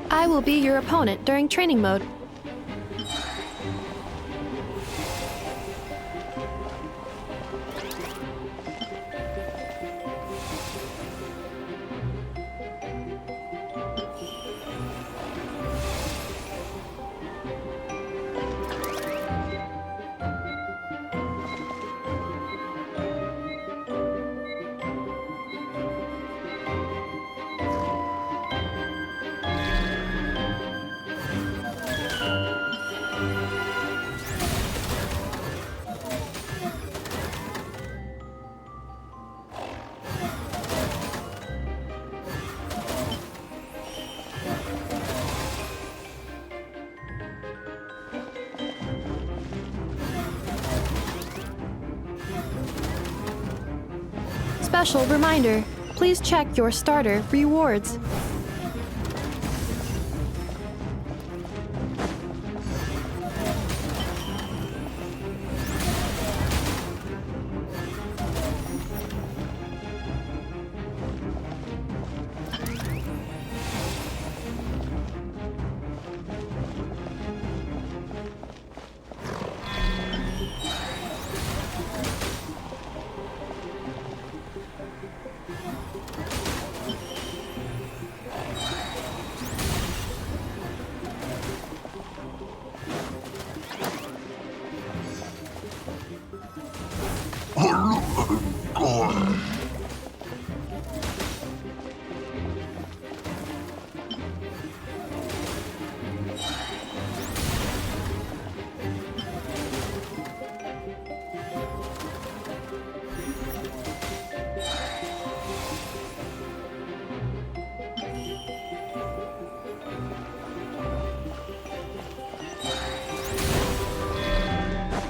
I will be your opponent during training mode. Special reminder, please check your starter rewards.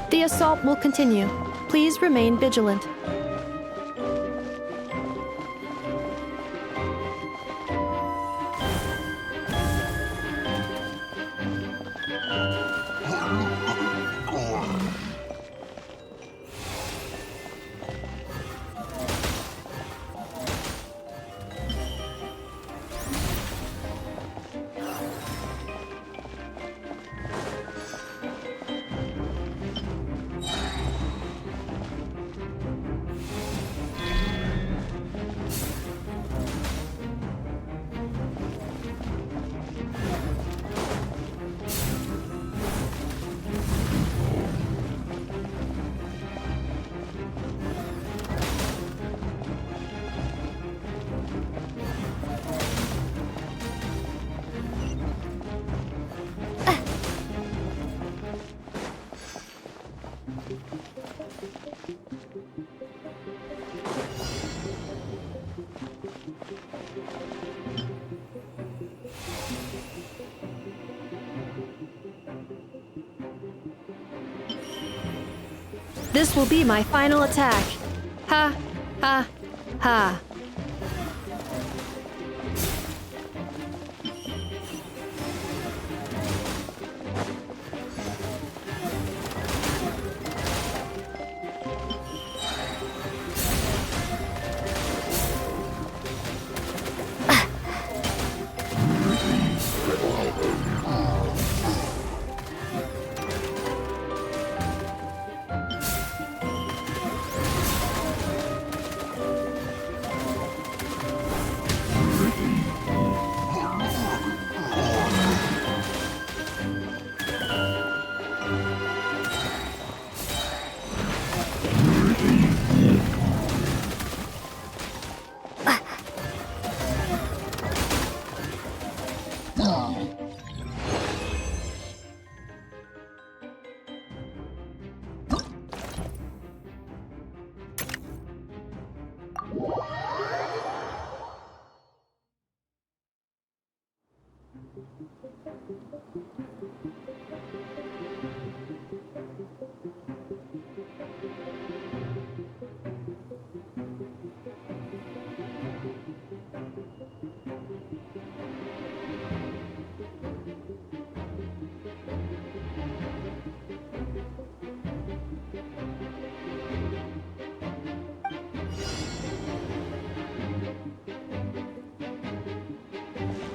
The assault will continue. Please remain vigilant. This will be my final attack. Ha, ha, ha.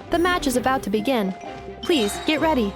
The match is about to begin. Please, get ready.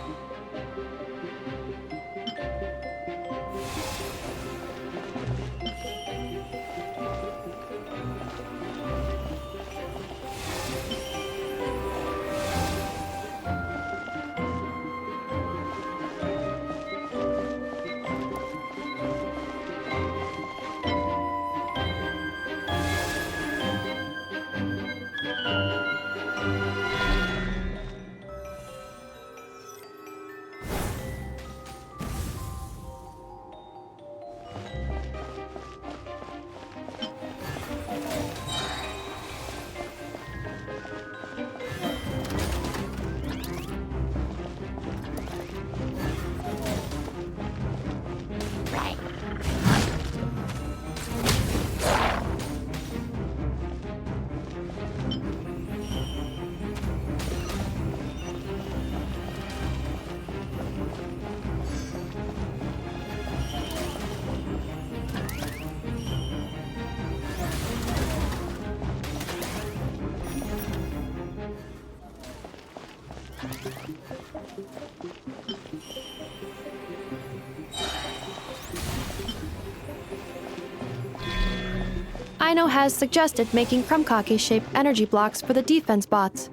Aino has suggested making Krumkake-shaped energy blocks for the defense bots.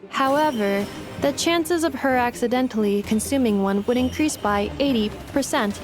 However, the chances of her accidentally consuming one would increase by 80%.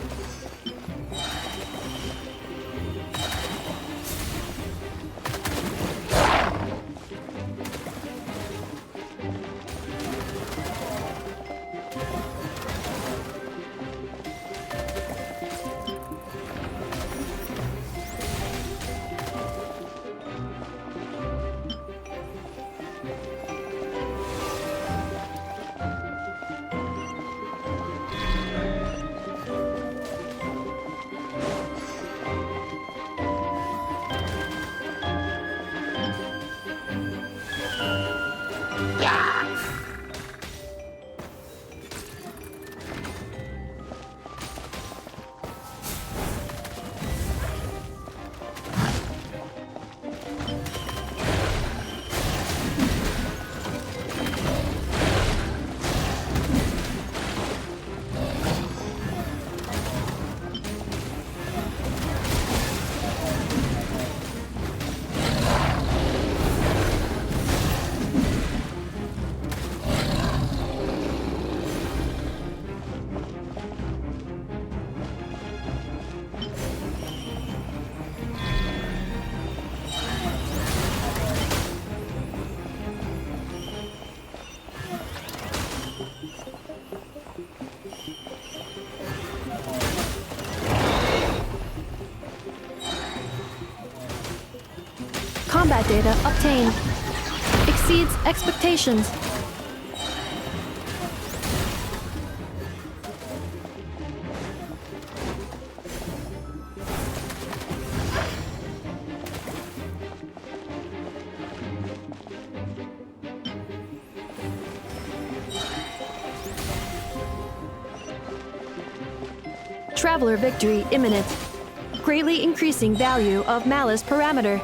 Combat data obtained. Exceeds expectations. Traveler victory imminent. Greatly increasing value of malice parameter.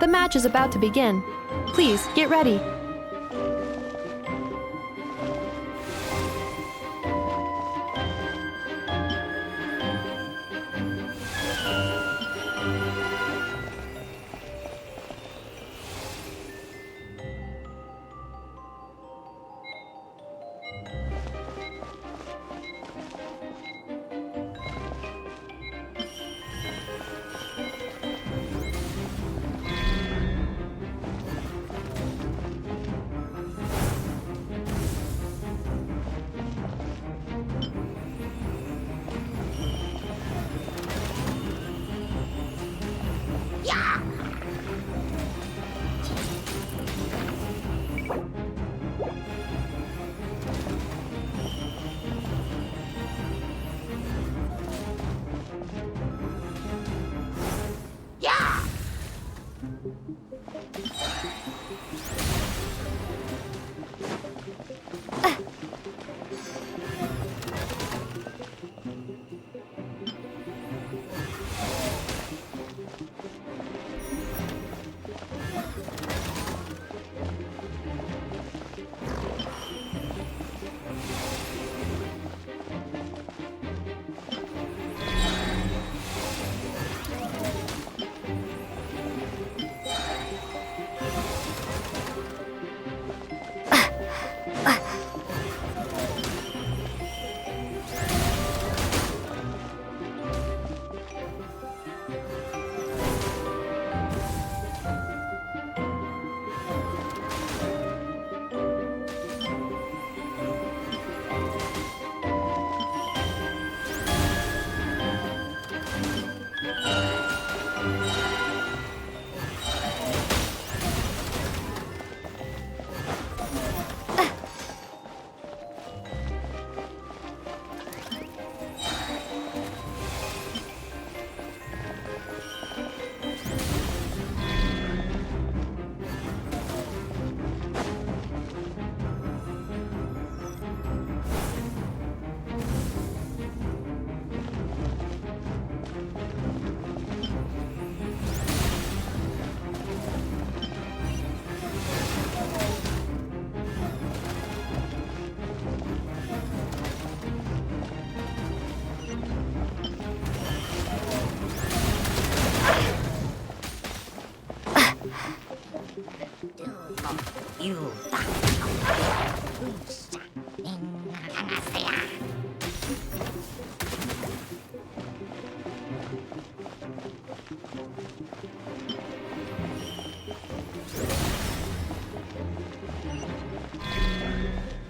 The match is about to begin. Please, get ready.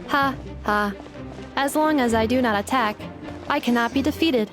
Ha, ha. As long as I do not attack, I cannot be defeated.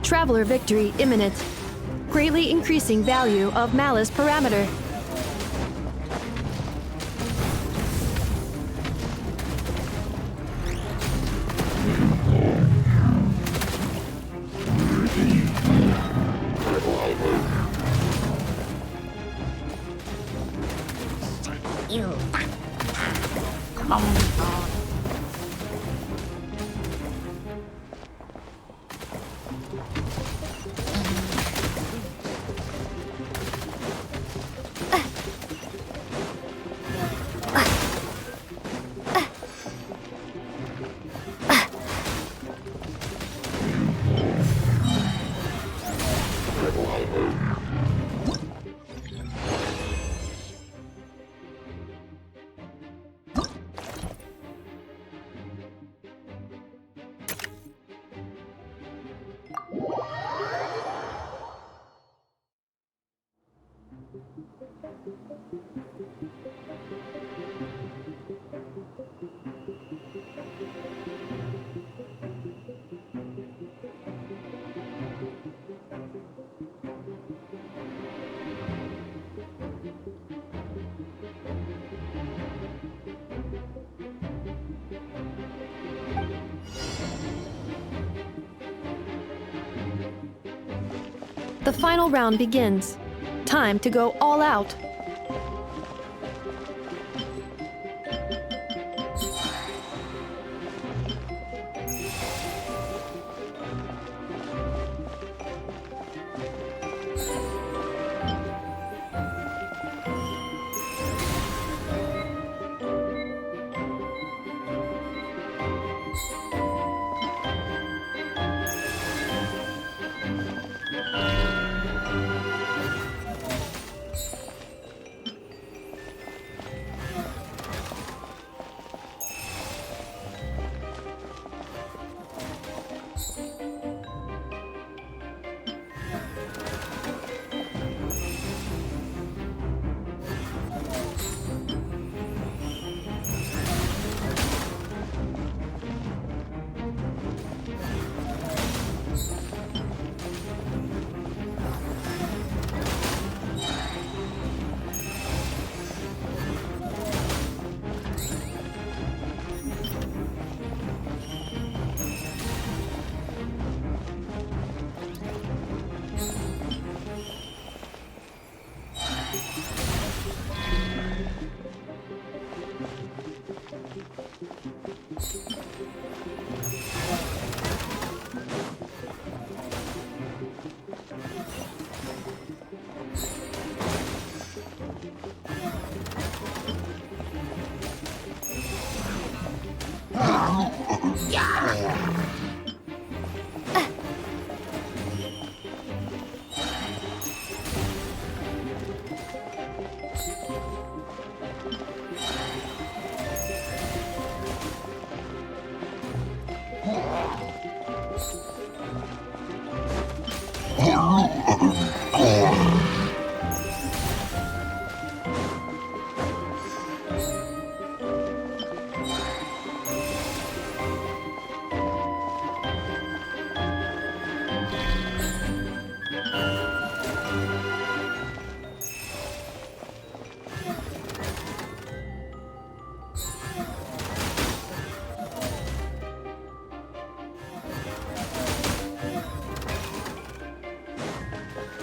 Traveler victory imminent. Greatly increasing value of malice parameter. The final round begins. Time to go all out.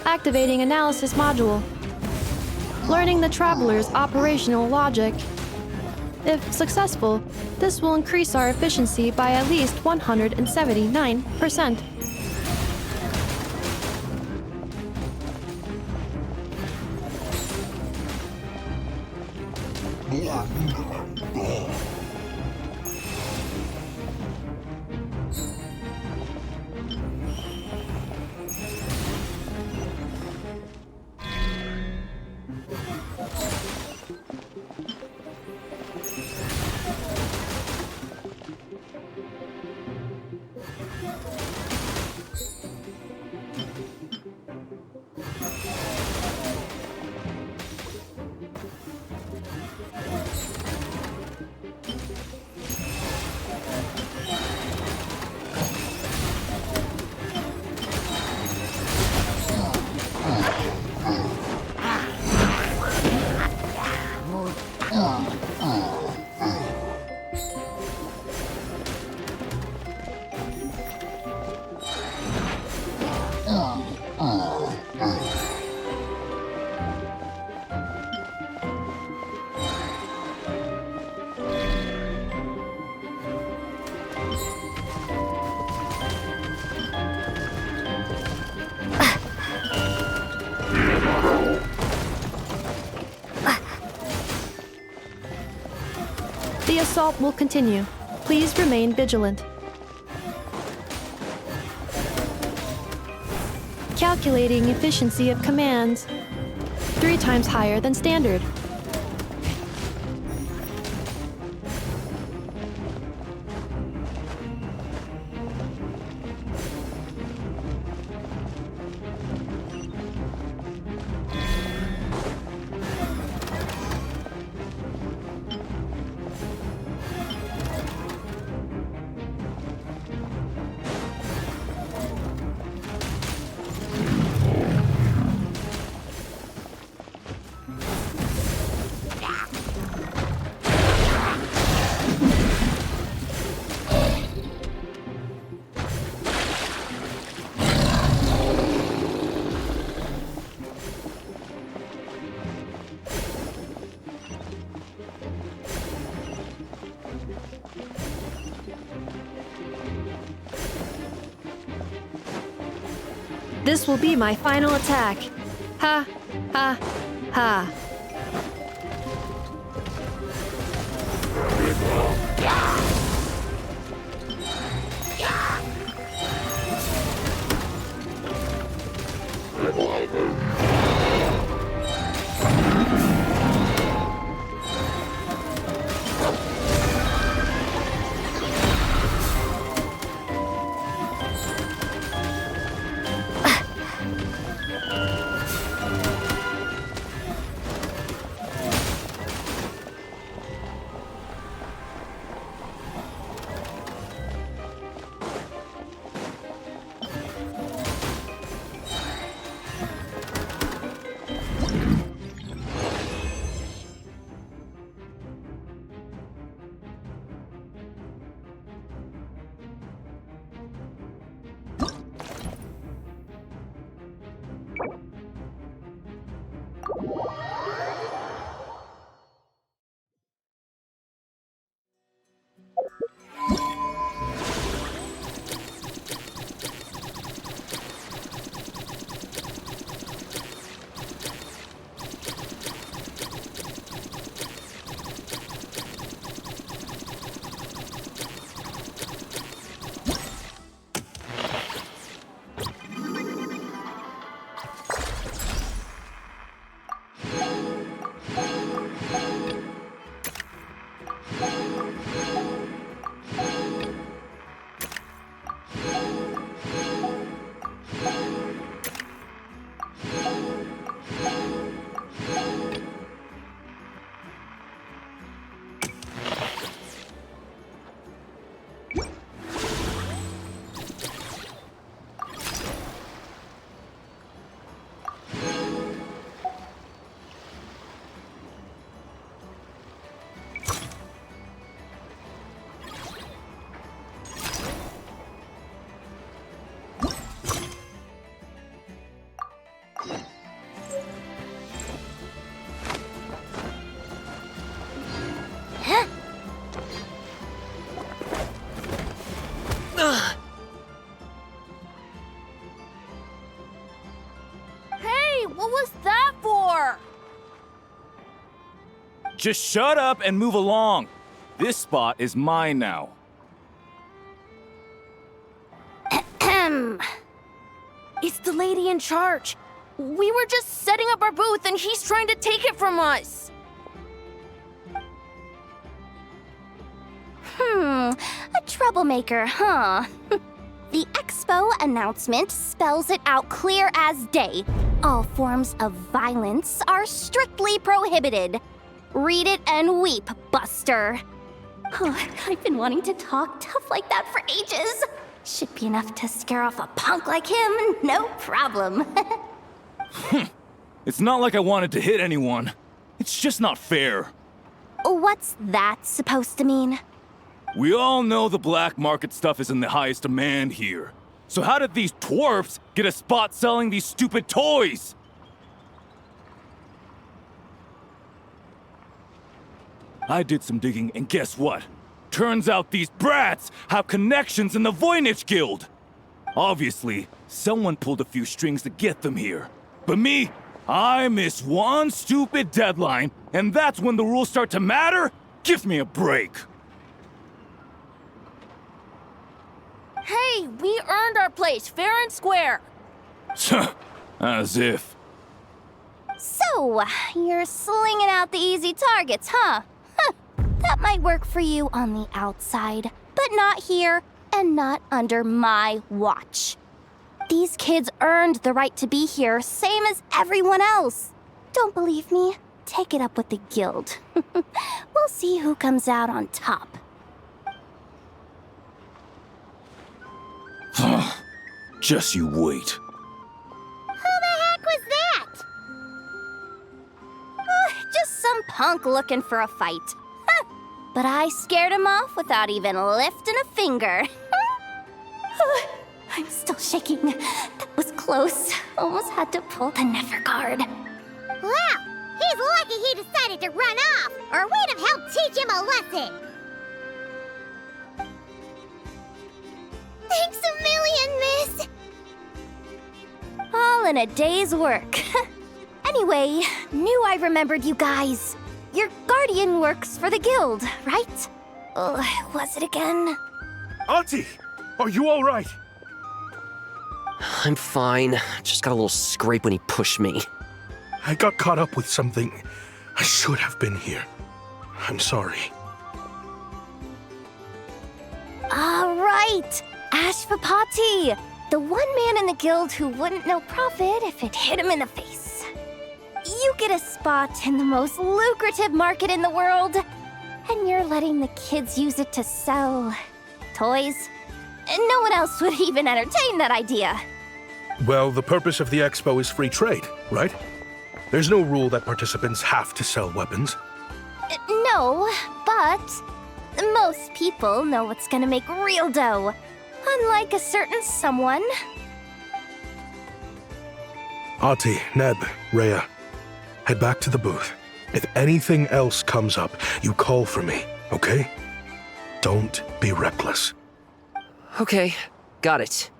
Activating Analysis Module. Learning the Traveler's operational logic. If successful, this will increase our efficiency by at least 179%. The assault will continue. Please remain vigilant. Calculating efficiency of commands. 3 times higher than standard. This will be my final attack. Ha, ha, ha. Hey, what was that for? Just shut up and move along. This spot is mine now. It's the lady in charge. We were just setting up our booth and he's trying to take it from us. A troublemaker, huh? The expo announcement spells it out clear as day. All forms of violence are strictly prohibited. Read it and weep, Buster. Oh, I've been wanting to talk tough like that for ages. Should be enough to scare off a punk like him, no problem. It's not like I wanted to hit anyone. It's just not fair. What's that supposed to mean? We all know the black market stuff is in the highest demand here. So how did these dwarfs get a spot selling these stupid toys? I did some digging, and guess what? Turns out these brats have connections in the Voynich Guild. Obviously, someone pulled a few strings to get them here. But me, I miss one stupid deadline, and that's when the rules start to matter? Give me a break! Hey, we earned our place, fair and square. As if. So, you're slinging out the easy targets, huh? That might work for you on the outside, but not here and not under my watch. These kids earned the right to be here, same as everyone else. Don't believe me? Take it up with the guild. We'll see who comes out on top. Just you wait. Who the heck was that? Just some punk looking for a fight. But I scared him off without even lifting a finger. I'm still shaking. That was close. Almost had to pull the never guard. Well, he's lucky he decided to run off, or we'd have helped teach him a lesson. Thanks a million, miss. All in a day's work. Anyway, knew I remembered you guys. Your guardian works for the guild, right? Was it again? Auntie, are you all right? I'm fine. Just got a little scrape when he pushed me. I got caught up with something. I should have been here. I'm sorry. Right! Ashvapati! The one man in the guild who wouldn't know profit if it hit him in the face. You get a spot in the most lucrative market in the world, and you're letting the kids use it to sell toys. And no one else would even entertain that idea. Well, the purpose of the expo is free trade, right? There's no rule that participants have to sell weapons. No, but most people know what's gonna make real dough. Unlike a certain someone. Ati, Neb, Rhea, head back to the booth. If anything else comes up, you call for me, okay? Don't be reckless. Okay, got it.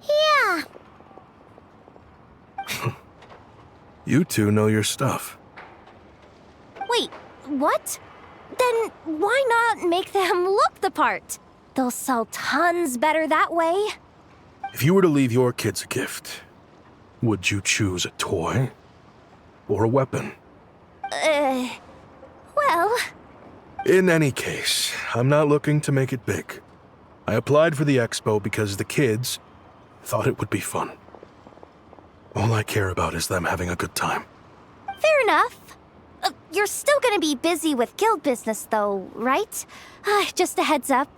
Yeah. You two know your stuff. Wait, what? Then why not make them look the part? They'll sell tons better that way. If you were to leave your kids a gift, would you choose a toy or a weapon? Well... In any case, I'm not looking to make it big. I applied for the expo because the kids thought it would be fun. All I care about is them having a good time. Fair enough. You're still gonna be busy with guild business though, right? Just a heads up.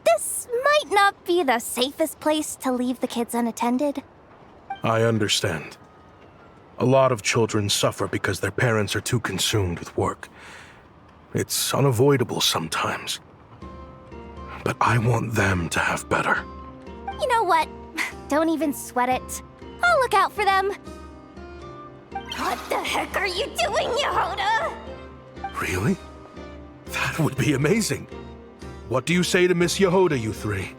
This might not be the safest place to leave the kids unattended. I understand. A lot of children suffer because their parents are too consumed with work. It's unavoidable sometimes. But I want them to have better. You know what? Don't even sweat it. I'll look out for them. What the heck are you doing, Yehoda? Really? That would be amazing. What do you say to Miss Yehoda, you three?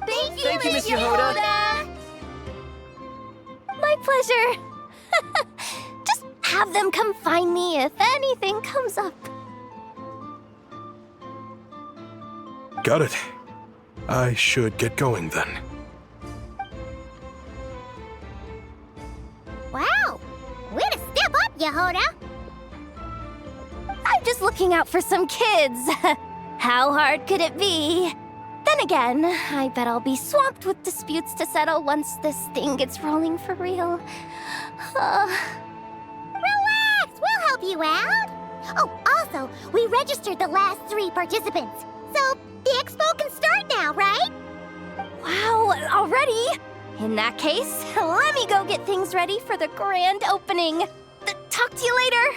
Thank you, Miss Yehoda. My pleasure. Just have them come find me if anything comes up. Got it. I should get going then. Wow. Way to step up, Yehoda. I'm just looking out for some kids. How hard could it be? Then again, I bet I'll be swamped with disputes to settle once this thing gets rolling for real. Relax, we'll help you out. Oh, also, we registered the last 3 participants. So, the expo can start now, right? Wow, already? In that case, let me go get things ready for the grand opening. Talk to you later.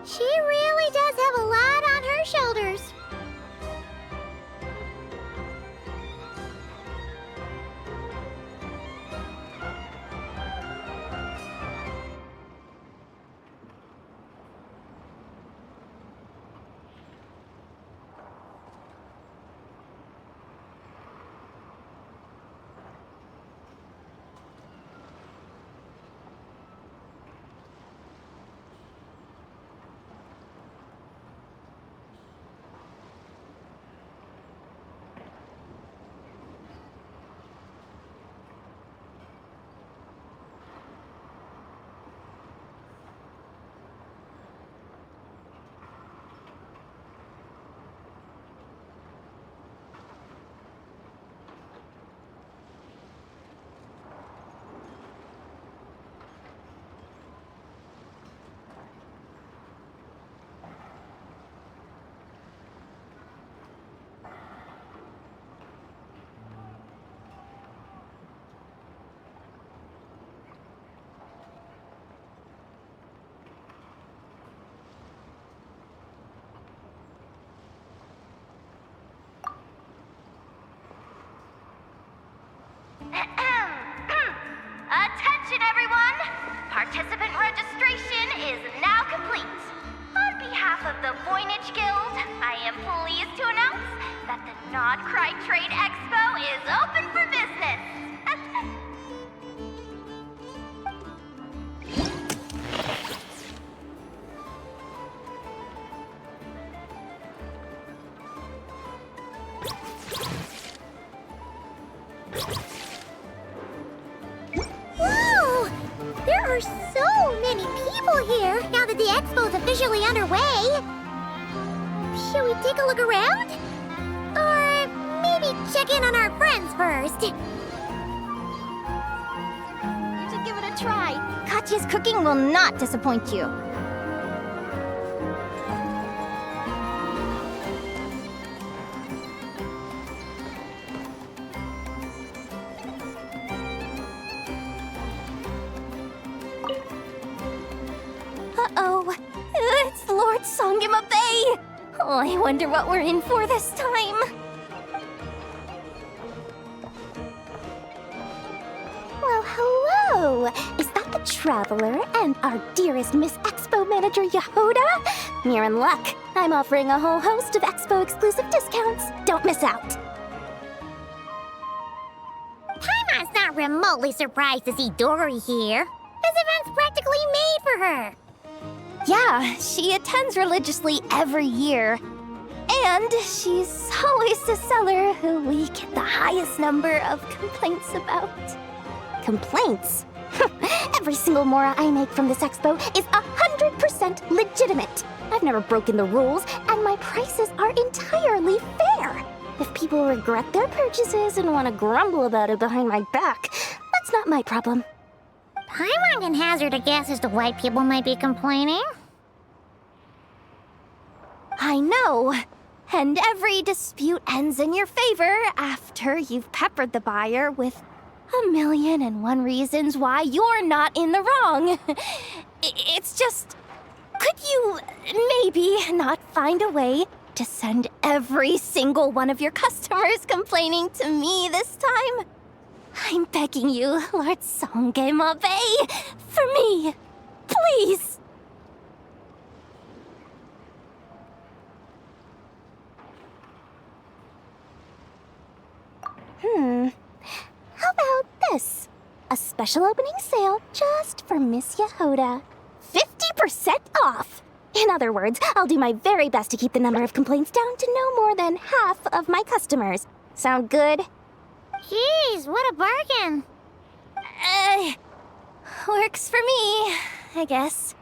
She really does have a lot on her shoulders. Participant registration is now complete. On behalf of the Voynich Guild, I am pleased to announce that the Nod Cry Trade Expo is open for business. Whoa! There are so many people here now that the expo's officially underway. Should we take a look around? Or maybe check in on our friends first? You should give it a try. Katya's cooking will not disappoint you. Uh-oh. It's Lord Songima Bay! Oh, I wonder what we're in for this time. Well, hello! Is that the Traveler and our dearest Miss Expo Manager Yehoda? You're in luck. I'm offering a whole host of Expo exclusive discounts. Don't miss out. Paimon's not remotely surprised to see Dory here. This event's practically made for her. Yeah, she attends religiously every year. And she's always the seller who we get the highest number of complaints about. Complaints? Every single mora I make from this expo is 100% legitimate. I've never broken the rules, and my prices are entirely fair. If people regret their purchases and want to grumble about it behind my back, that's not my problem. Paimon can hazard a guess as to why people might be complaining. I know. And every dispute ends in your favor after you've peppered the buyer with 1,000,001 reasons why you're not in the wrong. It's just, could you maybe not find a way to send every single one of your customers complaining to me this time? I'm begging you, Lord Songema Bay, for me, please. How about this? A special opening sale just for Miss Yehoda. 50% off! In other words, I'll do my very best to keep the number of complaints down to no more than half of my customers. Sound good? Jeez, what a bargain. Works for me, I guess.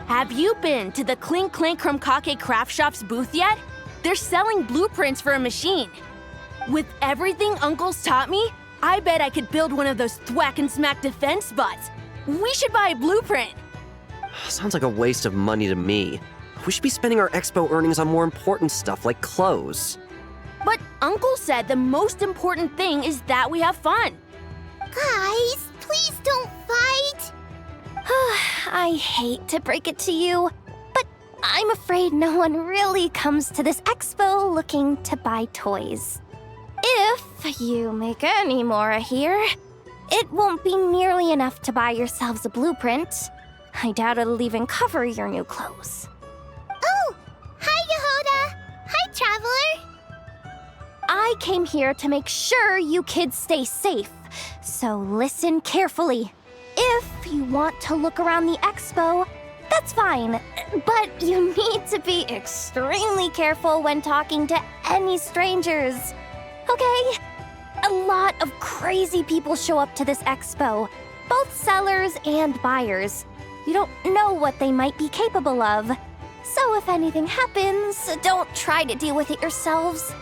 Have you been to the Clink Clank Krumkake Craft Shop's booth yet? They're selling blueprints for a machine. With everything Uncle's taught me, I bet I could build one of those thwack and smack defense bots. We should buy a blueprint. Sounds like a waste of money to me. We should be spending our expo earnings on more important stuff like clothes. But Uncle said the most important thing is that we have fun. Guys, please don't fight. I hate to break it to you, but I'm afraid no one really comes to this expo looking to buy toys. If you make any more here, it won't be nearly enough to buy yourselves a blueprint. I doubt it'll even cover your new clothes. Oh, hi, Yehoda. Hi, Traveler. I came here to make sure you kids stay safe, so listen carefully. If you want to look around the expo, that's fine, but you need to be extremely careful when talking to any strangers, okay? A lot of crazy people show up to this expo, both sellers and buyers. You don't know what they might be capable of. So if anything happens, don't try to deal with it yourselves.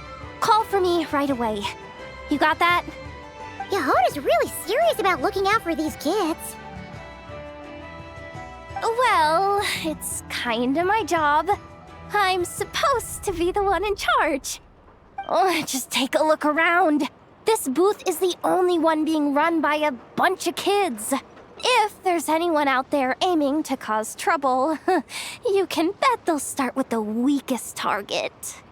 Call for me right away. You got that? Yeah, Hoda's really serious about looking out for these kids. Well, it's kinda my job. I'm supposed to be the one in charge. Oh, just take a look around. This booth is the only one being run by a bunch of kids. If there's anyone out there aiming to cause trouble, you can bet they'll start with the weakest target.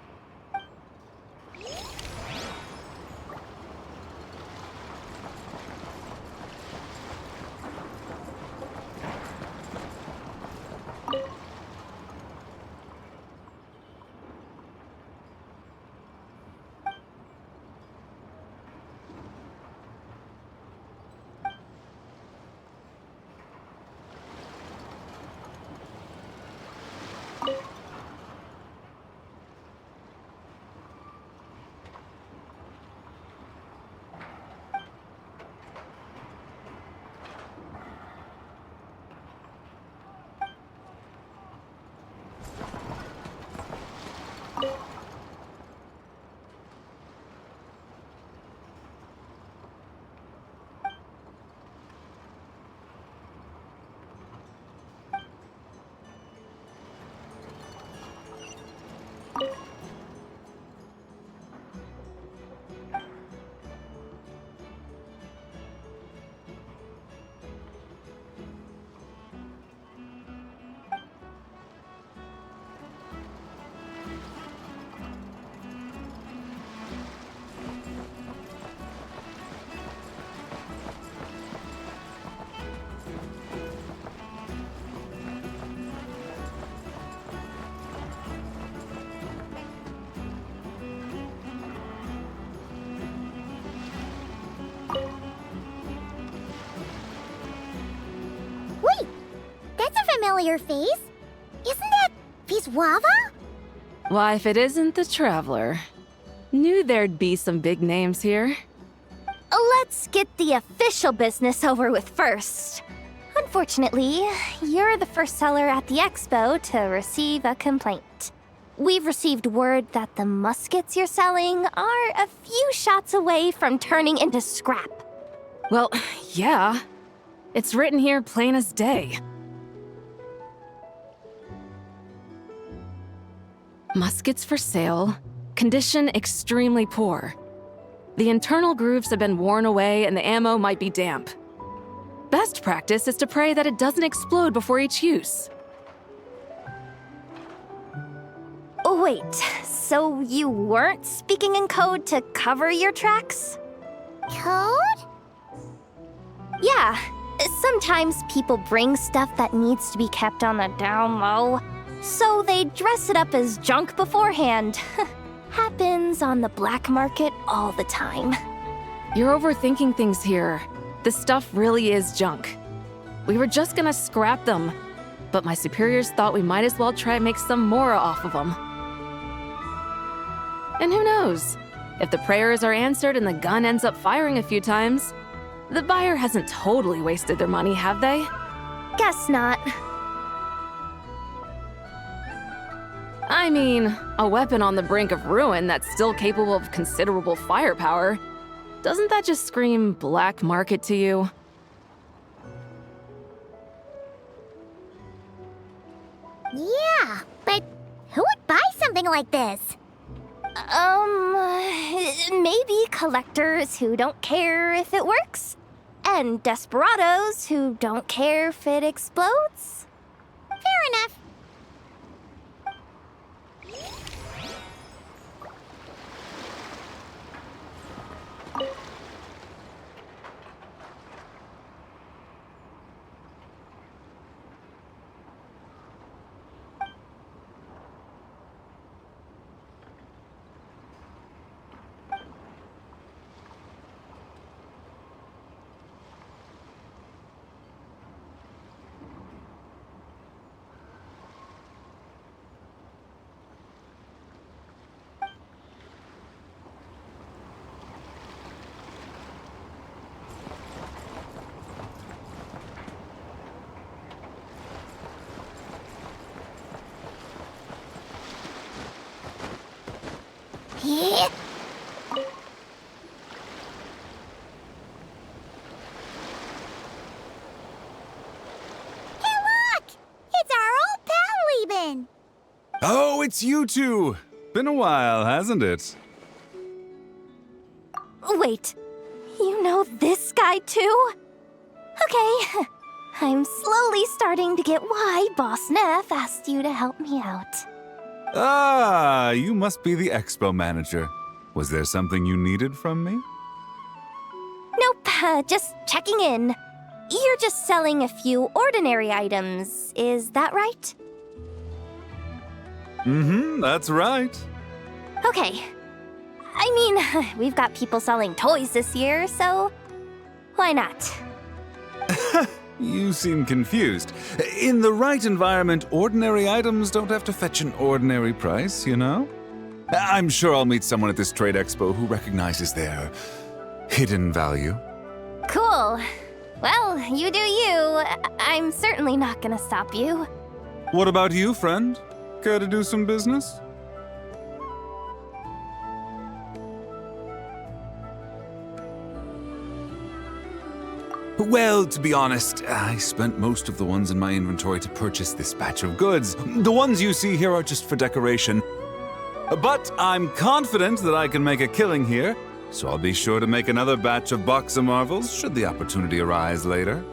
Wait, that's a familiar face. Isn't that v6.5? Why, if it isn't the Traveler. Knew there'd be some big names here. Let's get the official business over with first. Unfortunately, you're the first seller at the expo to receive a complaint. We've received word that the muskets you're selling are a few shots away from turning into scrap. Well, yeah. It's written here plain as day. Muskets for sale. Condition extremely poor. The internal grooves have been worn away and the ammo might be damp. Best practice is to pray that it doesn't explode before each use. Wait, so you weren't speaking in code to cover your tracks? Code? Yeah, sometimes people bring stuff that needs to be kept on the down low, so they dress it up as junk beforehand. Happens on the black market all the time. You're overthinking things here. This stuff really is junk. We were just gonna scrap them, but my superiors thought we might as well try and make some more off of them. And who knows? If the prayers are answered and the gun ends up firing a few times, the buyer hasn't totally wasted their money, have they? Guess not. I mean, a weapon on the brink of ruin that's still capable of considerable firepower. Doesn't that just scream black market to you? Yeah, but who would buy something like this? Maybe collectors who don't care if it works, and desperados who don't care if it explodes. Fair enough. Yeah. Hey, look! It's our old pal leaving. Oh, it's you two! Been a while, hasn't it? Wait, you know this guy too? Okay, I'm slowly starting to get why Boss Neff asked you to help me out. Ah, you must be the expo manager. Was there something you needed from me? Nope, just checking in. You're just selling a few ordinary items, is that right? Mm-hmm, that's right. Okay. I mean, we've got people selling toys this year, so why not? You seem confused. In the right environment, ordinary items don't have to fetch an ordinary price, you know? I'm sure I'll meet someone at this trade expo who recognizes their hidden value. Cool. Well, you do you. I'm certainly not gonna stop you. What about you, friend? Care to do some business? Well, to be honest, I spent most of the ones in my inventory to purchase this batch of goods. The ones you see here are just for decoration. But I'm confident that I can make a killing here, so I'll be sure to make another batch of Box of Marvels should the opportunity arise later.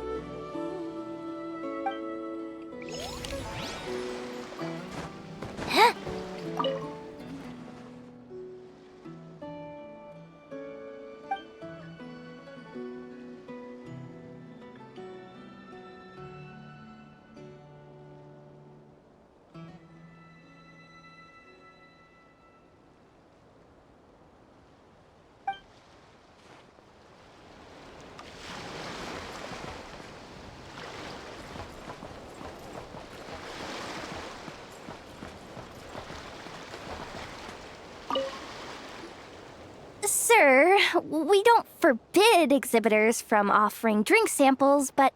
Sir, we don't forbid exhibitors from offering drink samples, but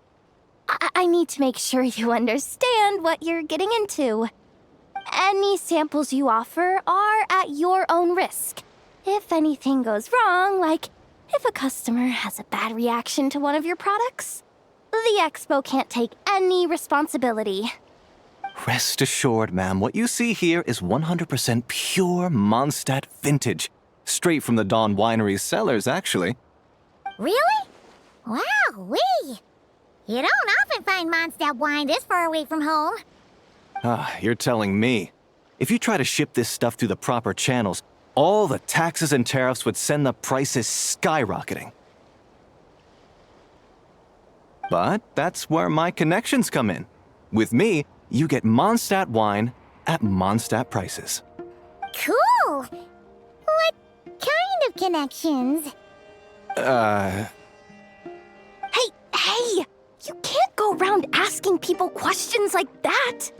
I need to make sure you understand what you're getting into. Any samples you offer are at your own risk. If anything goes wrong, like if a customer has a bad reaction to one of your products, the expo can't take any responsibility. Rest assured, ma'am, what you see here is 100% pure Mondstadt vintage. Straight from the Dawn Winery's cellars, actually. Really? Wow-wee! You don't often find Mondstadt wine this far away from home. Ah, you're telling me. If you try to ship this stuff through the proper channels, all the taxes and tariffs would send the prices skyrocketing. But that's where my connections come in. With me, you get Mondstadt wine at Mondstadt prices. Cool! What kind of connections? Hey! You can't go around asking people questions like that!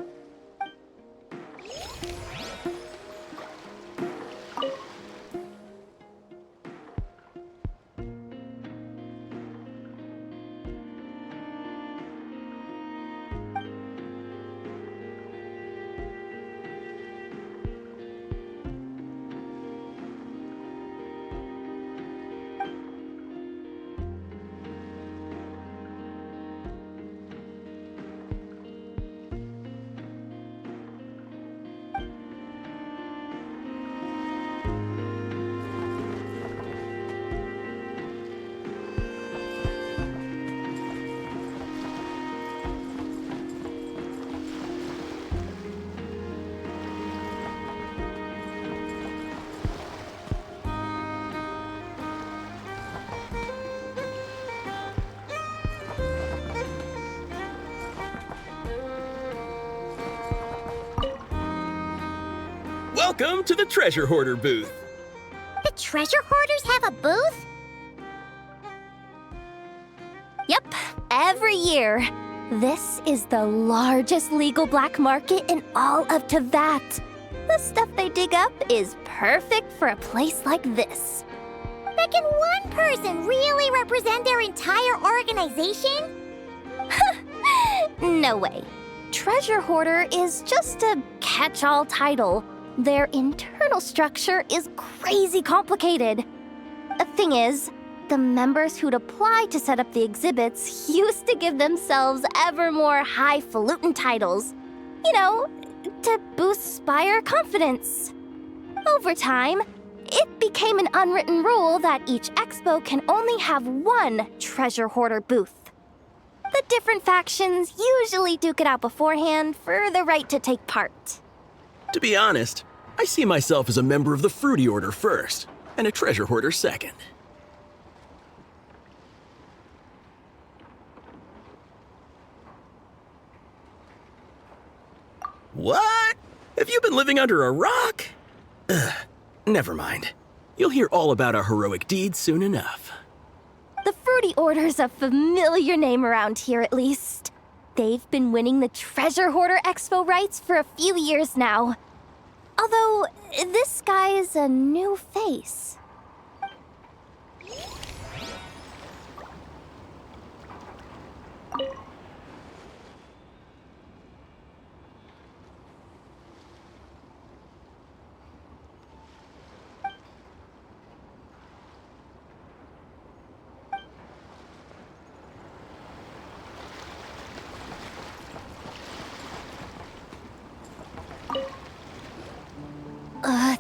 Welcome to the Treasure Hoarder booth. The treasure hoarders have a booth? Yep, every year. This is the largest legal black market in all of Teyvat. The stuff they dig up is perfect for a place like this. But can one person really represent their entire organization? No way. Treasure Hoarder is just a catch-all title. Their internal structure is crazy complicated. The thing is, the members who'd apply to set up the exhibits used to give themselves ever more highfalutin titles. You know, to boost Spire confidence. Over time, it became an unwritten rule that each expo can only have one treasure hoarder booth. The different factions usually duke it out beforehand for the right to take part. To be honest, I see myself as a member of the Fruity Order first, and a treasure hoarder second. What? Have you been living under a rock? Ugh, never mind. You'll hear all about our heroic deeds soon enough. The Fruity Order's a familiar name around here, at least. They've been winning the Treasure Hoarder Expo rights for a few years now. Although, this guy's a new face.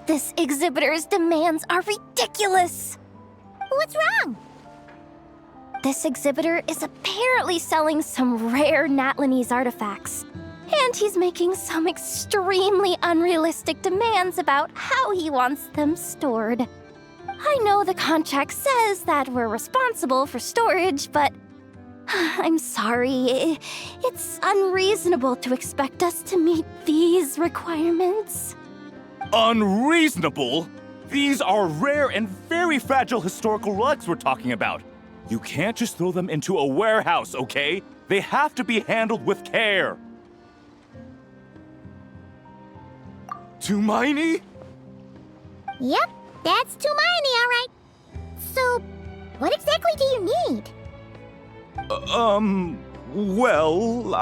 This exhibitor's demands are ridiculous! What's wrong? This exhibitor is apparently selling some rare Natlanese artifacts, and he's making some extremely unrealistic demands about how he wants them stored. I know the contract says that we're responsible for storage, but I'm sorry, it's unreasonable to expect us to meet these requirements. Unreasonable? These are rare and very fragile historical relics we're talking about. You can't just throw them into a warehouse, okay? They have to be handled with care. Tumaini? Yep, that's Tumaini, all right. So, what exactly do you need? Well,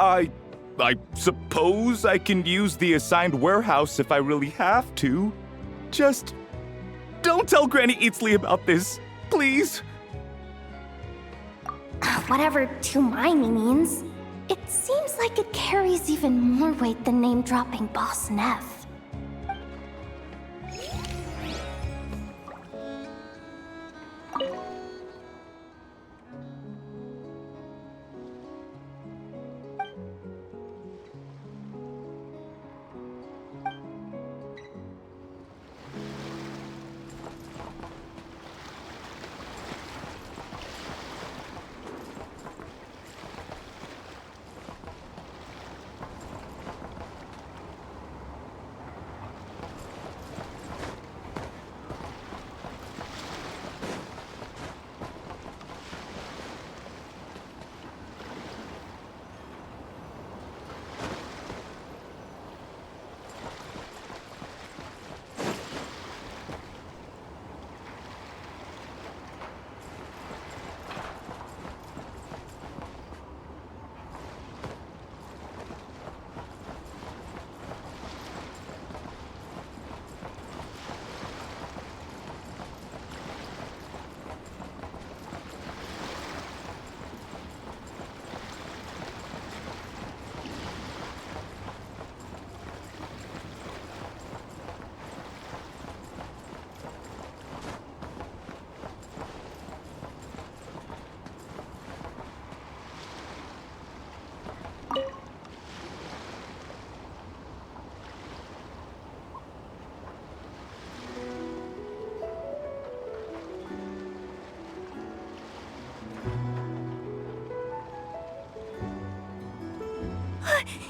I suppose I can use the assigned warehouse if I really have to. Just don't tell Granny Eatsley about this, please. Whatever Tumaini means, it seems like it carries even more weight than name-dropping Boss Neff.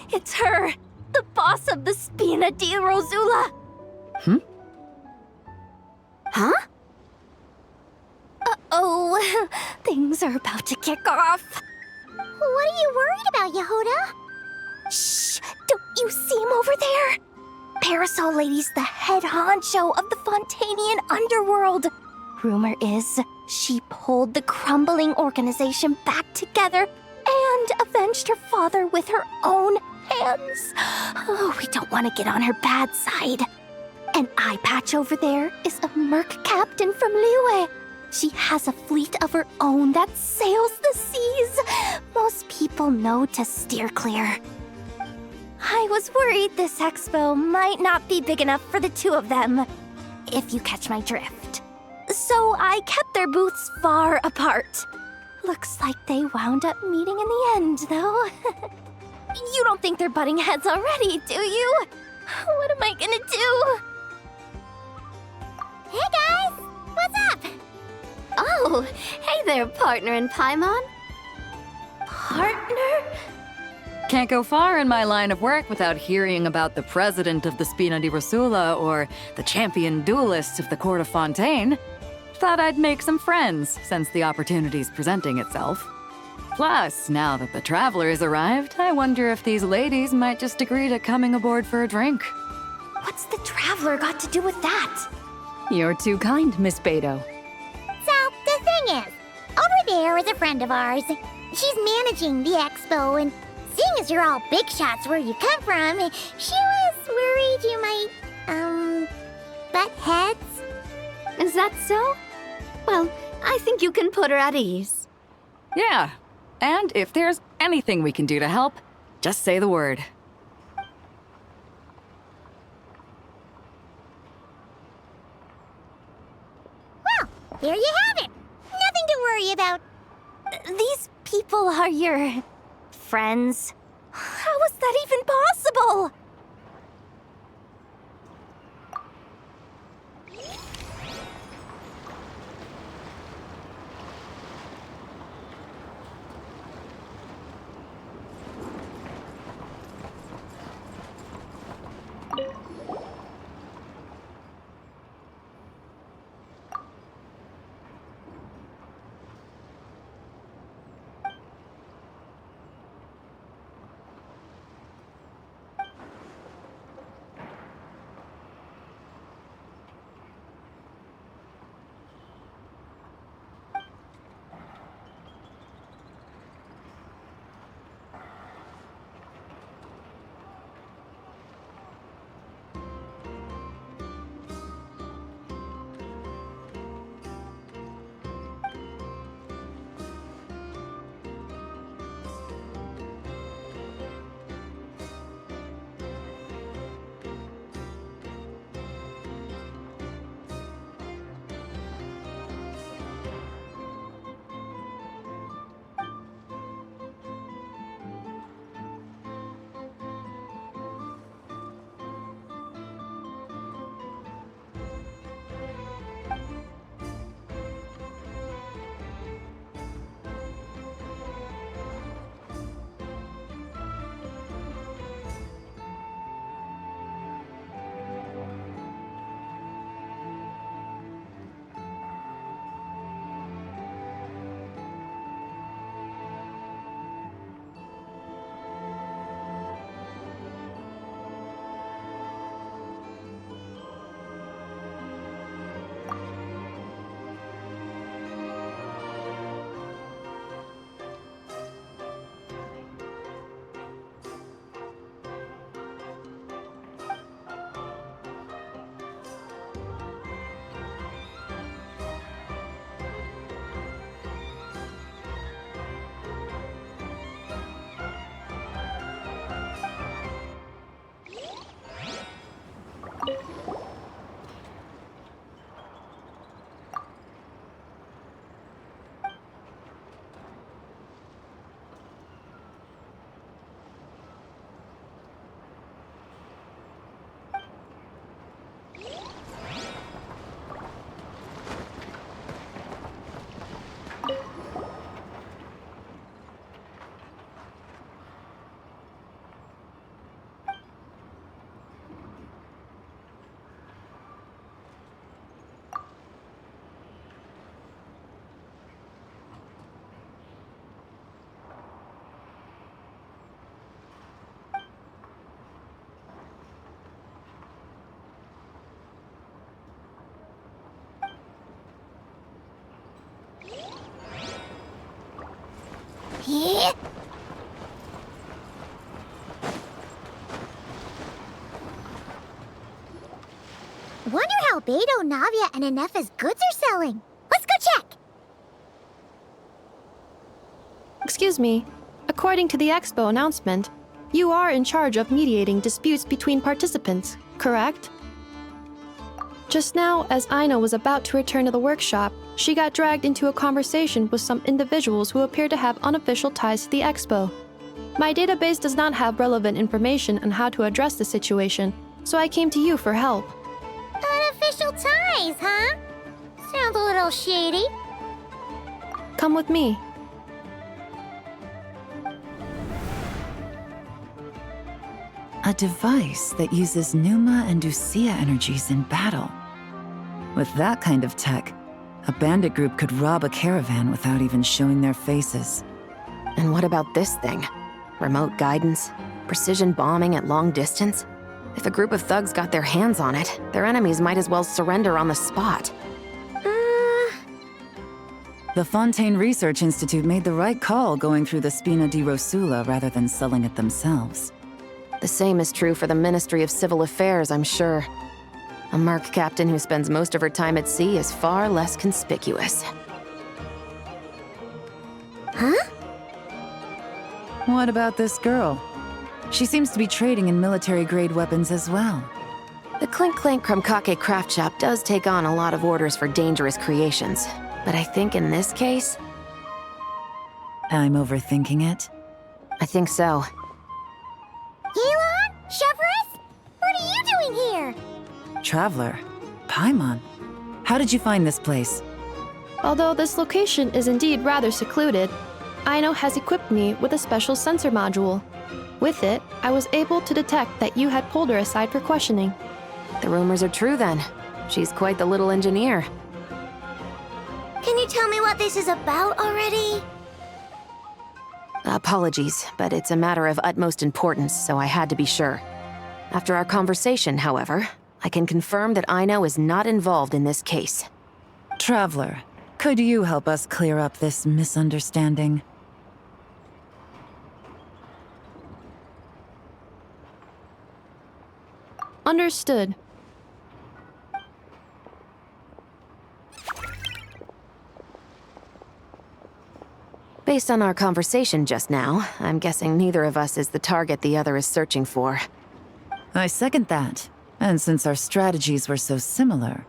It's her! The boss of the Spina di Rosula! Huh? Uh-oh, things are about to kick off. What are you worried about, Yehuda? Shh! Don't you see him over there? Parasol Lady's the head honcho of the Fontanian underworld. Rumor is she pulled the crumbling organization back together and avenged her father with her own hands. Oh, we don't want to get on her bad side. An eye patch over there is a merc captain from Liyue. She has a fleet of her own that sails the seas. Most people know to steer clear. I was worried this expo might not be big enough for the two of them, if you catch my drift. So I kept their booths far apart. Looks like they wound up meeting in the end, though. You don't think they're butting heads already, do you? What am I gonna do? Hey guys! What's up? Oh, hey there, partner in Paimon. Partner? Can't go far in my line of work without hearing about the president of the Spina di Rosula or the champion duelist of the court of Fontaine. Thought I'd make some friends since the opportunity's presenting itself. Plus, now that the traveler's arrived, I wonder if these ladies might just agree to coming aboard for a drink. What's the traveler got to do with that? You're too kind, Miss Beto. So, the thing is, over there is a friend of ours. She's managing the expo, and seeing as you're all big shots where you come from, she was worried you might, butt heads. Is that so? Well, I think you can put her at ease. Yeah, and if there's anything we can do to help, just say the word. Well, there you have it. Nothing to worry about. These people are your friends. How is that even possible? Yeah. Wonder how Beto, Navia, and Ineffa's goods are selling. Let's go check! Excuse me. According to the expo announcement, you are in charge of mediating disputes between participants, correct? Just now, as Aino was about to return to the workshop, she got dragged into a conversation with some individuals who appear to have unofficial ties to the expo. My database does not have relevant information on how to address the situation, so I came to you for help. Unofficial ties, huh? Sounds a little shady. Come with me. A device that uses Numa and Usia energies in battle. With that kind of tech, a bandit group could rob a caravan without even showing their faces. And what about this thing? Remote guidance? Precision bombing at long distance? If a group of thugs got their hands on it, their enemies might as well surrender on the spot. The Fontaine Research Institute made the right call going through the Spina di Rosula rather than selling it themselves. The same is true for the Ministry of Civil Affairs, I'm sure. A merc captain who spends most of her time at sea is far less conspicuous. Huh? What about this girl? She seems to be trading in military-grade weapons as well. The Clink Clank Krumkake craft shop does take on a lot of orders for dangerous creations, but I think in this case... I'm overthinking it? I think so. Yelan? Chevrolet? What are you doing here? Traveler? Paimon? How did you find this place? Although this location is indeed rather secluded, Aino has equipped me with a special sensor module. With it, I was able to detect that you had pulled her aside for questioning. The rumors are true then. She's quite the little engineer. Can you tell me what this is about already? Apologies, but it's a matter of utmost importance, so I had to be sure. After our conversation, however, I can confirm that Aino is not involved in this case. Traveler, could you help us clear up this misunderstanding? Understood. Based on our conversation just now, I'm guessing neither of us is the target the other is searching for. I second that. And since our strategies were so similar,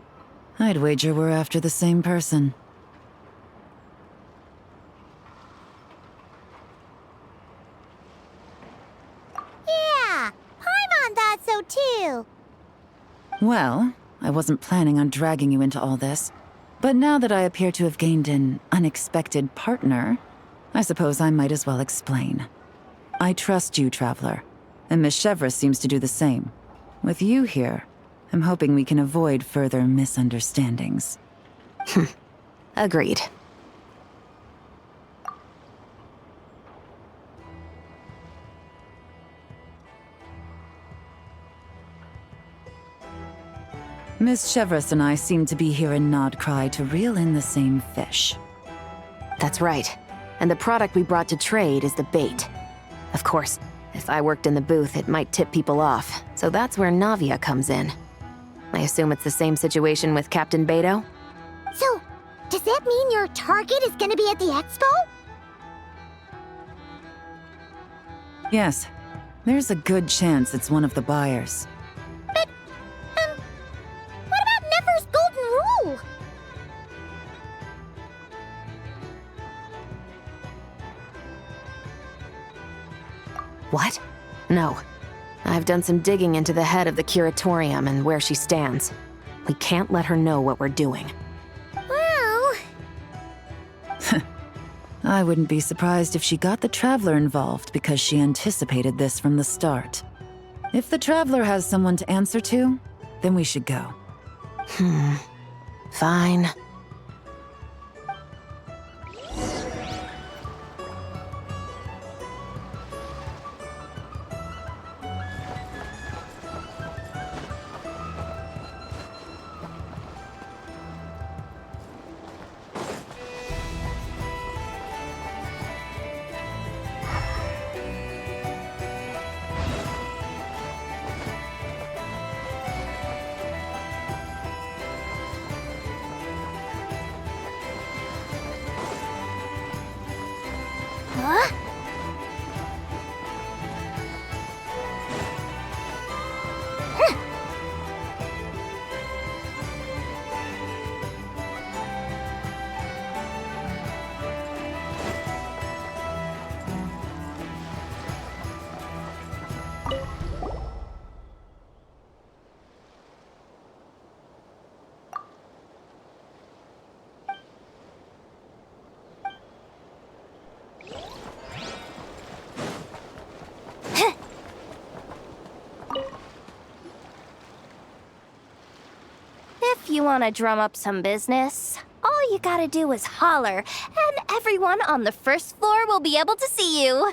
I'd wager we're after the same person. Yeah, Paimon thought so too. Well, I wasn't planning on dragging you into all this, but now that I appear to have gained an unexpected partner, I suppose I might as well explain. I trust you, Traveler, and Miss Chevrolet seems to do the same. With you here, I'm hoping we can avoid further misunderstandings. Agreed. Miss Chevrolet and I seem to be here in Nodcry to reel in the same fish. That's right. And the product we brought to trade is the bait. Of course, if I worked in the booth, it might tip people off, so that's where Navia comes in. I assume it's the same situation with Captain Beto? So, does that mean your target is gonna be at the expo? Yes, there's a good chance it's one of the buyers. But, what about Nefer's golden rule? What? No. I've done some digging into the head of the curatorium and where she stands. We can't let her know what we're doing. Well... I wouldn't be surprised if she got the Traveler involved because she anticipated this from the start. If the Traveler has someone to answer to, then we should go. Fine. if you want to drum up some business, all you gotta do is holler, and everyone on the first floor will be able to see you.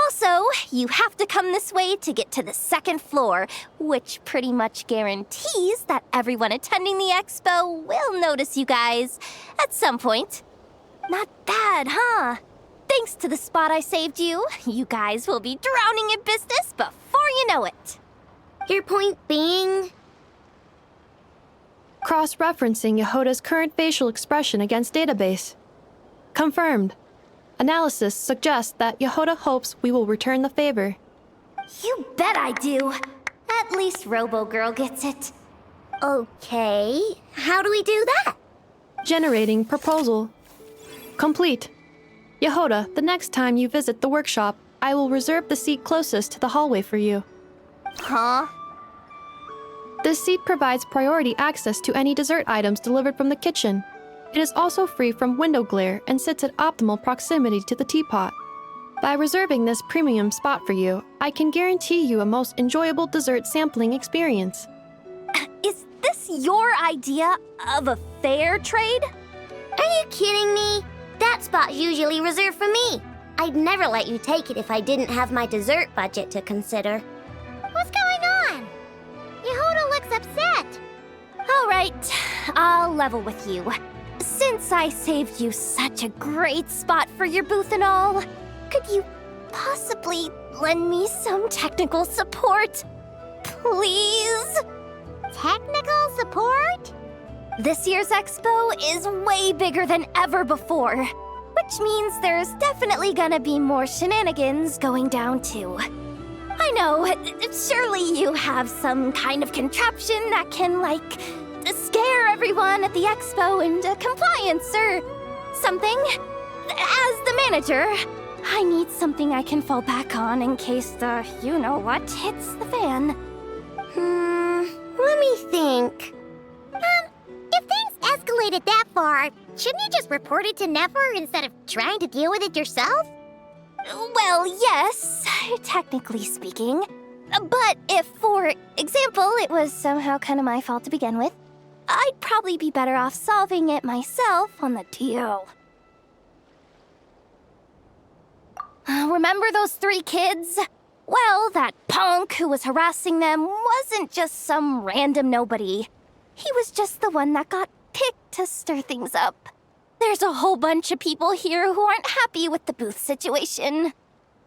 Also, you have to come this way to get to the second floor, which pretty much guarantees that everyone attending the expo will notice you guys at some point. Not bad, huh? Thanks to the spot I saved you, you guys will be drowning in business before you know it. Your point being? Cross-referencing Yehoda's current facial expression against database. Confirmed. Analysis suggests that Yehoda hopes we will return the favor. You bet I do. At least Robo-Girl gets it. Okay, how do we do that? Generating proposal. Complete. Yehoda, the next time you visit the workshop, I will reserve the seat closest to the hallway for you. Huh? This seat provides priority access to any dessert items delivered from the kitchen. It is also free from window glare and sits at optimal proximity to the teapot. By reserving this premium spot for you, I can guarantee you a most enjoyable dessert sampling experience. Is this your idea of a fair trade? Are you kidding me? That spot's usually reserved for me. I'd never let you take it if I didn't have my dessert budget to consider. What's going on? Yehoda looks upset. All right, I'll level with you. Since I saved you such a great spot for your booth and all, could you possibly lend me some technical support? Please? Technical support? This year's expo is way bigger than ever before, which means there's definitely gonna be more shenanigans going down too. I know, surely you have some kind of contraption that can, like, scare everyone at the expo into compliance or something. As the manager, I need something I can fall back on in case the you-know-what hits the fan. Let me think. If things escalated that far, shouldn't you just report it to Nefer instead of trying to deal with it yourself? Well, yes, technically speaking. But if, for example, it was somehow kind of my fault to begin with, I'd probably be better off solving it myself on the DL. Remember those 3 kids? Well, that punk who was harassing them wasn't just some random nobody. He was just the one that got picked to stir things up. There's a whole bunch of people here who aren't happy with the booth situation.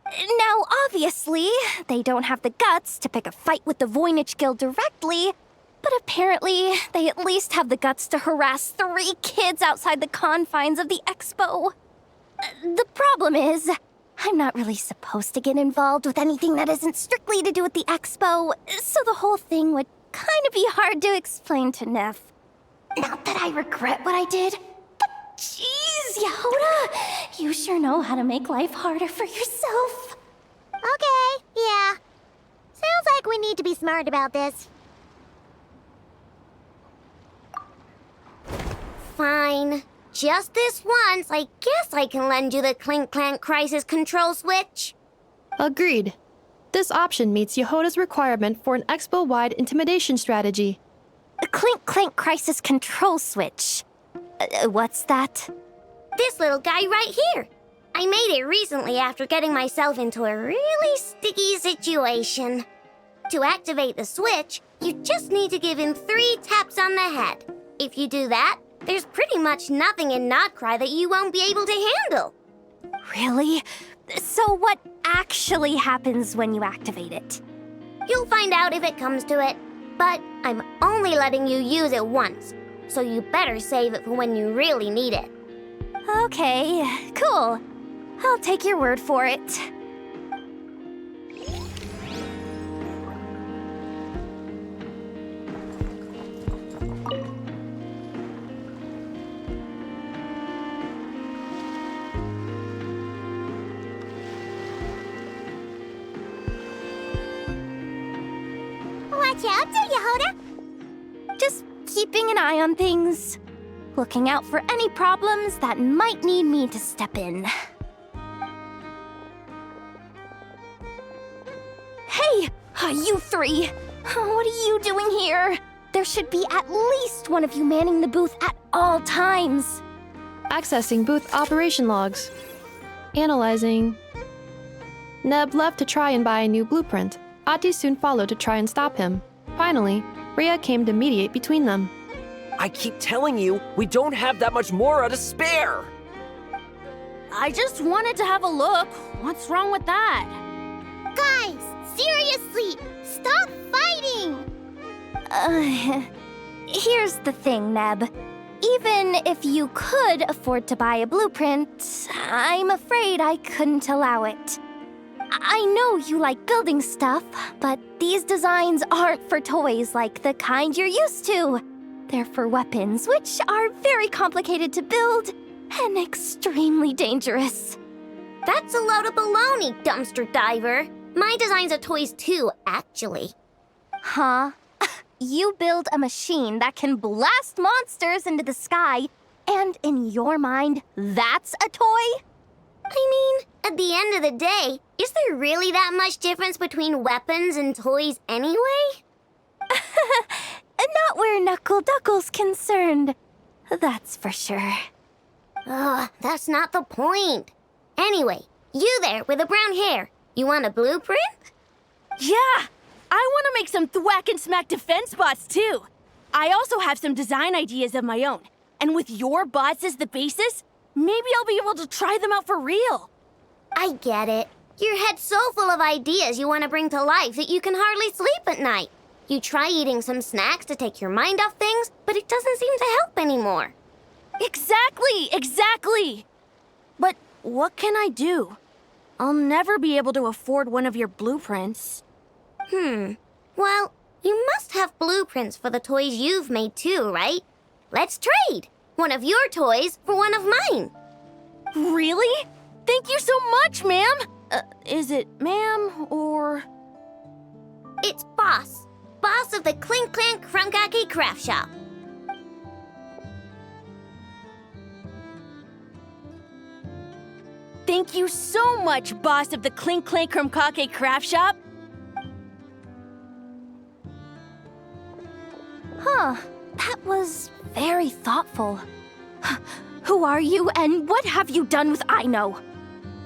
Now, obviously, they don't have the guts to pick a fight with the Voynich Guild directly, but apparently, they at least have the guts to harass 3 kids outside the confines of the expo. The problem is, I'm not really supposed to get involved with anything that isn't strictly to do with the expo, so the whole thing would kind of be hard to explain to Neff. Not that I regret what I did, but jeez, Yehoda, you sure know how to make life harder for yourself. Okay, yeah. Sounds like we need to be smart about this. Fine. Just this once, I guess I can lend you the Clink Clank Crisis Control Switch. Agreed. This option meets Yehoda's requirement for an expo-wide intimidation strategy. A Clink Clank Crisis Control Switch. What's that? This little guy right here. I made it recently after getting myself into a really sticky situation. To activate the switch, you just need to give him 3 taps on the head. If you do that, there's pretty much nothing in Nodcry that you won't be able to handle. Really? So what actually happens when you activate it? You'll find out if it comes to it, but I'm only letting you use it once, so you better save it for when you really need it. Okay, cool. I'll take your word for it. Watch out, Yehoda! Just keeping an eye on things. Looking out for any problems that might need me to step in. Hey, you 3! What are you doing here? There should be at least one of you manning the booth at all times. Accessing booth operation logs. Analyzing. Neb left to try and buy a new blueprint. Ati soon followed to try and stop him. Finally, Rhea came to mediate between them. I keep telling you, we don't have that much Mora to spare! I just wanted to have a look. What's wrong with that? Guys, seriously, stop fighting! Here's the thing, Neb. Even if you could afford to buy a blueprint, I'm afraid I couldn't allow it. I know you like building stuff, but these designs aren't for toys like the kind you're used to. They're for weapons, which are very complicated to build and extremely dangerous. That's a load of baloney, dumpster diver. My designs are toys too, actually. Huh? You build a machine that can blast monsters into the sky, and in your mind, that's a toy? I mean, at the end of the day, is there really that much difference between weapons and toys anyway? Not where Knuckle Duckle's concerned. That's for sure. Ugh, that's not the point. Anyway, you there with the brown hair, you want a blueprint? Yeah! I want to make some thwack and smack defense bots too. I also have some design ideas of my own. And with your bots as the basis, maybe I'll be able to try them out for real. I get it. Your head's so full of ideas you want to bring to life that you can hardly sleep at night. You try eating some snacks to take your mind off things, but it doesn't seem to help anymore. Exactly! But what can I do? I'll never be able to afford one of your blueprints. Well, you must have blueprints for the toys you've made too, right? Let's trade! One of your toys for one of mine. Really? Thank you so much, ma'am! Is it ma'am or... It's Boss. Boss of the Clink Clank Krumkake Craft Shop. Thank you so much, boss of the Clink Clank Krumkake Craft Shop. Huh, that was very thoughtful. Who are you, and what have you done with Aino?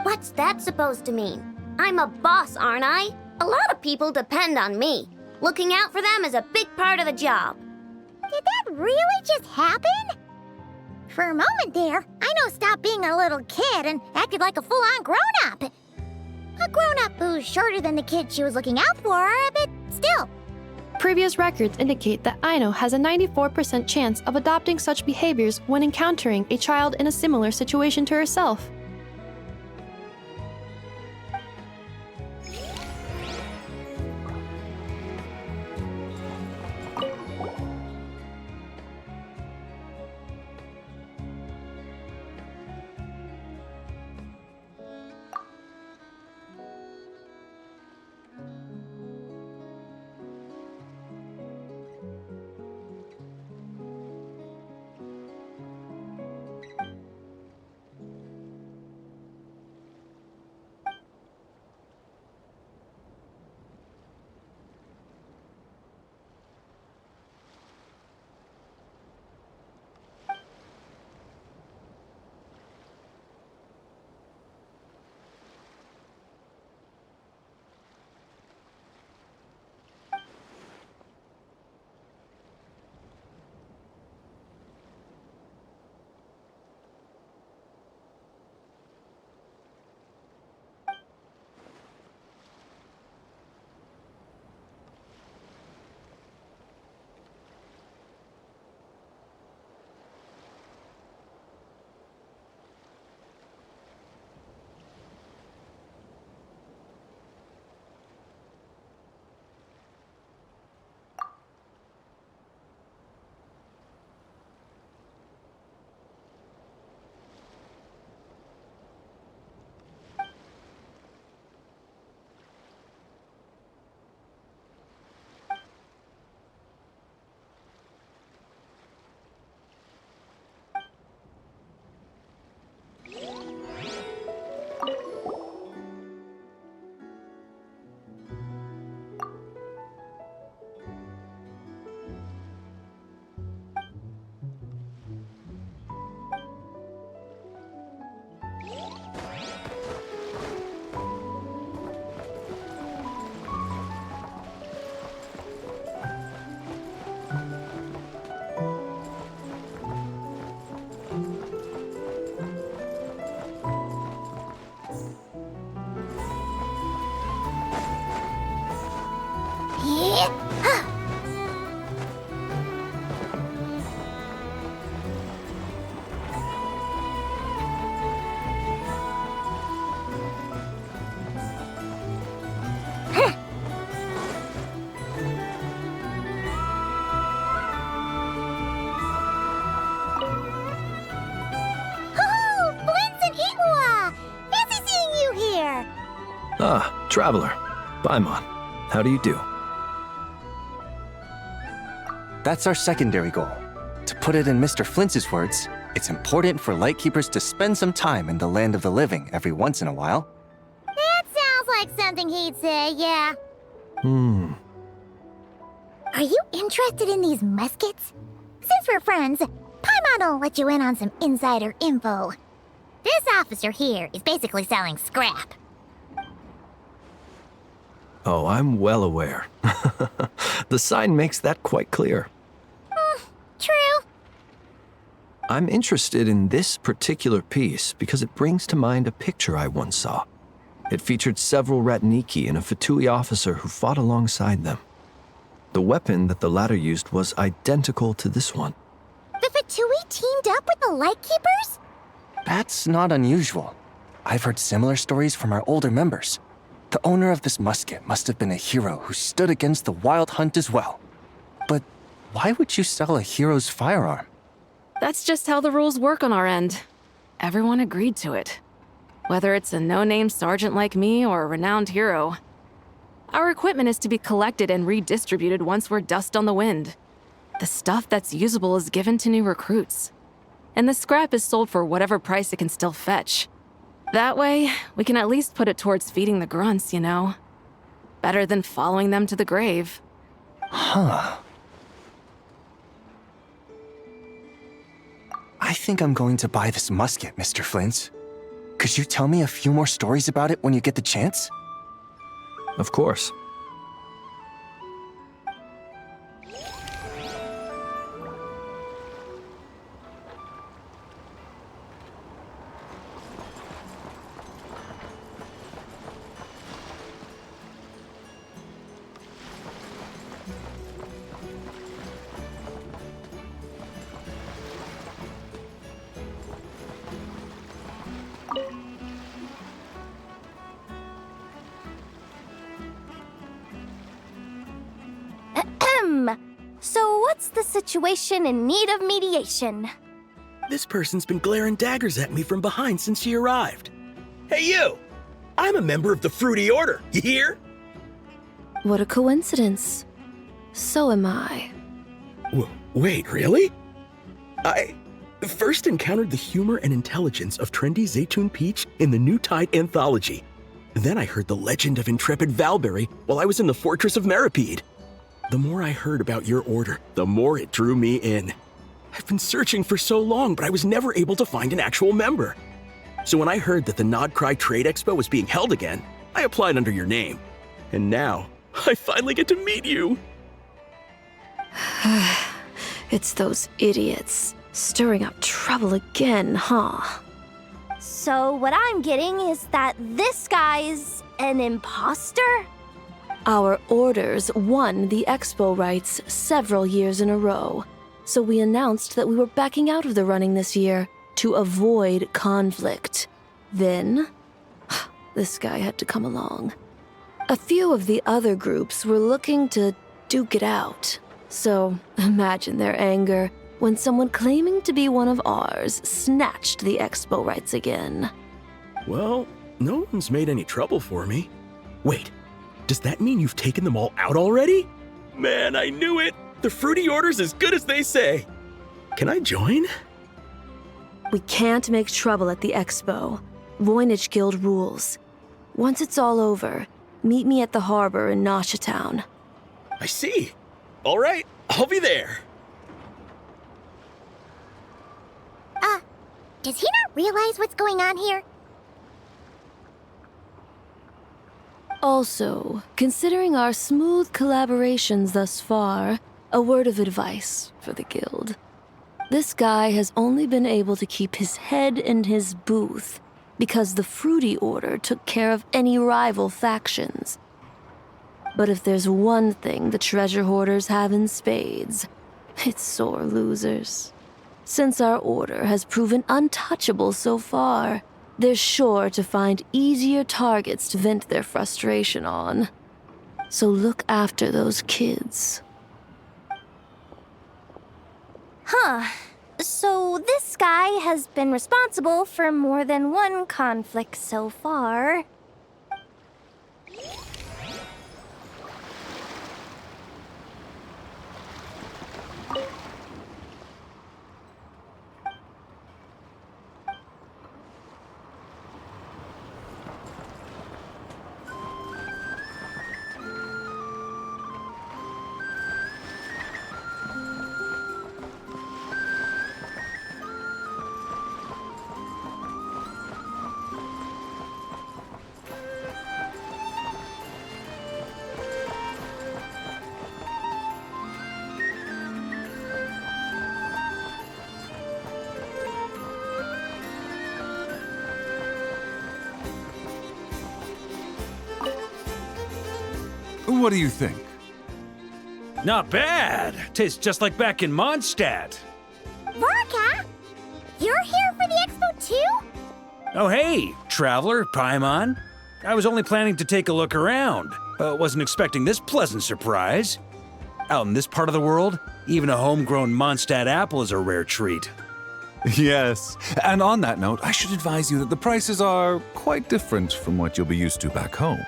What's that supposed to mean? I'm a boss, aren't I? A lot of people depend on me. Looking out for them is a big part of the job. Did that really just happen? For a moment there, Aino stopped being a little kid and acted like a full-on grown-up. A grown-up who's shorter than the kid she was looking out for, but still. Previous records indicate that Aino has a 94% chance of adopting such behaviors when encountering a child in a similar situation to herself. Traveler, Paimon, how do you do? That's our secondary goal. To put it in Mr. Flintz's words, it's important for Lightkeepers to spend some time in the land of the living every once in a while. That sounds like something he'd say, yeah. Are you interested in these muskets? Since we're friends, Paimon will let you in on some insider info. This officer here is basically selling scrap. Oh, I'm well aware. The sign makes that quite clear. True. I'm interested in this particular piece because it brings to mind a picture I once saw. It featured several Ratniki and a Fatui officer who fought alongside them. The weapon that the latter used was identical to this one. The Fatui teamed up with the Lightkeepers? That's not unusual. I've heard similar stories from our older members. The owner of this musket must have been a hero who stood against the Wild Hunt as well. But why would you sell a hero's firearm? That's just how the rules work on our end. Everyone agreed to it. Whether it's a no-name sergeant like me or a renowned hero. Our equipment is to be collected and redistributed once we're dust on the wind. The stuff that's usable is given to new recruits. And the scrap is sold for whatever price it can still fetch. That way, we can at least put it towards feeding the grunts, you know? Better than following them to the grave. Huh. I think I'm going to buy this musket, Mr. Flint's. Could you tell me a few more stories about it when you get the chance? Of course. So what's the situation in need of mediation? This person's been glaring daggers at me from behind since she arrived. Hey, you! I'm a member of the Fruity Order, you hear? What a coincidence. So am I. Wait, really? I first encountered the humor and intelligence of trendy Zaytun Peach in the New Tide anthology. Then I heard the legend of intrepid Valberry while I was in the Fortress of Meripede. The more I heard about your order, the more it drew me in. I've been searching for so long, but I was never able to find an actual member. So when I heard that the Nodcry Trade Expo was being held again, I applied under your name. And now, I finally get to meet you. It's those idiots. Stirring up trouble again, huh? So what I'm getting is that this guy's an imposter? Our orders won the expo rights several years in a row, so we announced that we were backing out of the running this year to avoid conflict. Then, this guy had to come along. A few of the other groups were looking to duke it out, so imagine their anger when someone claiming to be one of ours snatched the expo rights again. Well, no one's made any trouble for me. Wait. Does that mean you've taken them all out already? Man, I knew it! The Fruity Order's as good as they say! Can I join? We can't make trouble at the expo. Voynich Guild rules. Once it's all over, meet me at the harbor in Nasha Town. I see. All right, I'll be there. Does he not realize what's going on here? Also, considering our smooth collaborations thus far, a word of advice for the guild. This guy has only been able to keep his head in his booth because the Fruity Order took care of any rival factions. But if there's one thing the treasure hoarders have in spades, it's sore losers. Since our order has proven untouchable so far, they're sure to find easier targets to vent their frustration on. So look after those kids. Huh. So this guy has been responsible for more than one conflict so far. What do you think? Not bad. Tastes just like back in Mondstadt. Varka, you're here for the expo too? Oh hey, traveler, Paimon. I was only planning to take a look around. Wasn't expecting this pleasant surprise. Out in this part of the world, even a homegrown Mondstadt apple is a rare treat. Yes, and on that note, I should advise you that the prices are quite different from what you'll be used to back home.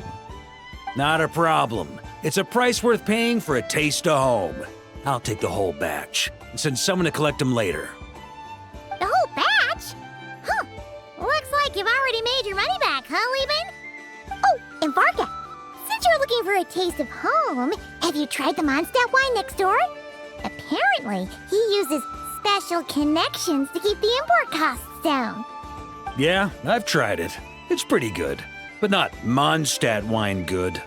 Not a problem. It's a price worth paying for a taste of home. I'll take the whole batch and send someone to collect them later. The whole batch? Huh. Looks like you've already made your money back, huh, Leben? Oh, and Varka, since you're looking for a taste of home, have you tried the Mondstadt wine next door? Apparently, he uses special connections to keep the import costs down. Yeah, I've tried it. It's pretty good, but not Mondstadt wine good.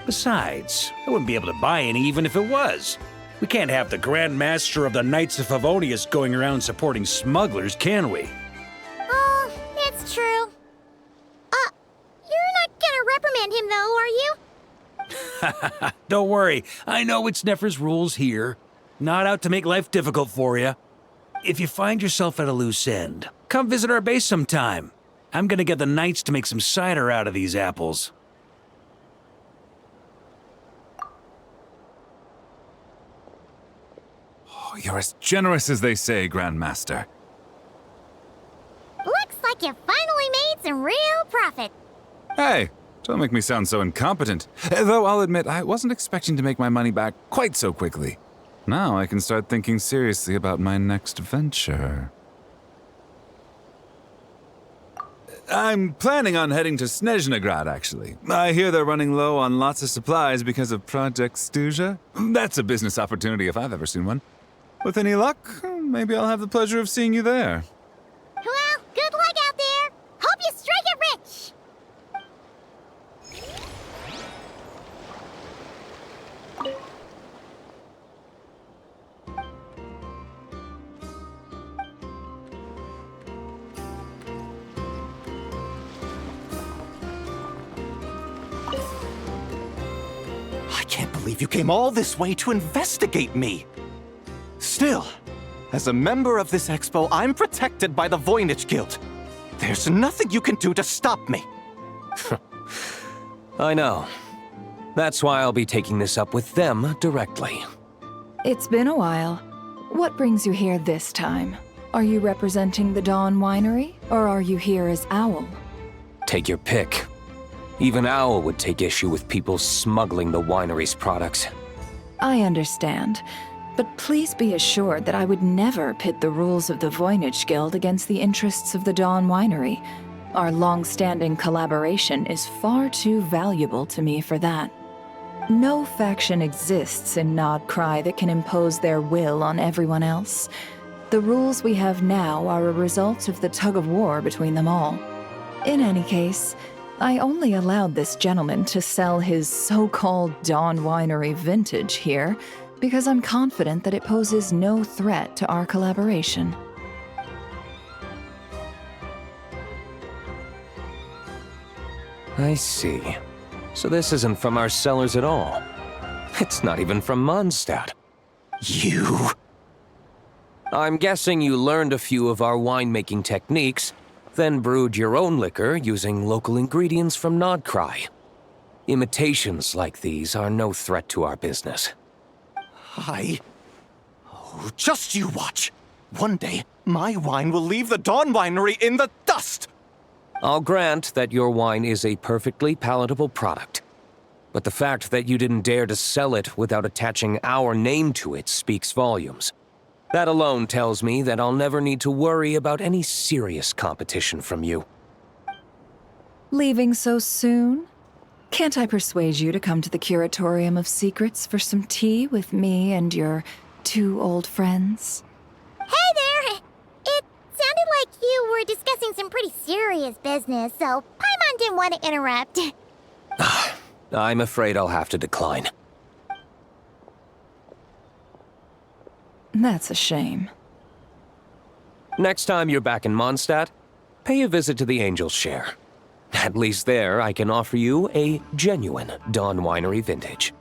Besides, I wouldn't be able to buy any even if it was. We can't have the Grand Master of the Knights of Favonius going around supporting smugglers, can we? Oh, it's true. You're not gonna reprimand him though, are you? Don't worry, I know it's Nefer's rules here. Not out to make life difficult for you. If you find yourself at a loose end, come visit our base sometime. I'm gonna get the Knights to make some cider out of these apples. Oh, you're as generous as they say, Grandmaster. Looks like you finally made some real profit. Hey, don't make me sound so incompetent. Though I'll admit, I wasn't expecting to make my money back quite so quickly. Now I can start thinking seriously about my next venture. I'm planning on heading to Snezhnegrad, actually. I hear they're running low on lots of supplies because of Project Stuja. That's a business opportunity if I've ever seen one. With any luck, maybe I'll have the pleasure of seeing you there. Well, good luck out there. Hope you strike it rich. I can't believe you came all this way to investigate me. Still, as a member of this expo, I'm protected by the Voynich Guild. There's nothing you can do to stop me. I know. That's why I'll be taking this up with them directly. It's been a while. What brings you here this time? Are you representing the Dawn Winery, or are you here as Owl? Take your pick. Even Owl would take issue with people smuggling the winery's products. I understand, but please be assured that I would never pit the rules of the Voynich Guild against the interests of the Dawn Winery. Our long-standing collaboration is far too valuable to me for that. No faction exists in Nodcry that can impose their will on everyone else. The rules we have now are a result of the tug-of-war between them all. In any case, I only allowed this gentleman to sell his so-called Dawn Winery vintage here because I'm confident that it poses no threat to our collaboration. I see. So this isn't from our cellars at all. It's not even from Mondstadt. You? I'm guessing you learned a few of our winemaking techniques, then brewed your own liquor using local ingredients from Nodcry. Imitations like these are no threat to our business. Oh, just you watch. One day, my wine will leave the Dawn Winery in the dust! I'll grant that your wine is a perfectly palatable product. But the fact that you didn't dare to sell it without attaching our name to it speaks volumes. That alone tells me that I'll never need to worry about any serious competition from you. Leaving so soon? Can't I persuade you to come to the Curatorium of Secrets for some tea with me and your two old friends? Hey there! It sounded like you were discussing some pretty serious business, so Paimon didn't want to interrupt. I'm afraid I'll have to decline. That's a shame. Next time you're back in Mondstadt, pay a visit to the Angel's Share. At least there, I can offer you a genuine Dawn Winery vintage.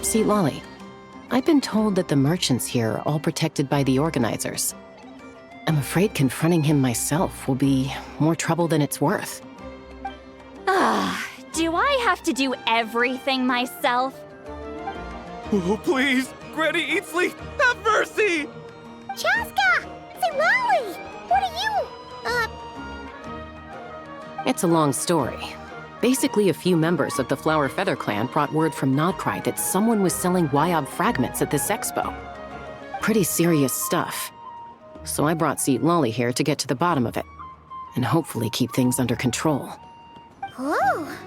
See, Lolly, I've been told that the merchants here are all protected by the organizers. I'm afraid confronting him myself will be more trouble than it's worth. Do I have to do everything myself? Oh, please! Granny Eatsley, have mercy! Chaska! Say, Lolly! What are you, It's a long story. Basically, a few members of the Flower Feather clan brought word from Nodcry that someone was selling Wyob fragments at this expo. Pretty serious stuff. So I brought Seat Lolly here to get to the bottom of it, and hopefully keep things under control. Oh.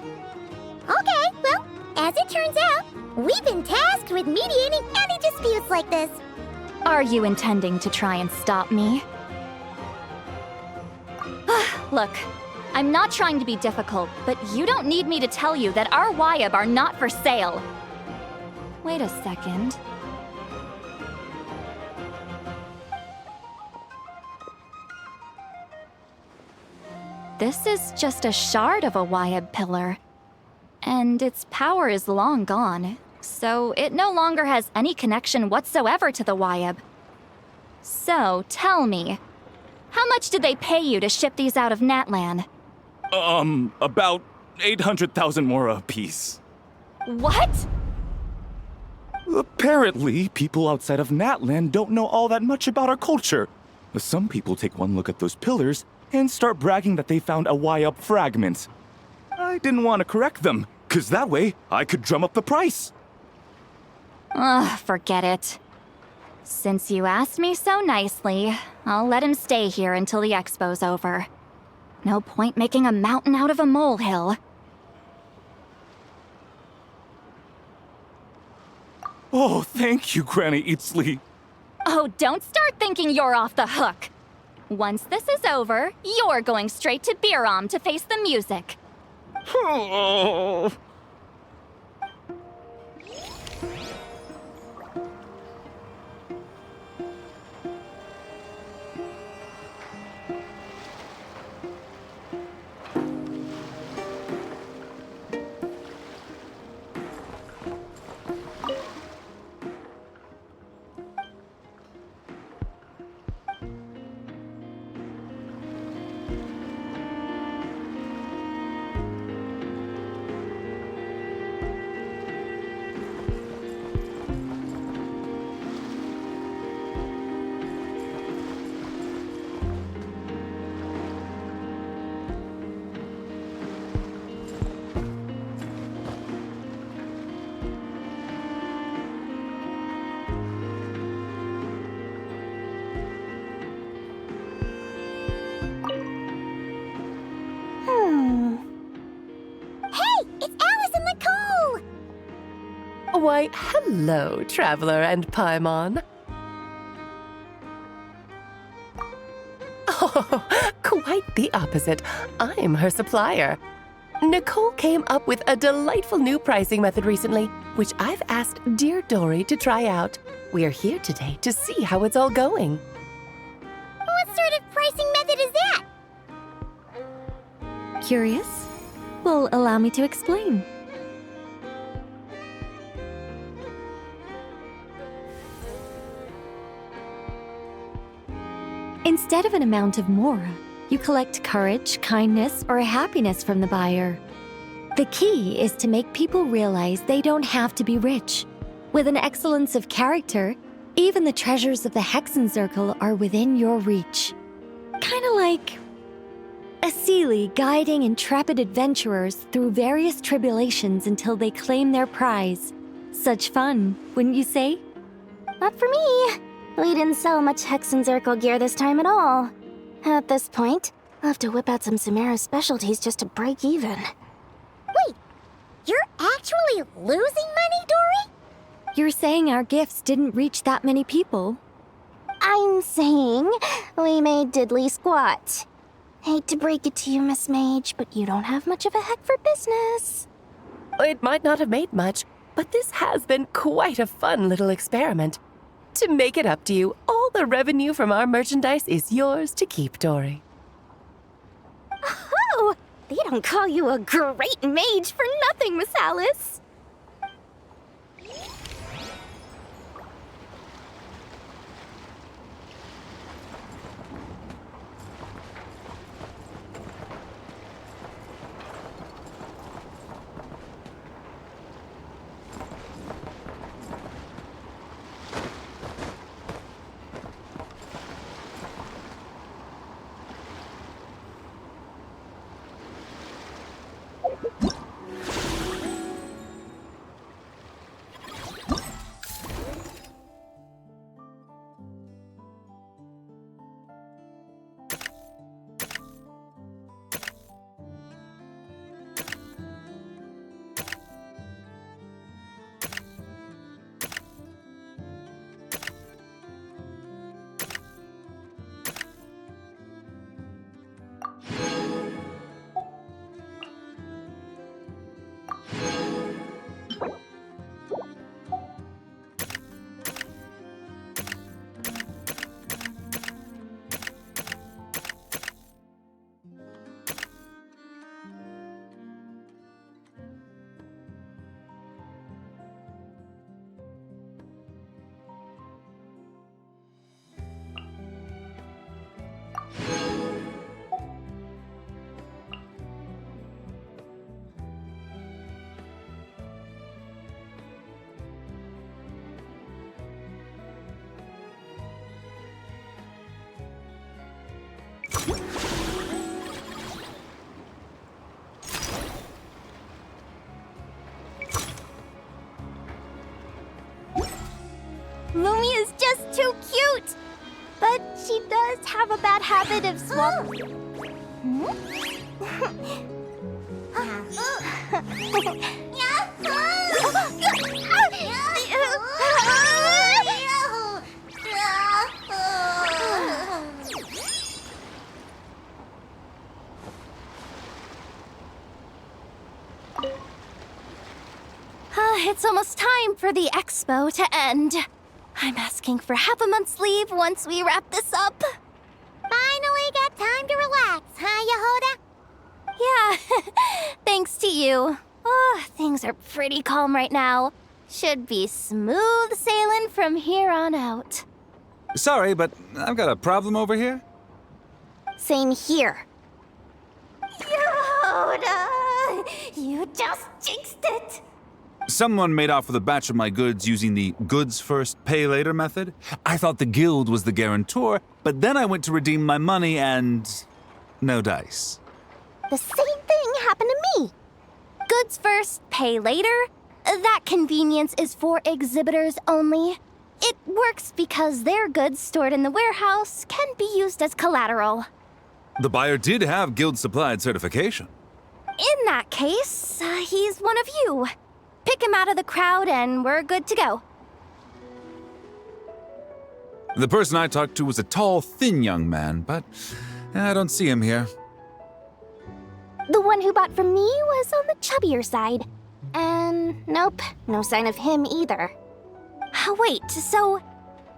Okay, well, as it turns out, we've been tasked with mediating any disputes like this. Are you intending to try and stop me? Look, I'm not trying to be difficult, but you don't need me to tell you that our Wyob are not for sale. Wait a second. This is just a shard of a Wyob pillar. And its power is long gone, so it no longer has any connection whatsoever to the Wyob. So, tell me, how much did they pay you to ship these out of Natlan? About 800,000 more apiece. What? Apparently, people outside of Natlan don't know all that much about our culture. Some people take one look at those pillars and start bragging that they found a Wyob fragment. I didn't want to correct them, 'cause that way I could drum up the price. Ugh, forget it. Since you asked me so nicely, I'll let him stay here until the expo's over. No point making a mountain out of a molehill. Oh, thank you, Granny Eatsley. Oh, don't start thinking you're off the hook. Once this is over, you're going straight to Biram to face the music. Oh. Why, hello, Traveler and Paimon. Oh, quite the opposite. I'm her supplier. Nicole came up with a delightful new pricing method recently, which I've asked dear Dory to try out. We're here today to see how it's all going. What sort of pricing method is that? Curious? Well, allow me to explain. Instead of an amount of mora, you collect courage, kindness, or happiness from the buyer. The key is to make people realize they don't have to be rich. With an excellence of character, Even the treasures of the Hexen Circle are within your reach. Kinda like a Seelie guiding intrepid adventurers through various tribulations until they claim their prize. Such fun, wouldn't you say? Not for me. We didn't sell much Hexen Circle gear this time at all. At this point, I'll have to whip out some Samara's specialties just to break even. Wait, you're actually losing money, Dory? You're saying our gifts didn't reach that many people? I'm saying we made diddly squat. Hate to break it to you, Miss Mage, but you don't have much of a heck for business. It might not have made much, but this has been quite a fun little experiment. To make it up to you, all the revenue from our merchandise is yours to keep, Dory. Oh, they don't call you a great mage for nothing, Miss Alice. Lumi is just too cute! But she does have a bad habit of swapping. It's almost time for the expo to end. I'm asking for half a month's leave once we wrap this up. Finally got time to relax, huh, Yehoda? Yeah, thanks to you. Oh, things are pretty calm right now. Should be smooth sailing from here on out. Sorry, but I've got a problem over here. Same here. Yehoda! You just jinxed it! Someone made off with a batch of my goods using the goods first, pay later method. I thought the guild was the guarantor, but then I went to redeem my money and no dice. The same thing happened to me. Goods first, pay later. That convenience is for exhibitors only. It works because their goods stored in the warehouse can be used as collateral. The buyer did have guild-supplied certification. In that case, he's one of you. Pick him out of the crowd and we're good to go. The person I talked to was a tall, thin young man, but I don't see him here. The one who bought from me was on the chubbier side. And nope, no sign of him either. Wait, so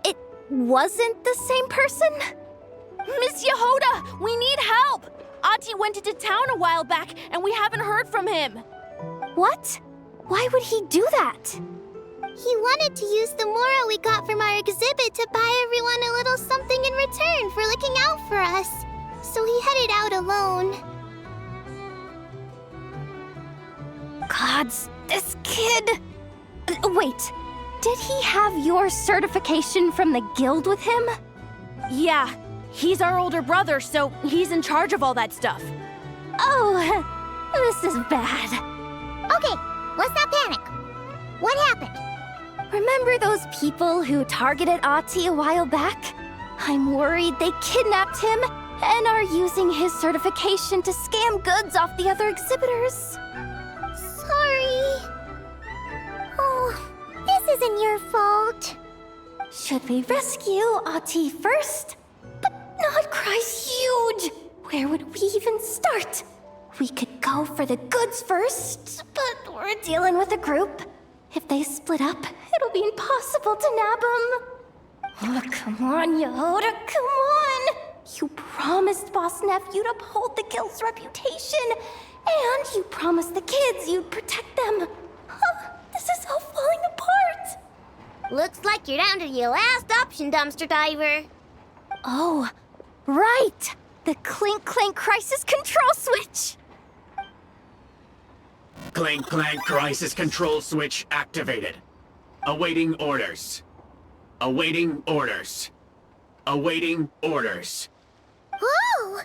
it wasn't the same person? Miss Yehoda, we need help! Ahti went into town a while back and we haven't heard from him. What? Why would he do that? He wanted to use the moral we got from our exhibit to buy everyone a little something in return for looking out for us. So he headed out alone. Gods, this kid... Wait, Did he have your certification from the guild with him? Yeah, he's our older brother, so he's in charge of all that stuff. Oh, this is bad. Okay, let's not panic. What happened? Remember those people who targeted Ahti a while back? I'm worried they kidnapped him and are using his certification to scam goods off the other exhibitors. Sorry. Oh, this isn't your fault. Should we rescue Ahti first? But Nodcry's huge! Where would we even start? We could go for the goods first, but we're dealing with a group. If they split up, it'll be impossible to nab them. Oh, come on, Yehoda, come on! You promised Boss Nephew to uphold the guild's reputation, and you promised the kids you'd protect them. This is all falling apart. Looks like you're down to your last option, dumpster diver. Oh, right! The Clink Clank Crisis Control Switch! Clank Clank Crisis Control Switch activated. Awaiting orders. Awaiting orders. Awaiting orders. Whoa!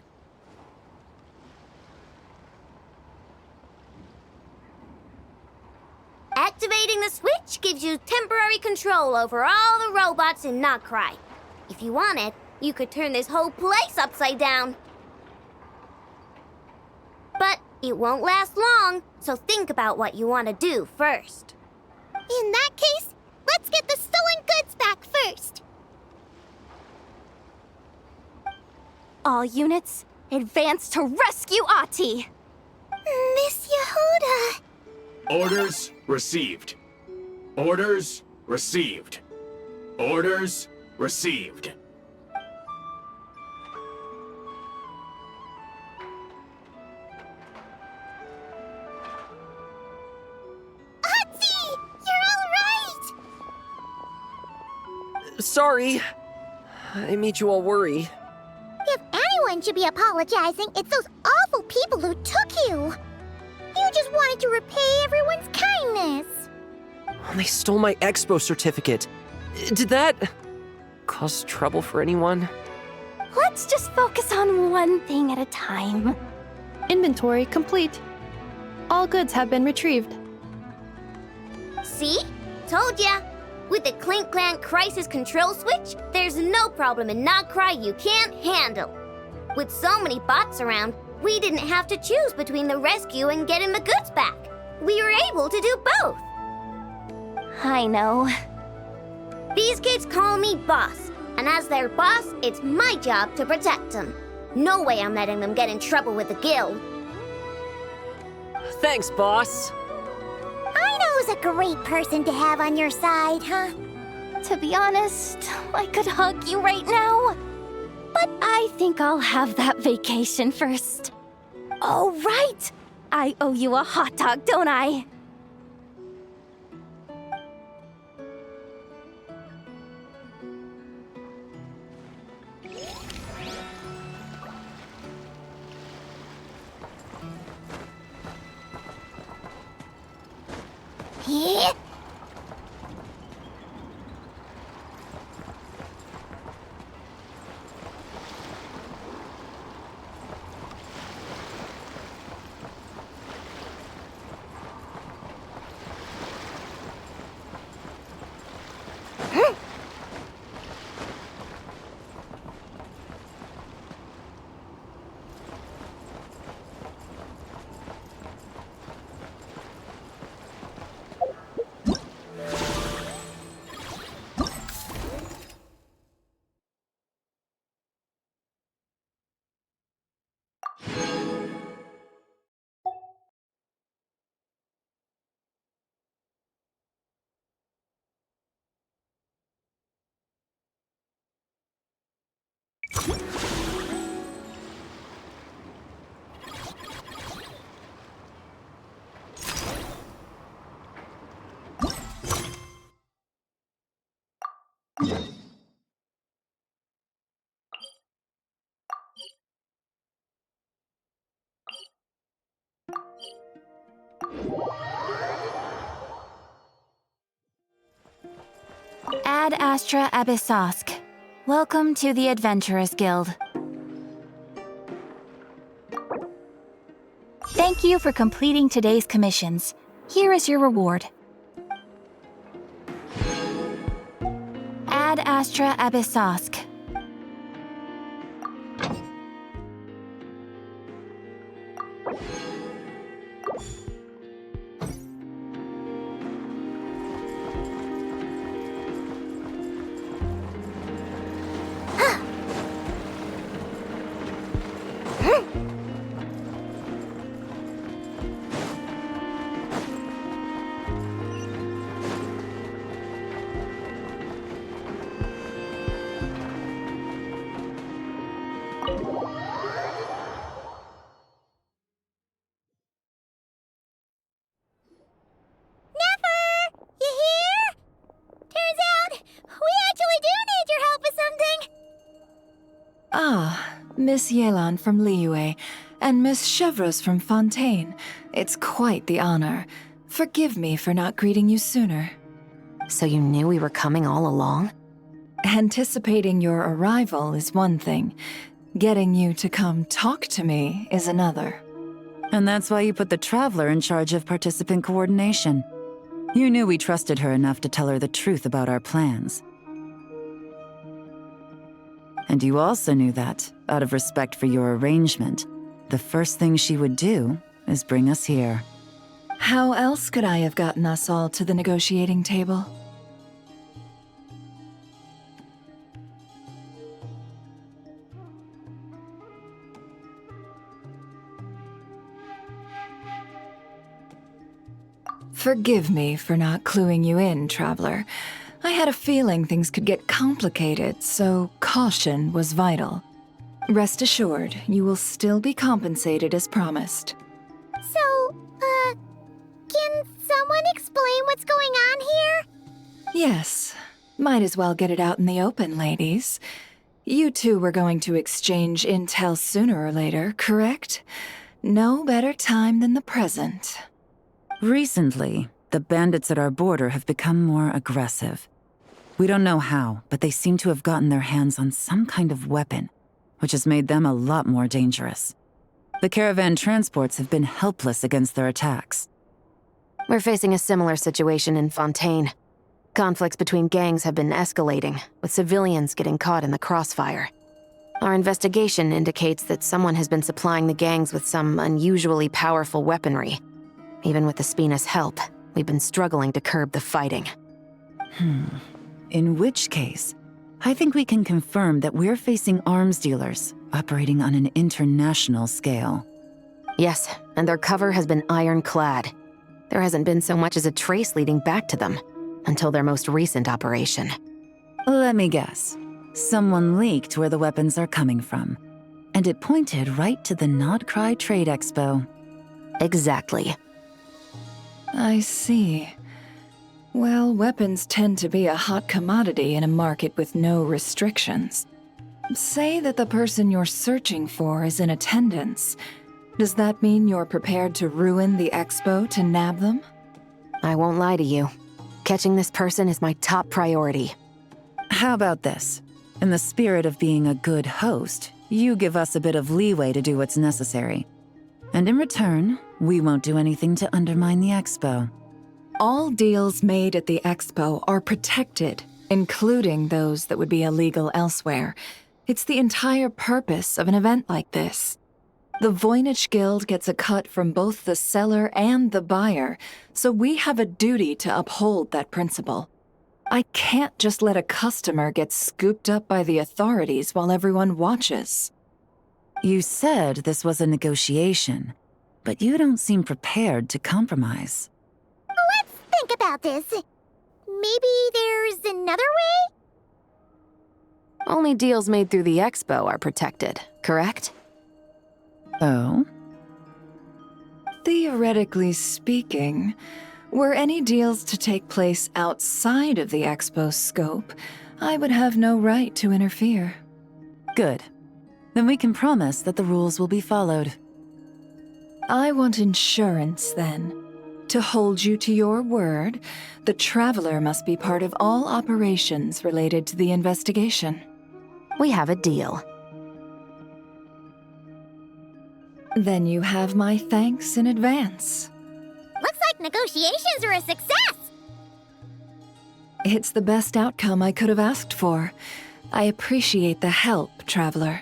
Activating the switch gives you temporary control over all the robots in Nodcry. If you wanted, you could turn this whole place upside down. But it won't last long, so think about what you want to do first. In that case, let's get the stolen goods back first. All units, advance to rescue Ahti! Miss Yehuda! Orders received. Orders received. Orders received. Sorry. I made you all worry. If anyone should be apologizing, it's those awful people who took you. You just wanted to repay everyone's kindness. They stole my expo certificate. Did that cause trouble for anyone? Let's just focus on one thing at a time. Inventory complete. All goods have been retrieved. See? Told ya! With the Clink Clank Crisis Control Switch, there's no problem in Nodcry you can't handle. With so many bots around, we didn't have to choose between the rescue and getting the goods back. We were able to do both. I know. These kids call me boss, and as their boss, it's my job to protect them. No way I'm letting them get in trouble with the guild. Thanks, boss. Aino's a great person to have on your side, huh? To be honest, I could hug you right now. But I think I'll have that vacation first. Oh, right! I owe you a hot dog, don't I? Yeah. Ad Astra Abyssosk. Welcome to the Adventurers Guild. Thank you for completing today's commissions. Here is your reward. Ad Astra Abyssosk. Ah, Miss Yelan from Liyue, and Miss Chevreuse from Fontaine. It's quite the honor. Forgive me for not greeting you sooner. So you knew we were coming all along? Anticipating your arrival is one thing. Getting you to come talk to me is another. And that's why you put the Traveler in charge of participant coordination. You knew we trusted her enough to tell her the truth about our plans. And you also knew that, out of respect for your arrangement, the first thing she would do is bring us here. How else could I have gotten us all to the negotiating table? Forgive me for not cluing you in, Traveler. I had a feeling things could get complicated, so caution was vital. Rest assured, you will still be compensated as promised. So, can someone explain what's going on here? Yes. Might as well get it out in the open, ladies. You two were going to exchange intel sooner or later, correct? No better time than the present. Recently, the bandits at our border have become more aggressive. We don't know how, but they seem to have gotten their hands on some kind of weapon, which has made them a lot more dangerous. The caravan transports have been helpless against their attacks. We're facing a similar situation in Fontaine. Conflicts between gangs have been escalating, with civilians getting caught in the crossfire. Our investigation indicates that someone has been supplying the gangs with some unusually powerful weaponry. Even with the Spina's help, we've been struggling to curb the fighting. In which case, I think we can confirm that we're facing arms dealers operating on an international scale. Yes, and their cover has been ironclad. There hasn't been so much as a trace leading back to them, until their most recent operation. Let me guess. Someone leaked where the weapons are coming from, and it pointed right to the Nodcry Trade Expo. Exactly. I see. Well, weapons tend to be a hot commodity in a market with no restrictions. Say that the person you're searching for is in attendance. Does that mean you're prepared to ruin the expo to nab them? I won't lie to you. Catching this person is my top priority. How about this? In the spirit of being a good host, you give us a bit of leeway to do what's necessary. And in return, we won't do anything to undermine the expo. All deals made at the expo are protected, including those that would be illegal elsewhere. It's the entire purpose of an event like this. The Voynich Guild gets a cut from both the seller and the buyer, so we have a duty to uphold that principle. I can't just let a customer get scooped up by the authorities while everyone watches. You said this was a negotiation, but you don't seem prepared to compromise. Let's think about this. Maybe there's another way? Only deals made through the expo are protected, correct? Oh? Theoretically speaking, were any deals to take place outside of the expo's scope, I would have no right to interfere. Good. Then we can promise that the rules will be followed. I want insurance, then. To hold you to your word, the Traveler must be part of all operations related to the investigation. We have a deal. Then you have my thanks in advance. Looks like negotiations are a success! It's the best outcome I could have asked for. I appreciate the help, Traveler.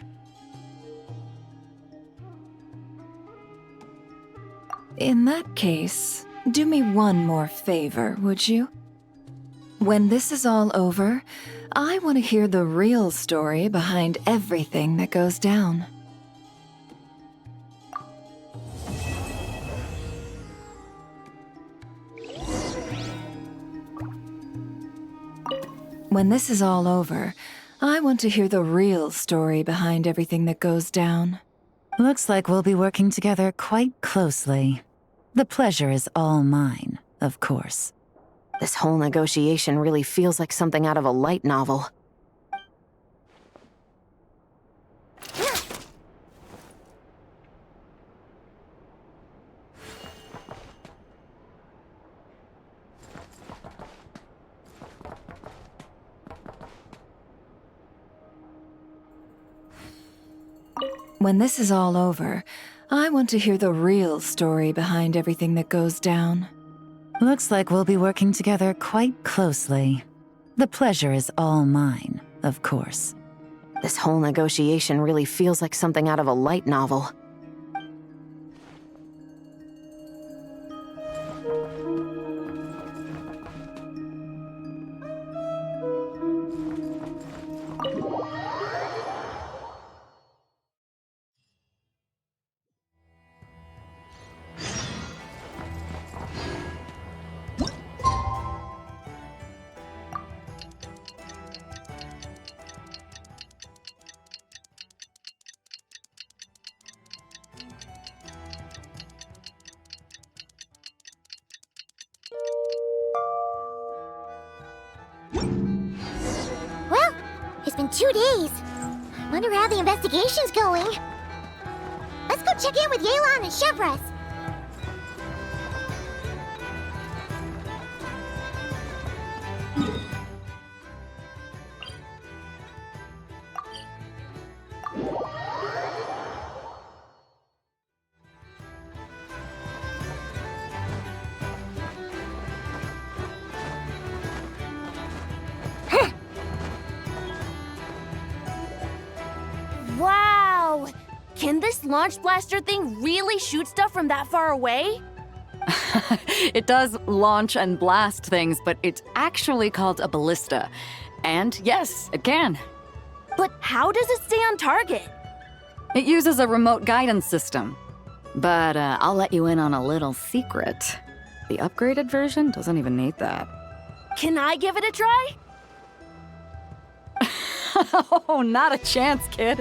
In that case, do me one more favor, would you? When this is all over, I want to hear the real story behind everything that goes down. When this is all over, I want to hear the real story behind everything that goes down. Looks like we'll be working together quite closely. The pleasure is all mine, of course. This whole negotiation really feels like something out of a light novel. When this is all over, I want to hear the real story behind everything that goes down. Looks like we'll be working together quite closely. The pleasure is all mine, of course. This whole negotiation really feels like something out of a light novel. Well, it's been 2 days. Wonder how the investigation's going. Let's go check in with Yelan and Chevres. Wow! Can this launch blaster thing really shoot stuff from that far away? It does launch and blast things, but it's actually called a ballista. And yes, it can. But how does it stay on target? It uses a remote guidance system. But I'll let you in on a little secret. The upgraded version doesn't even need that. Can I give it a try? Oh, not a chance, kid.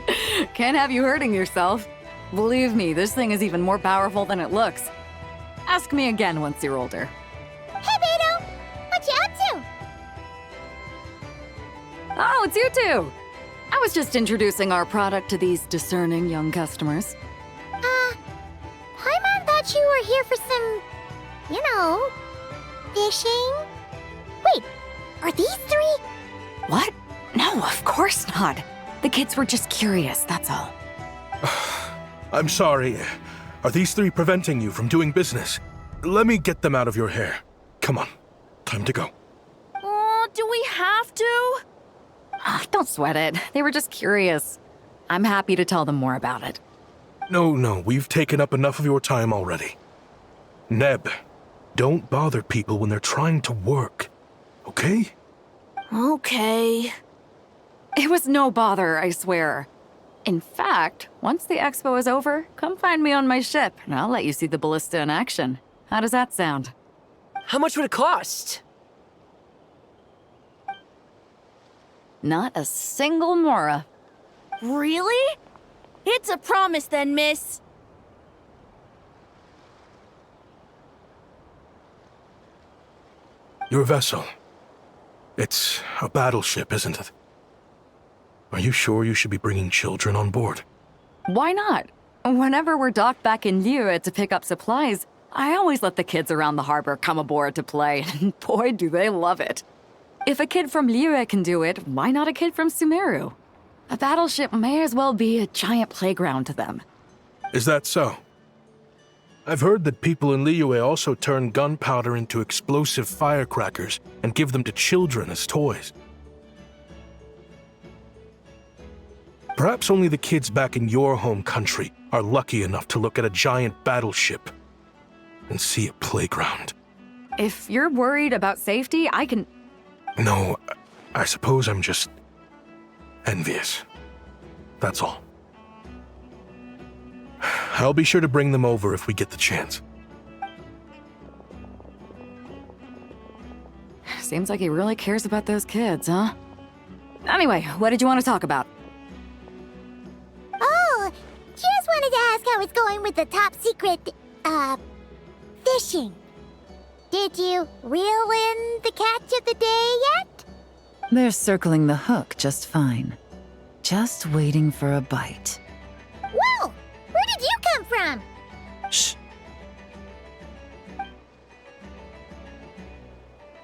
Can't have you hurting yourself. Believe me, this thing is even more powerful than it looks. Ask me again once you're older. Hey, Beto! What you up to? Oh, it's you two! I was just introducing our product to these discerning young customers. Paimon thought you were here for some, fishing? Wait, are these three? What? No, of course not. The kids were just curious, that's all. I'm sorry. Are these three preventing you from doing business? Let me get them out of your hair. Come on, time to go. Oh, do we have to? Oh, don't sweat it. They were just curious. I'm happy to tell them more about it. No, we've taken up enough of your time already. Neb, don't bother people when they're trying to work, okay? Okay. It was no bother, I swear. In fact, once the expo is over, come find me on my ship, and I'll let you see the ballista in action. How does that sound? How much would it cost? Not a single mora. Really? It's a promise then, miss. Your vessel. It's a battleship, isn't it? Are you sure you should be bringing children on board? Why not? Whenever we're docked back in Liyue to pick up supplies, I always let the kids around the harbor come aboard to play, and boy, do they love it. If a kid from Liyue can do it, why not a kid from Sumeru? A battleship may as well be a giant playground to them. Is that so? I've heard that people in Liyue also turn gunpowder into explosive firecrackers and give them to children as toys. Perhaps only the kids back in your home country are lucky enough to look at a giant battleship and see a playground. If you're worried about safety, I can... No, I suppose I'm just envious. That's all. I'll be sure to bring them over if we get the chance. Seems like he really cares about those kids, huh? Anyway, what did you want to talk about? Oh, just wanted to ask how it's going with the top secret, fishing. Did you reel in the catch of the day yet? They're circling the hook just fine. Just waiting for a bite. Whoa! Where did you come from? Shh.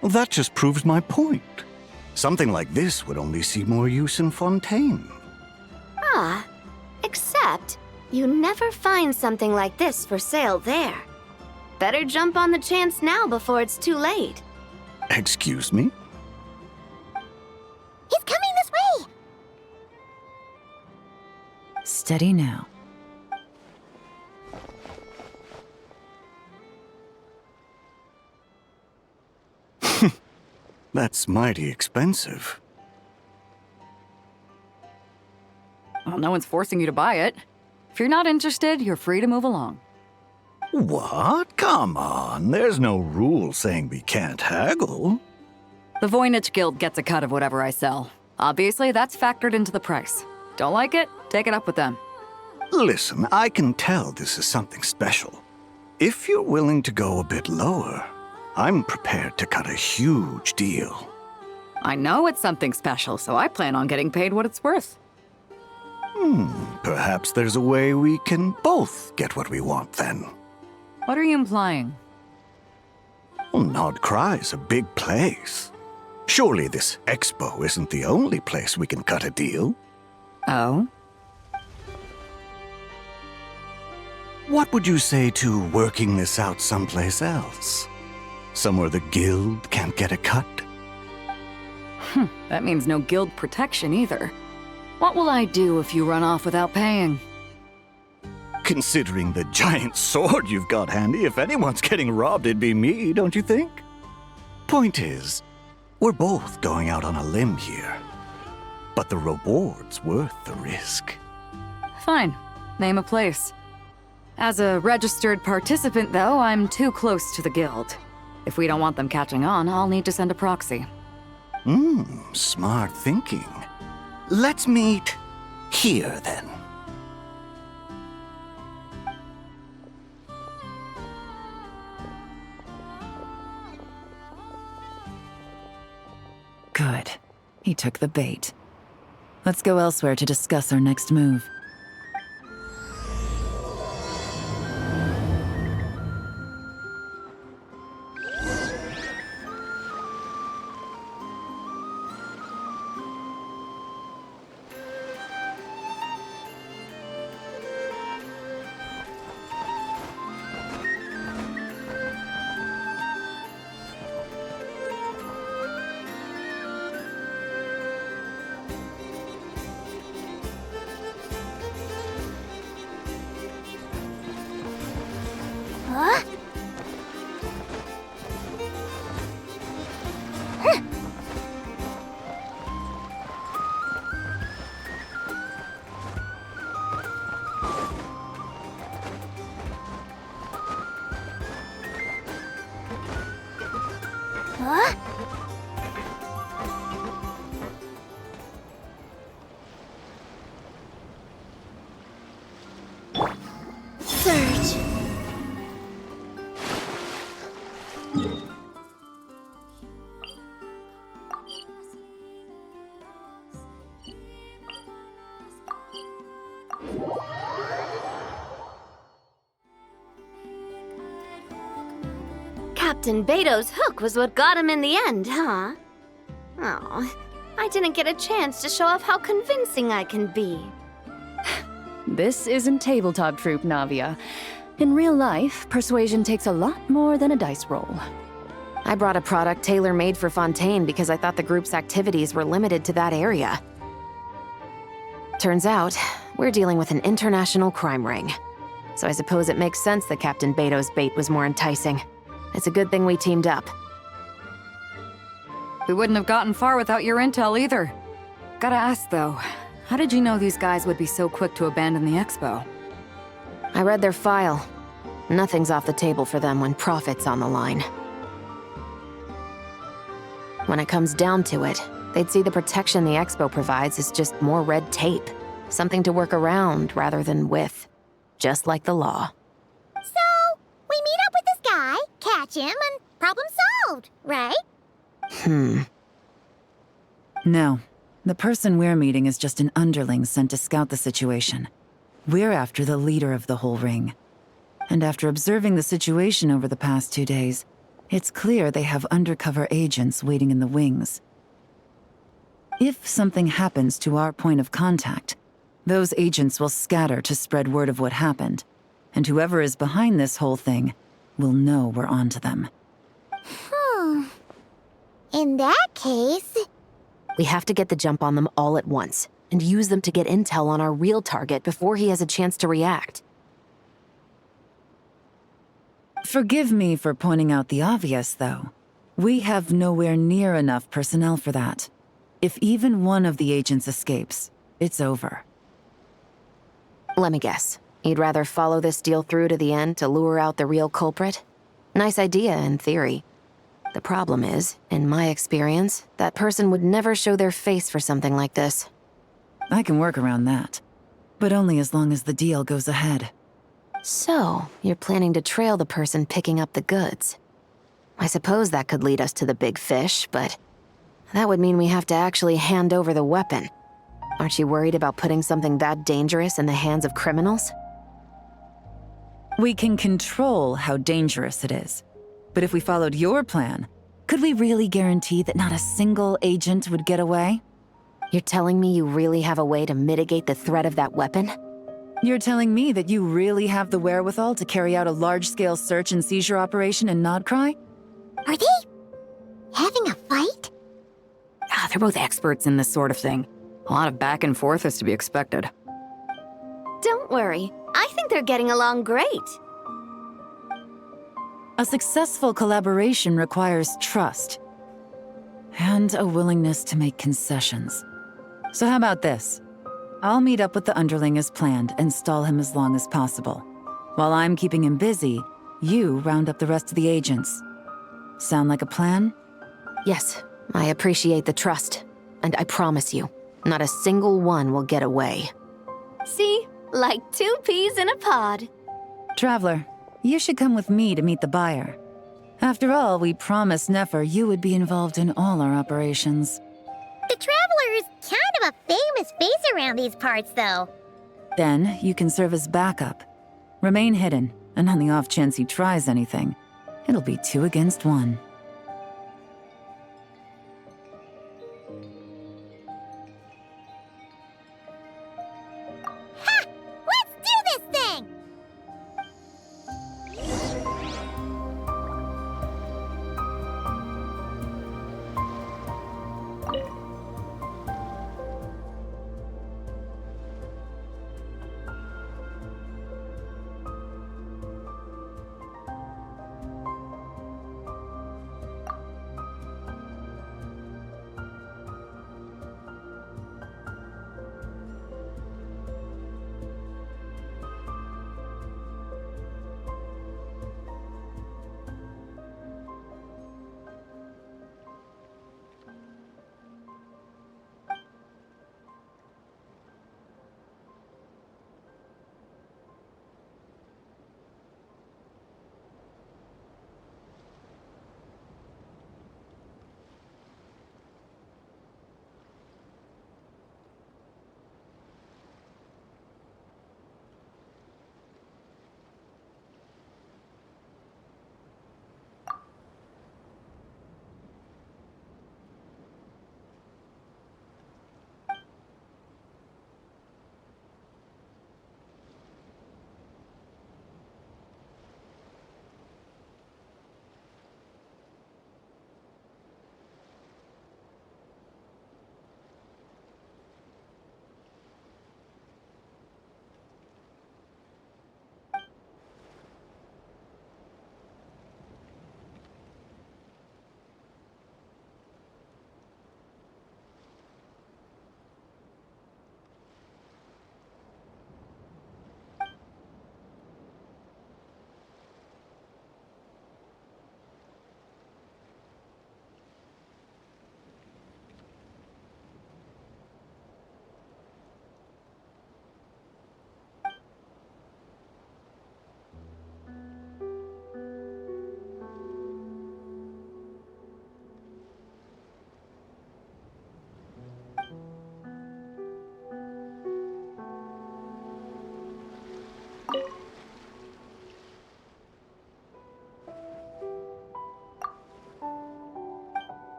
Well, that just proves my point. Something like this would only see more use in Fontaine. Ah, except you never find something like this for sale there. Better jump on the chance now before it's too late. Excuse me? He's coming this way! Steady now. That's mighty expensive. Well, no one's forcing you to buy it. If you're not interested, you're free to move along. What? Come on, there's no rule saying we can't haggle. The Voynich Guild gets a cut of whatever I sell. Obviously, that's factored into the price. Don't like it? Take it up with them. Listen, I can tell this is something special. If you're willing to go a bit lower, I'm prepared to cut a huge deal. I know it's something special, so I plan on getting paid what it's worth. Perhaps there's a way we can both get what we want then. What are you implying? Well, Nod Cry's a big place. Surely this expo isn't the only place we can cut a deal. Oh? What would you say to working this out someplace else? Somewhere the guild can't get a cut? That means no guild protection either. What will I do if you run off without paying? Considering the giant sword you've got handy, if anyone's getting robbed, it'd be me, don't you think? Point is, we're both going out on a limb here. But the reward's worth the risk. Fine. Name a place. As a registered participant, though, I'm too close to the guild. If we don't want them catching on, I'll need to send a proxy. Smart thinking. Let's meet here, then. Good. He took the bait. Let's go elsewhere to discuss our next move. Huh? Huh? Surge. Captain Beto's hook was what got him in the end, huh? Oh, I didn't get a chance to show off how convincing I can be. This isn't tabletop troop, Navia. In real life, persuasion takes a lot more than a dice roll. I brought a product tailor-made for Fontaine because I thought the group's activities were limited to that area. Turns out, we're dealing with an international crime ring. So I suppose it makes sense that Captain Beto's bait was more enticing. It's a good thing we teamed up. We wouldn't have gotten far without your intel either. Gotta ask though, how did you know these guys would be so quick to abandon the expo? I read their file. Nothing's off the table for them when profit's on the line. When it comes down to it, they'd see the protection the expo provides as just more red tape. Something to work around rather than with. Just like the law. So, we meet up with this guy, catch him, and problem solved, right? No. The person we're meeting is just an underling sent to scout the situation. We're after the leader of the whole ring. And after observing the situation over the past 2 days, it's clear they have undercover agents waiting in the wings. If something happens to our point of contact, those agents will scatter to spread word of what happened, and whoever is behind this whole thing will know we're onto them. In that case... We have to get the jump on them all at once, and use them to get intel on our real target before he has a chance to react. Forgive me for pointing out the obvious, though. We have nowhere near enough personnel for that. If even one of the agents escapes, it's over. Let me guess. You'd rather follow this deal through to the end to lure out the real culprit? Nice idea, in theory. The problem is, in my experience, that person would never show their face for something like this. I can work around that. But only as long as the deal goes ahead. So, you're planning to trail the person picking up the goods. I suppose that could lead us to the big fish, but that would mean we have to actually hand over the weapon. Aren't you worried about putting something that dangerous in the hands of criminals? We can control how dangerous it is. But if we followed your plan, could we really guarantee that not a single agent would get away? You're telling me you really have a way to mitigate the threat of that weapon? You're telling me that you really have the wherewithal to carry out a large-scale search and seizure operation in Nodcry? Are they having a fight? They're both experts in this sort of thing. A lot of back and forth is to be expected. Don't worry. I think they're getting along great. A successful collaboration requires trust. And a willingness to make concessions. So how about this? I'll meet up with the underling as planned and stall him as long as possible. While I'm keeping him busy, you round up the rest of the agents. Sound like a plan? Yes, I appreciate the trust. And I promise you, not a single one will get away. See? Like 2 peas in a pod. Traveler, you should come with me to meet the buyer. After all, we promised Nefer you would be involved in all our operations. The Traveler is kind of a famous face around these parts, though. Then, you can serve as backup. Remain hidden, and on the off chance he tries anything, it'll be 2 against 1. Ha! Let's do this thing!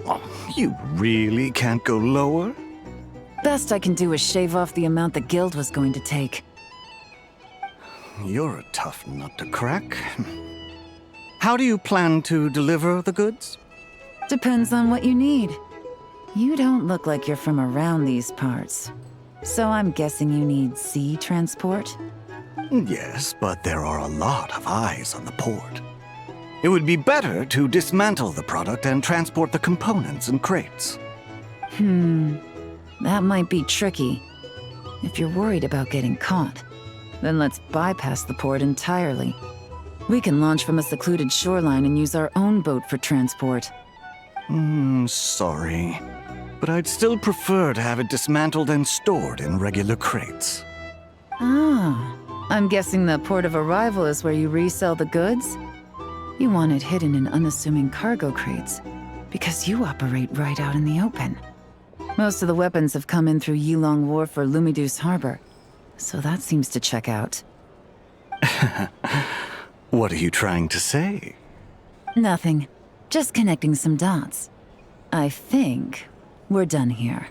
Oh, you really can't go lower? Best I can do is shave off the amount the guild was going to take. You're a tough nut to crack. How do you plan to deliver the goods? Depends on what you need. You don't look like you're from around these parts. So I'm guessing you need sea transport? Yes, but there are a lot of eyes on the port. It would be better to dismantle the product and transport the components in crates. That might be tricky. If you're worried about getting caught, then let's bypass the port entirely. We can launch from a secluded shoreline and use our own boat for transport. Sorry. But I'd still prefer to have it dismantled and stored in regular crates. Ah, I'm guessing the port of arrival is where you resell the goods? You want it hidden in unassuming cargo crates, because you operate right out in the open. Most of the weapons have come in through Yilong Wharf or Lumiduce Harbor, so that seems to check out. What are you trying to say? Nothing. Just connecting some dots. I think we're done here.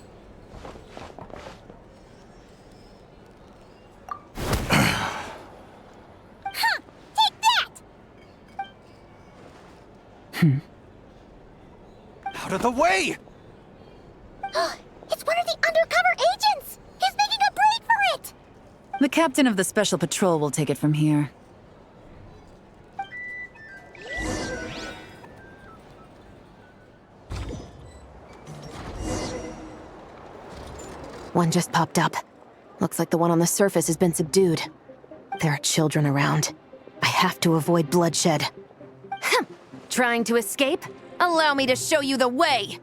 Take that! Out of the way! It's one of the undercover agents! He's making a break for it! The captain of the Special Patrol will take it from here. One just popped up. Looks like the one on the surface has been subdued. There are children around. I have to avoid bloodshed. Trying to escape? Allow me to show you the way!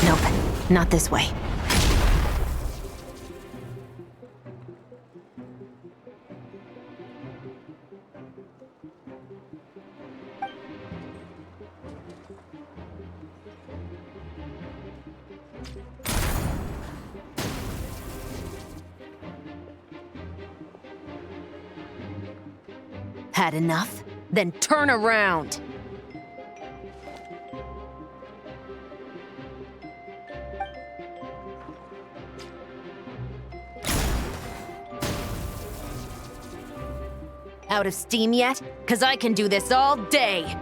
Nope, not this way. Had enough? Then turn around! Out of steam yet? 'Cause I can do this all day!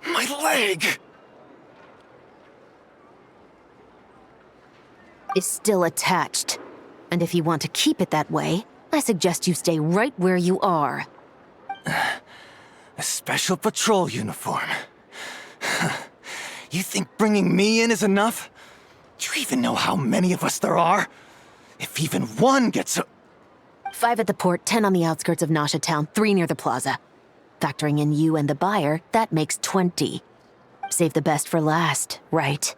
My leg! Is still attached. And if you want to keep it that way, I suggest you stay right where you are. A special patrol uniform. You think bringing me in is enough? Do you even know how many of us there are? If even one gets a... 5 at the port, 10 on the outskirts of Nasha Town, 3 near the plaza. Factoring in you and the buyer, that makes 20. Save the best for last, right?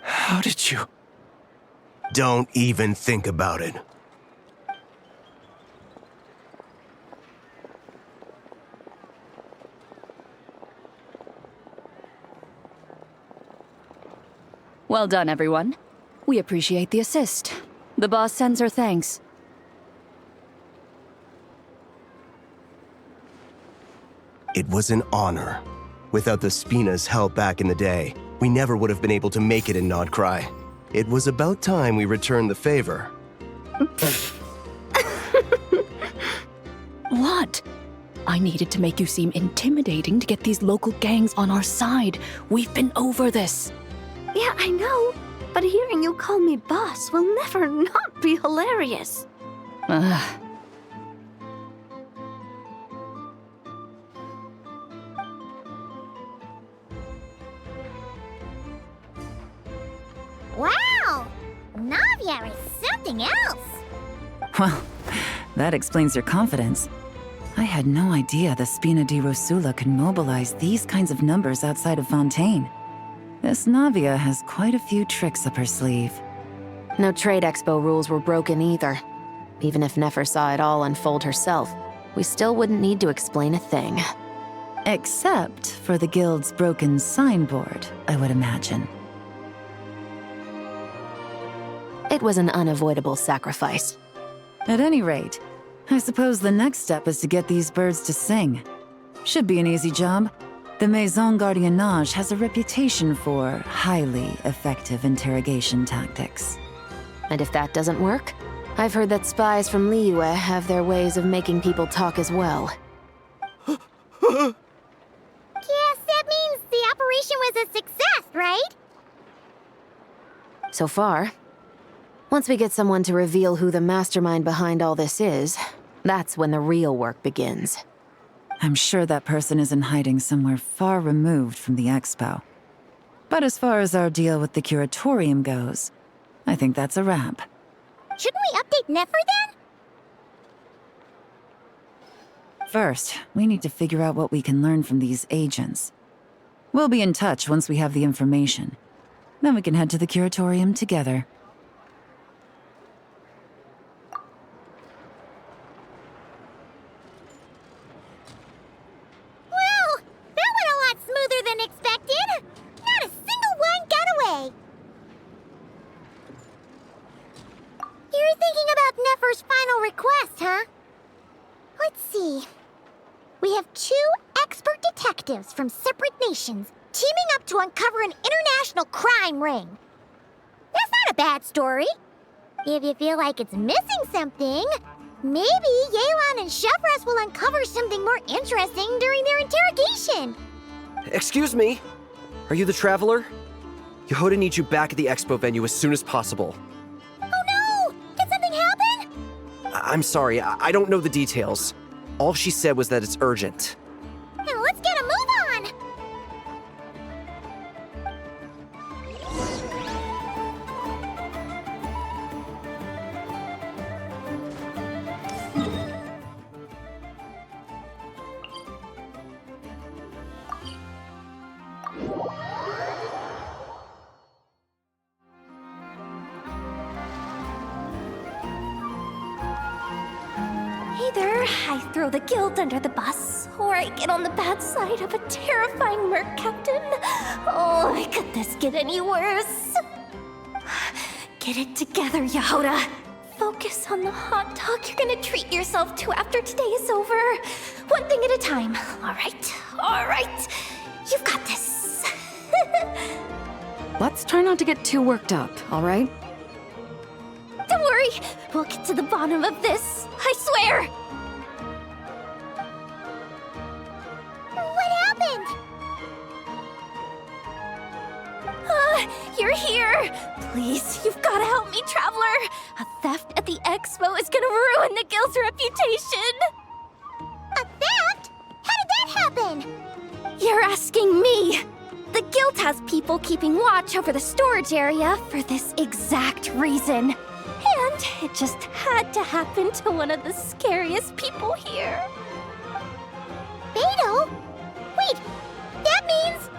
How did you... Don't even think about it. Well done, everyone. We appreciate the assist. The boss sends her thanks. It was an honor. Without the Spina's help back in the day, we never would have been able to make it in Nodcry. It was about time we returned the favor. What? I needed to make you seem intimidating to get these local gangs on our side. We've been over this. Yeah, I know. But hearing you call me boss will never not be hilarious. Wow! Navia is something else! Well, that explains your confidence. I had no idea the Spina di Rosula could mobilize these kinds of numbers outside of Fontaine. This Navia has quite a few tricks up her sleeve. No trade expo rules were broken either. Even if Nefer saw it all unfold herself, we still wouldn't need to explain a thing. Except for the guild's broken signboard, I would imagine. It was an unavoidable sacrifice. At any rate, I suppose the next step is to get these birds to sing. Should be an easy job. The Maison Gardiennage has a reputation for highly effective interrogation tactics. And if that doesn't work, I've heard that spies from Liyue have their ways of making people talk as well. Yes, that means the operation was a success, right? So far. Once we get someone to reveal who the mastermind behind all this is, that's when the real work begins. I'm sure that person is in hiding somewhere far removed from the expo. But as far as our deal with the curatorium goes, I think that's a wrap. Shouldn't we update Nefer then? First, we need to figure out what we can learn from these agents. We'll be in touch once we have the information. Then we can head to the curatorium together. Smoother than expected. Not a single one got away. You're thinking about Nefer's final request, huh? Let's see. We have 2 expert detectives from separate nations teaming up to uncover an international crime ring. That's not a bad story. If you feel like it's missing something, maybe Yelan and Chevras will uncover something more interesting during their interrogation. Excuse me? Are you the Traveler? Yehoda needs you back at the expo venue as soon as possible. Oh no! Did something happen? I'm sorry, I don't know the details. All she said was that it's urgent. Now let's get a move on! Either I throw the guild under the bus, or I get on the bad side of a terrifying merc captain. Oh, could this get any worse? Get it together, Yehoda. Focus on the hot dog you're gonna treat yourself to after today is over. One thing at a time. All right. You've got this. Let's try not to get too worked up, all right? Don't worry, we'll get to the bottom of this. I swear. What happened? You're here. Please, you've got to help me, Traveler. A theft at the expo is gonna ruin the guild's reputation. A theft? How did that happen? You're asking me! The guild has people keeping watch over the storage area for this exact reason. And it just had to happen to one of the scariest people here. Beto? Wait, that means...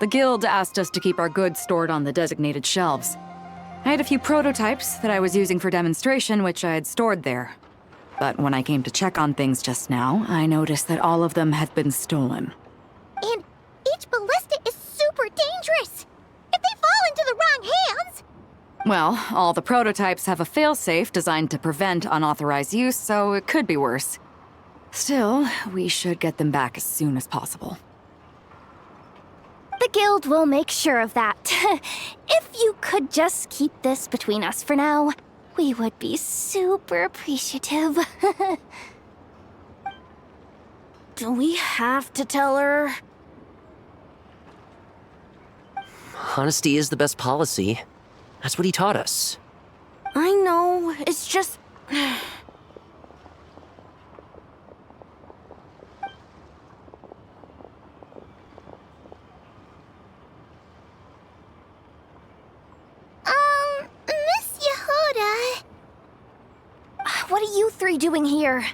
The guild asked us to keep our goods stored on the designated shelves. I had a few prototypes that I was using for demonstration, which I had stored there. But when I came to check on things just now, I noticed that all of them had been stolen. And each ballista is super dangerous! If they fall into the wrong hands... Well, all the prototypes have a failsafe designed to prevent unauthorized use, so it could be worse. Still, we should get them back as soon as possible. The guild will make sure of that. If you could just keep this between us for now, we would be super appreciative. Do we have to tell her? Honesty is the best policy. That's what he taught us. I know, it's just... Miss Yehuda... What are you three doing here?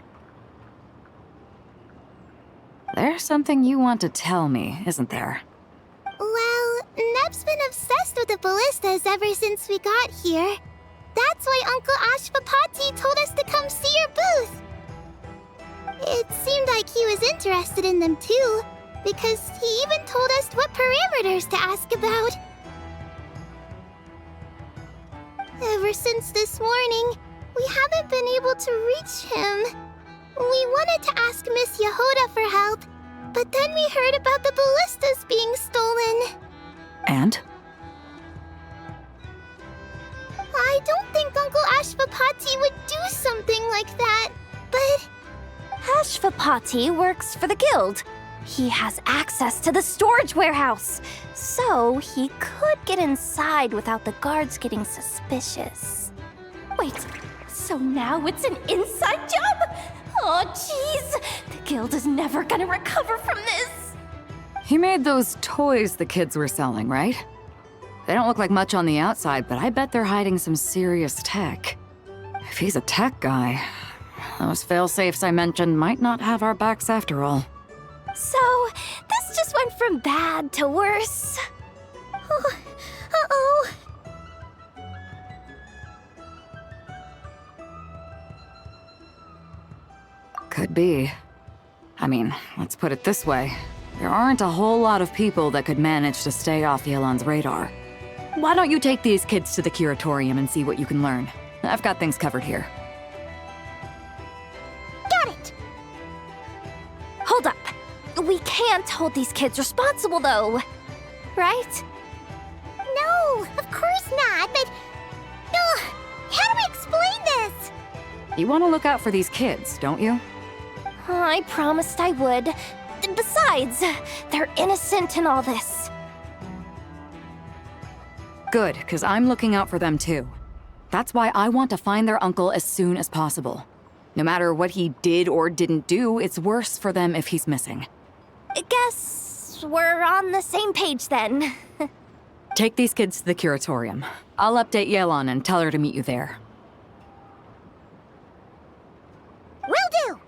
There's something you want to tell me, isn't there? Well, Neb's been obsessed with the ballistas ever since we got here. That's why Uncle Ashvapati told us to come see your booth. It seemed like he was interested in them too, because he even told us what parameters to ask about. Ever since this morning, we haven't been able to reach him. We wanted to ask Miss Yehuda for help, but then we heard about the ballistas being stolen. And? I don't think Uncle Ashvapati would do something like that, but... Ashvapati works for the guild. He has access to the storage warehouse, so he could get inside without the guards getting suspicious. Wait, so now it's an inside job? Oh, jeez! The guild is never gonna recover from this! He made those toys the kids were selling, right? They don't look like much on the outside, but I bet they're hiding some serious tech. If he's a tech guy, those fail-safes I mentioned might not have our backs after all. So, this just went from bad to worse. Oh, uh-oh. Could be. I mean, let's put it this way. There aren't a whole lot of people that could manage to stay off Yelan's radar. Why don't you take these kids to the curatorium and see what you can learn? I've got things covered here. Got it! Hold up. We can't hold these kids responsible, though. Right? No, of course not, but... how do we explain this? You want to look out for these kids, don't you? I promised I would. Besides, they're innocent in all this. Good, because I'm looking out for them too. That's why I want to find their uncle as soon as possible. No matter what he did or didn't do, it's worse for them if he's missing. Guess we're on the same page then. Take these kids to the curatorium. I'll update Yelan and tell her to meet you there. Will do!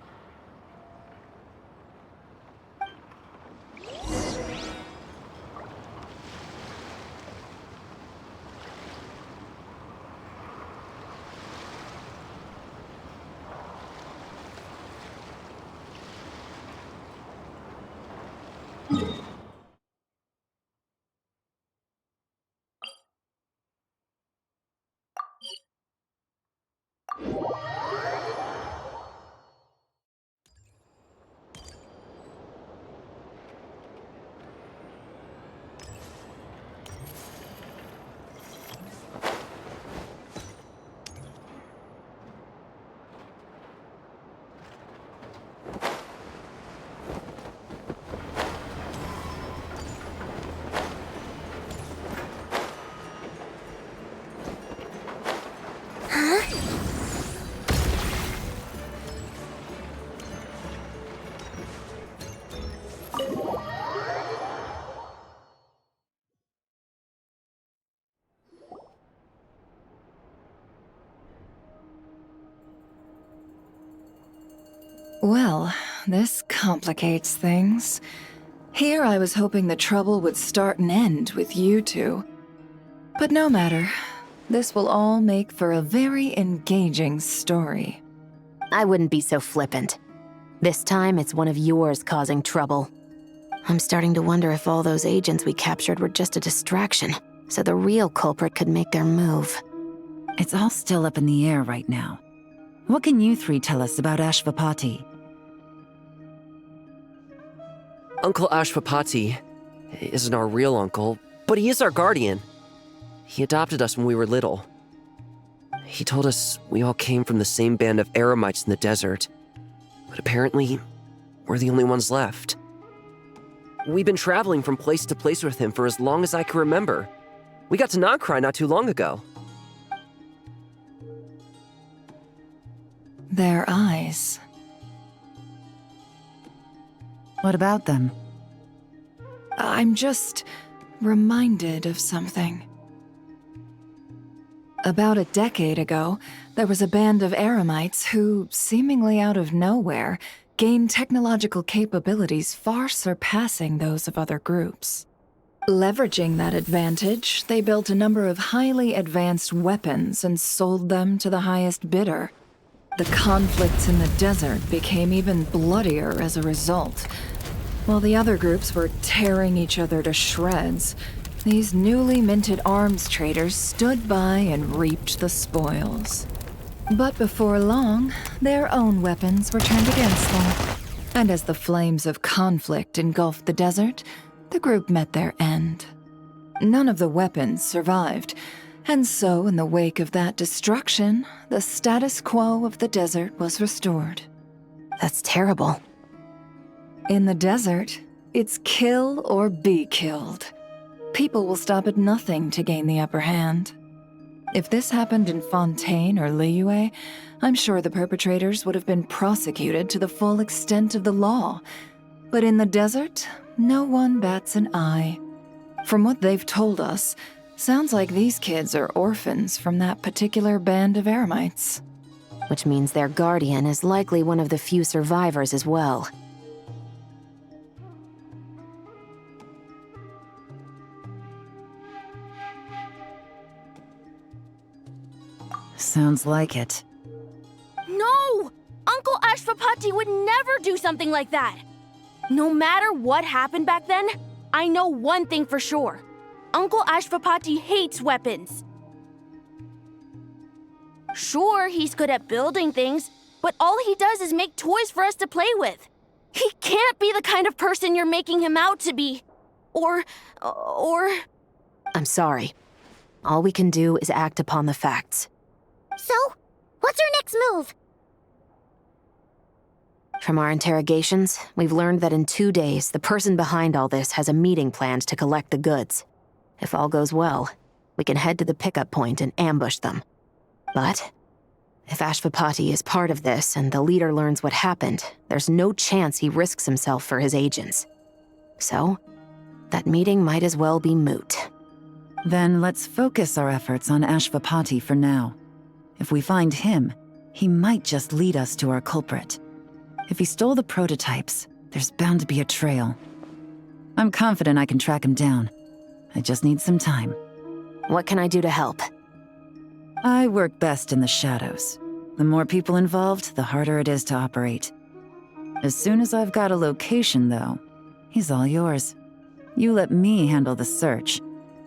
this complicates things. Here I was hoping the trouble would start and end with you two. But no matter. This will all make for a very engaging story. I wouldn't be so flippant. This time, it's one of yours causing trouble. I'm starting to wonder if all those agents we captured were just a distraction, so the real culprit could make their move. It's all still up in the air right now. What can you three tell us about Ashvapati? Uncle Ashvapati isn't our real uncle, but he is our guardian. He adopted us when we were little. He told us we all came from the same band of eremites in the desert, but apparently, we're the only ones left. We've been traveling from place to place with him for as long as I can remember. We got to Nagcry not too long ago. Their eyes. What about them? I'm just reminded of something. About a decade ago, there was a band of eremites who, seemingly out of nowhere, gained technological capabilities far surpassing those of other groups. Leveraging that advantage, they built a number of highly advanced weapons and sold them to the highest bidder. The conflicts in the desert became even bloodier as a result. While the other groups were tearing each other to shreds, these newly minted arms traders stood by and reaped the spoils. But before long, their own weapons were turned against them. And as the flames of conflict engulfed the desert, the group met their end. None of the weapons survived, and so in the wake of that destruction, the status quo of the desert was restored. That's terrible. In the desert, it's kill or be killed. People will stop at nothing to gain the upper hand. If this happened in Fontaine or Liyue, I'm sure the perpetrators would have been prosecuted to the full extent of the law. But in the desert, no one bats an eye. From what they've told us, sounds like these kids are orphans from that particular band of eremites. Which means their guardian is likely one of the few survivors as well. Sounds like it. No! Uncle Ashvapati would never do something like that! No matter what happened back then, I know one thing for sure. Uncle Ashvapati hates weapons. Sure, he's good at building things, but all he does is make toys for us to play with. He can't be the kind of person you're making him out to be. Or... I'm sorry. All we can do is act upon the facts. So, what's our next move? From our interrogations, we've learned that in 2 days, the person behind all this has a meeting planned to collect the goods. If all goes well, we can head to the pickup point and ambush them. But if Ashvapati is part of this and the leader learns what happened, there's no chance he risks himself for his agents. So, that meeting might as well be moot. Then let's focus our efforts on Ashvapati for now. If we find him, he might just lead us to our culprit. If he stole the prototypes, there's bound to be a trail. I'm confident I can track him down. I just need some time. What can I do to help? I work best in the shadows. The more people involved, the harder it is to operate. As soon as I've got a location, though, he's all yours. You let me handle the search,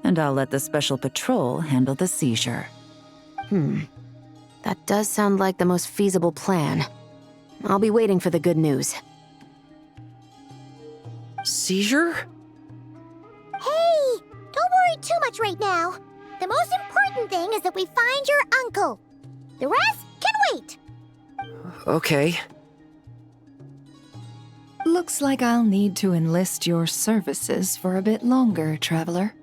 and I'll let the special patrol handle the seizure. That does sound like the most feasible plan. I'll be waiting for the good news. Seizure? Hey, don't worry too much right now. The most important thing is that we find your uncle. The rest can wait. Okay. Looks like I'll need to enlist your services for a bit longer, Traveler.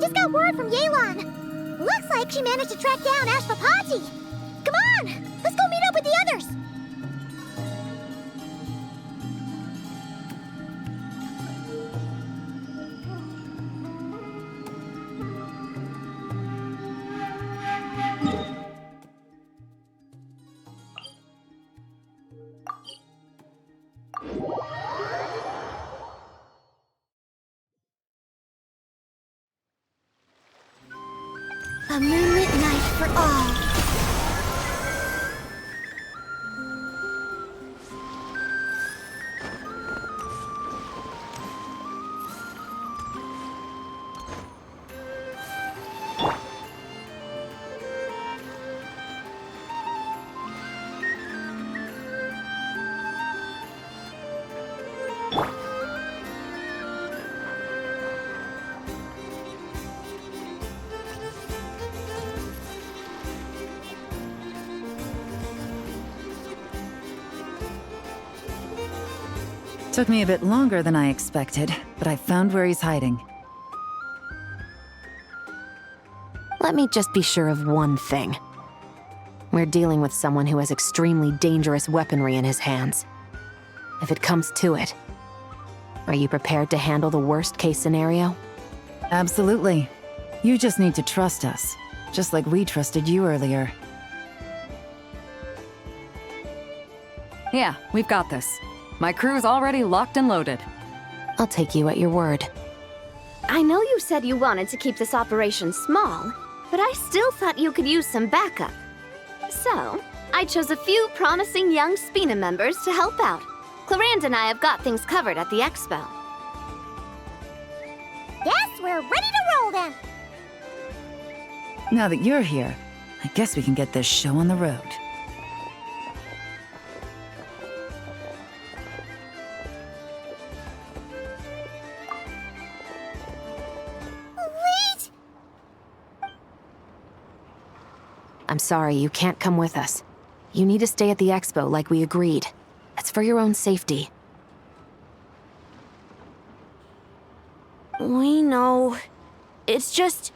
just got word from Yelan. Looks like she managed to track down Ashpapati. Come on, let's go meet up with the others. A moonlit night for all. Took me a bit longer than I expected, but I found where he's hiding. Let me just be sure of one thing. We're dealing with someone who has extremely dangerous weaponry in his hands. If it comes to it, are you prepared to handle the worst-case scenario? Absolutely. You just need to trust us, just like we trusted you earlier. Yeah, we've got this. My crew's already locked and loaded. I'll take you at your word. I know you said you wanted to keep this operation small, but I still thought you could use some backup. So, I chose a few promising young Spina members to help out. Clarand and I have got things covered at the expo. Yes, we're ready to roll then. Now that you're here, I guess we can get this show on the road. Wait! I'm sorry, you can't come with us. You need to stay at the expo like we agreed. It's for your own safety. We know. It's just...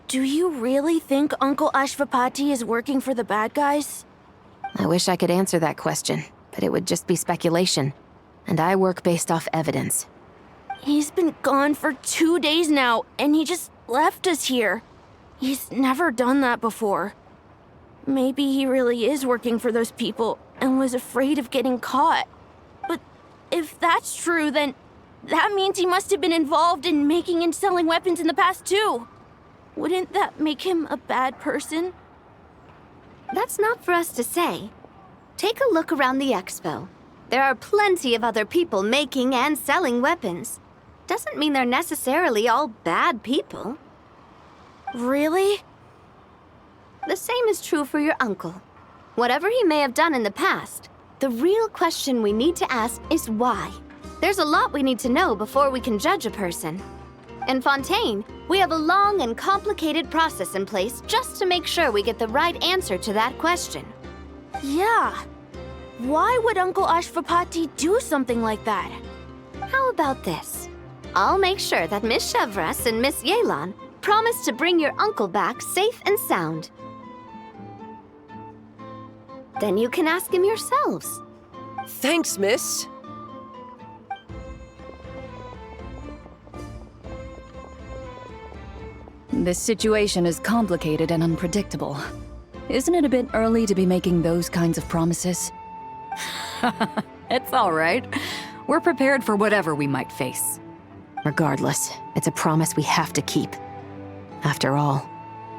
Do you really think Uncle Ashvapati is working for the bad guys? I wish I could answer that question, but it would just be speculation. And I work based off evidence. He's been gone for 2 days now, and he just left us here. He's never done that before. Maybe he really is working for those people and was afraid of getting caught. But if that's true, then that means he must have been involved in making and selling weapons in the past too. Wouldn't that make him a bad person? That's not for us to say. Take a look around the expo. There are plenty of other people making and selling weapons. Doesn't mean they're necessarily all bad people. Really? The same is true for your uncle. Whatever he may have done in the past, the real question we need to ask is why. There's a lot we need to know before we can judge a person. In Fontaine, we have a long and complicated process in place just to make sure we get the right answer to that question. Yeah. Why would Uncle Ashvapati do something like that? How about this? I'll make sure that Miss Chevras and Miss Yelan promise to bring your uncle back safe and sound. Then you can ask him yourselves. Thanks, miss. This situation is complicated and unpredictable. Isn't it a bit early to be making those kinds of promises? It's all right. We're prepared for whatever we might face. Regardless, it's a promise we have to keep. After all,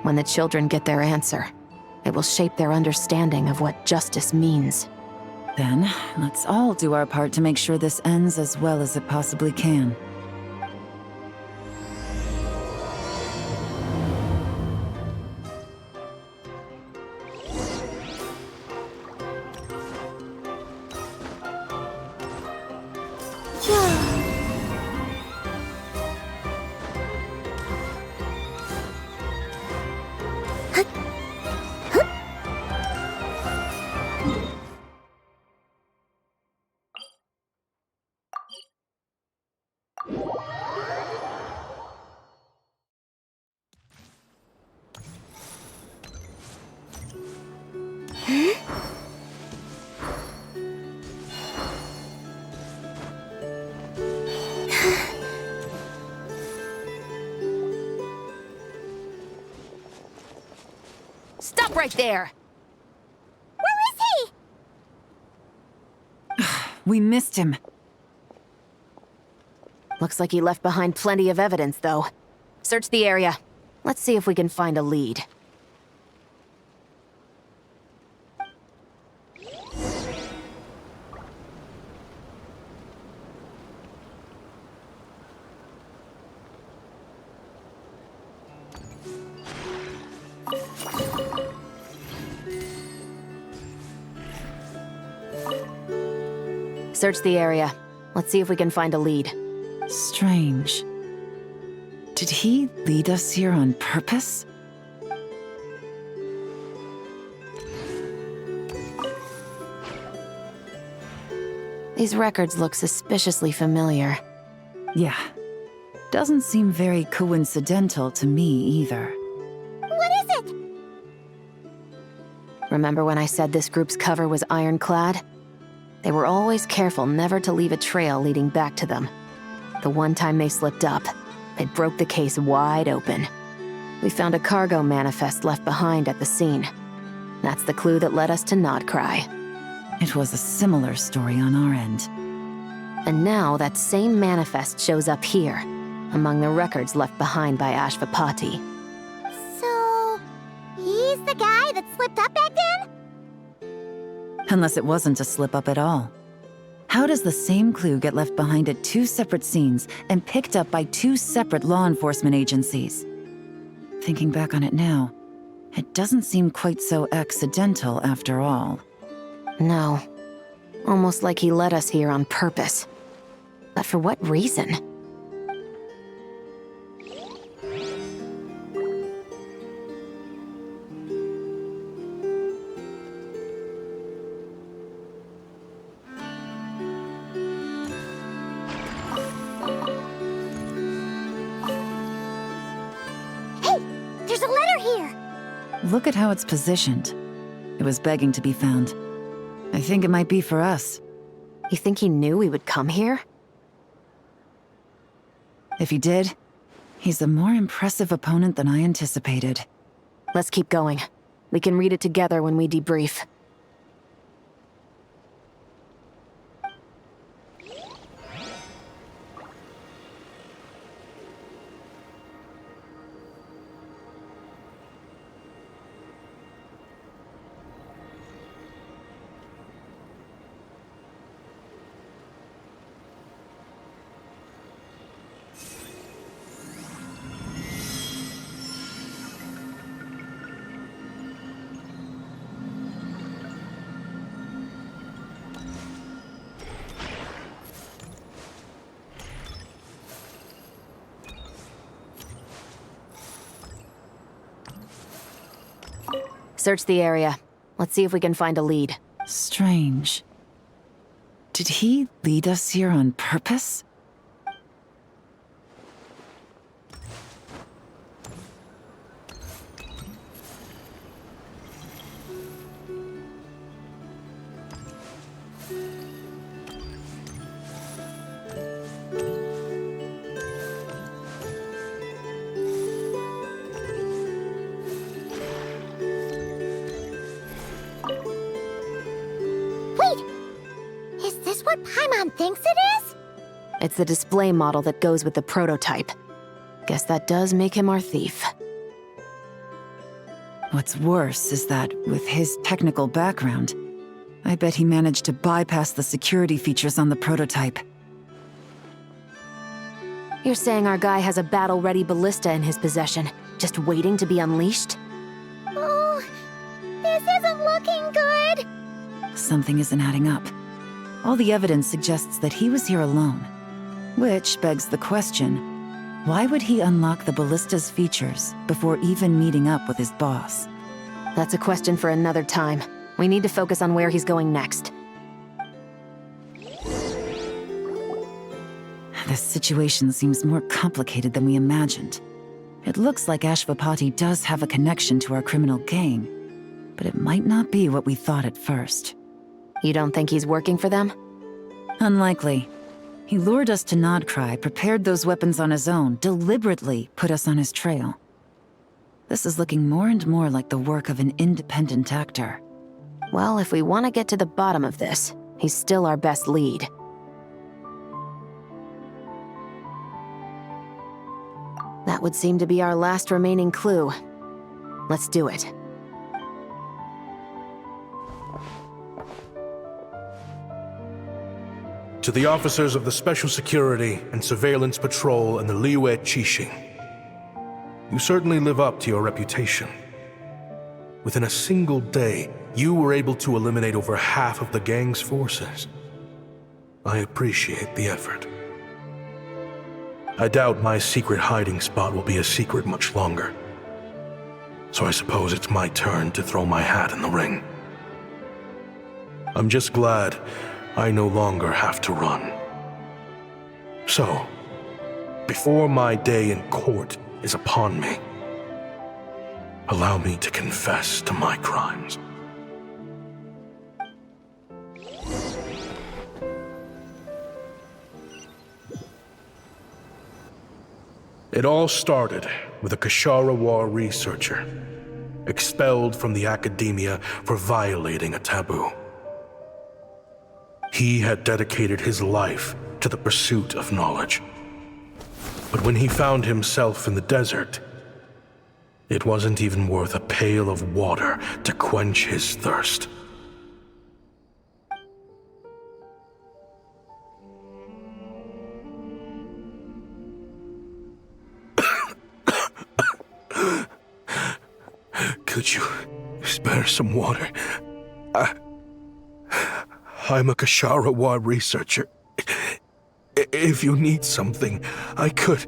when the children get their answer, it will shape their understanding of what justice means. Then, let's all do our part to make sure this ends as well as it possibly can. Stop right there! Where is he? We missed him. Looks like he left behind plenty of evidence, though. Search the area. Let's see if we can find a lead. Search the area. Let's see if we can find a lead. Strange. Did he lead us here on purpose? These records look suspiciously familiar. Yeah. Doesn't seem very coincidental to me either. What is it? Remember when I said this group's cover was ironclad? They were always careful never to leave a trail leading back to them. The one time they slipped up, they broke the case wide open. We found a cargo manifest left behind at the scene. That's the clue that led us to Nodcry. It was a similar story on our end. And now that same manifest shows up here, among the records left behind by Ashvapati. So, he's the guy that slipped up back then? Unless it wasn't a slip-up at all. How does the same clue get left behind at two separate scenes and picked up by two separate law enforcement agencies? Thinking back on it now, it doesn't seem quite so accidental after all. No. Almost like he led us here on purpose. But for what reason? There's a letter here! Look at how it's positioned. It was begging to be found. I think it might be for us. You think he knew we would come here? If he did, he's a more impressive opponent than I anticipated. Let's keep going. We can read it together when we debrief. Search the area. Let's see if we can find a lead. Strange. Did he lead us here on purpose? Is this what Paimon thinks it is? It's the display model that goes with the prototype. Guess that does make him our thief. What's worse is that, with his technical background, I bet he managed to bypass the security features on the prototype. You're saying our guy has a battle-ready ballista in his possession, just waiting to be unleashed? Oh, this isn't looking good. Something isn't adding up. All the evidence suggests that he was here alone. Which begs the question, why would he unlock the ballista's features before even meeting up with his boss? That's a question for another time. We need to focus on where he's going next. This situation seems more complicated than we imagined. It looks like Ashvapati does have a connection to our criminal gang, but it might not be what we thought at first. You don't think he's working for them? Unlikely. He lured us to Nodcry, prepared those weapons on his own, deliberately put us on his trail. This is looking more and more like the work of an independent actor. Well, if we want to get to the bottom of this, he's still our best lead. That would seem to be our last remaining clue. Let's do it. To the officers of the Special Security and Surveillance Patrol and the Liyue Qixing, you certainly live up to your reputation. Within a single day, you were able to eliminate over half of the gang's forces. I appreciate the effort. I doubt my secret hiding spot will be a secret much longer. So I suppose it's my turn to throw my hat in the ring. I'm just glad I no longer have to run. So, before my day in court is upon me, allow me to confess to my crimes. It all started with a Kashara War researcher, expelled from the academia for violating a taboo. He had dedicated his life to the pursuit of knowledge. But when he found himself in the desert, it wasn't even worth a pail of water to quench his thirst. Could you spare some water? I'm a Kashara War researcher. If you need something, I could.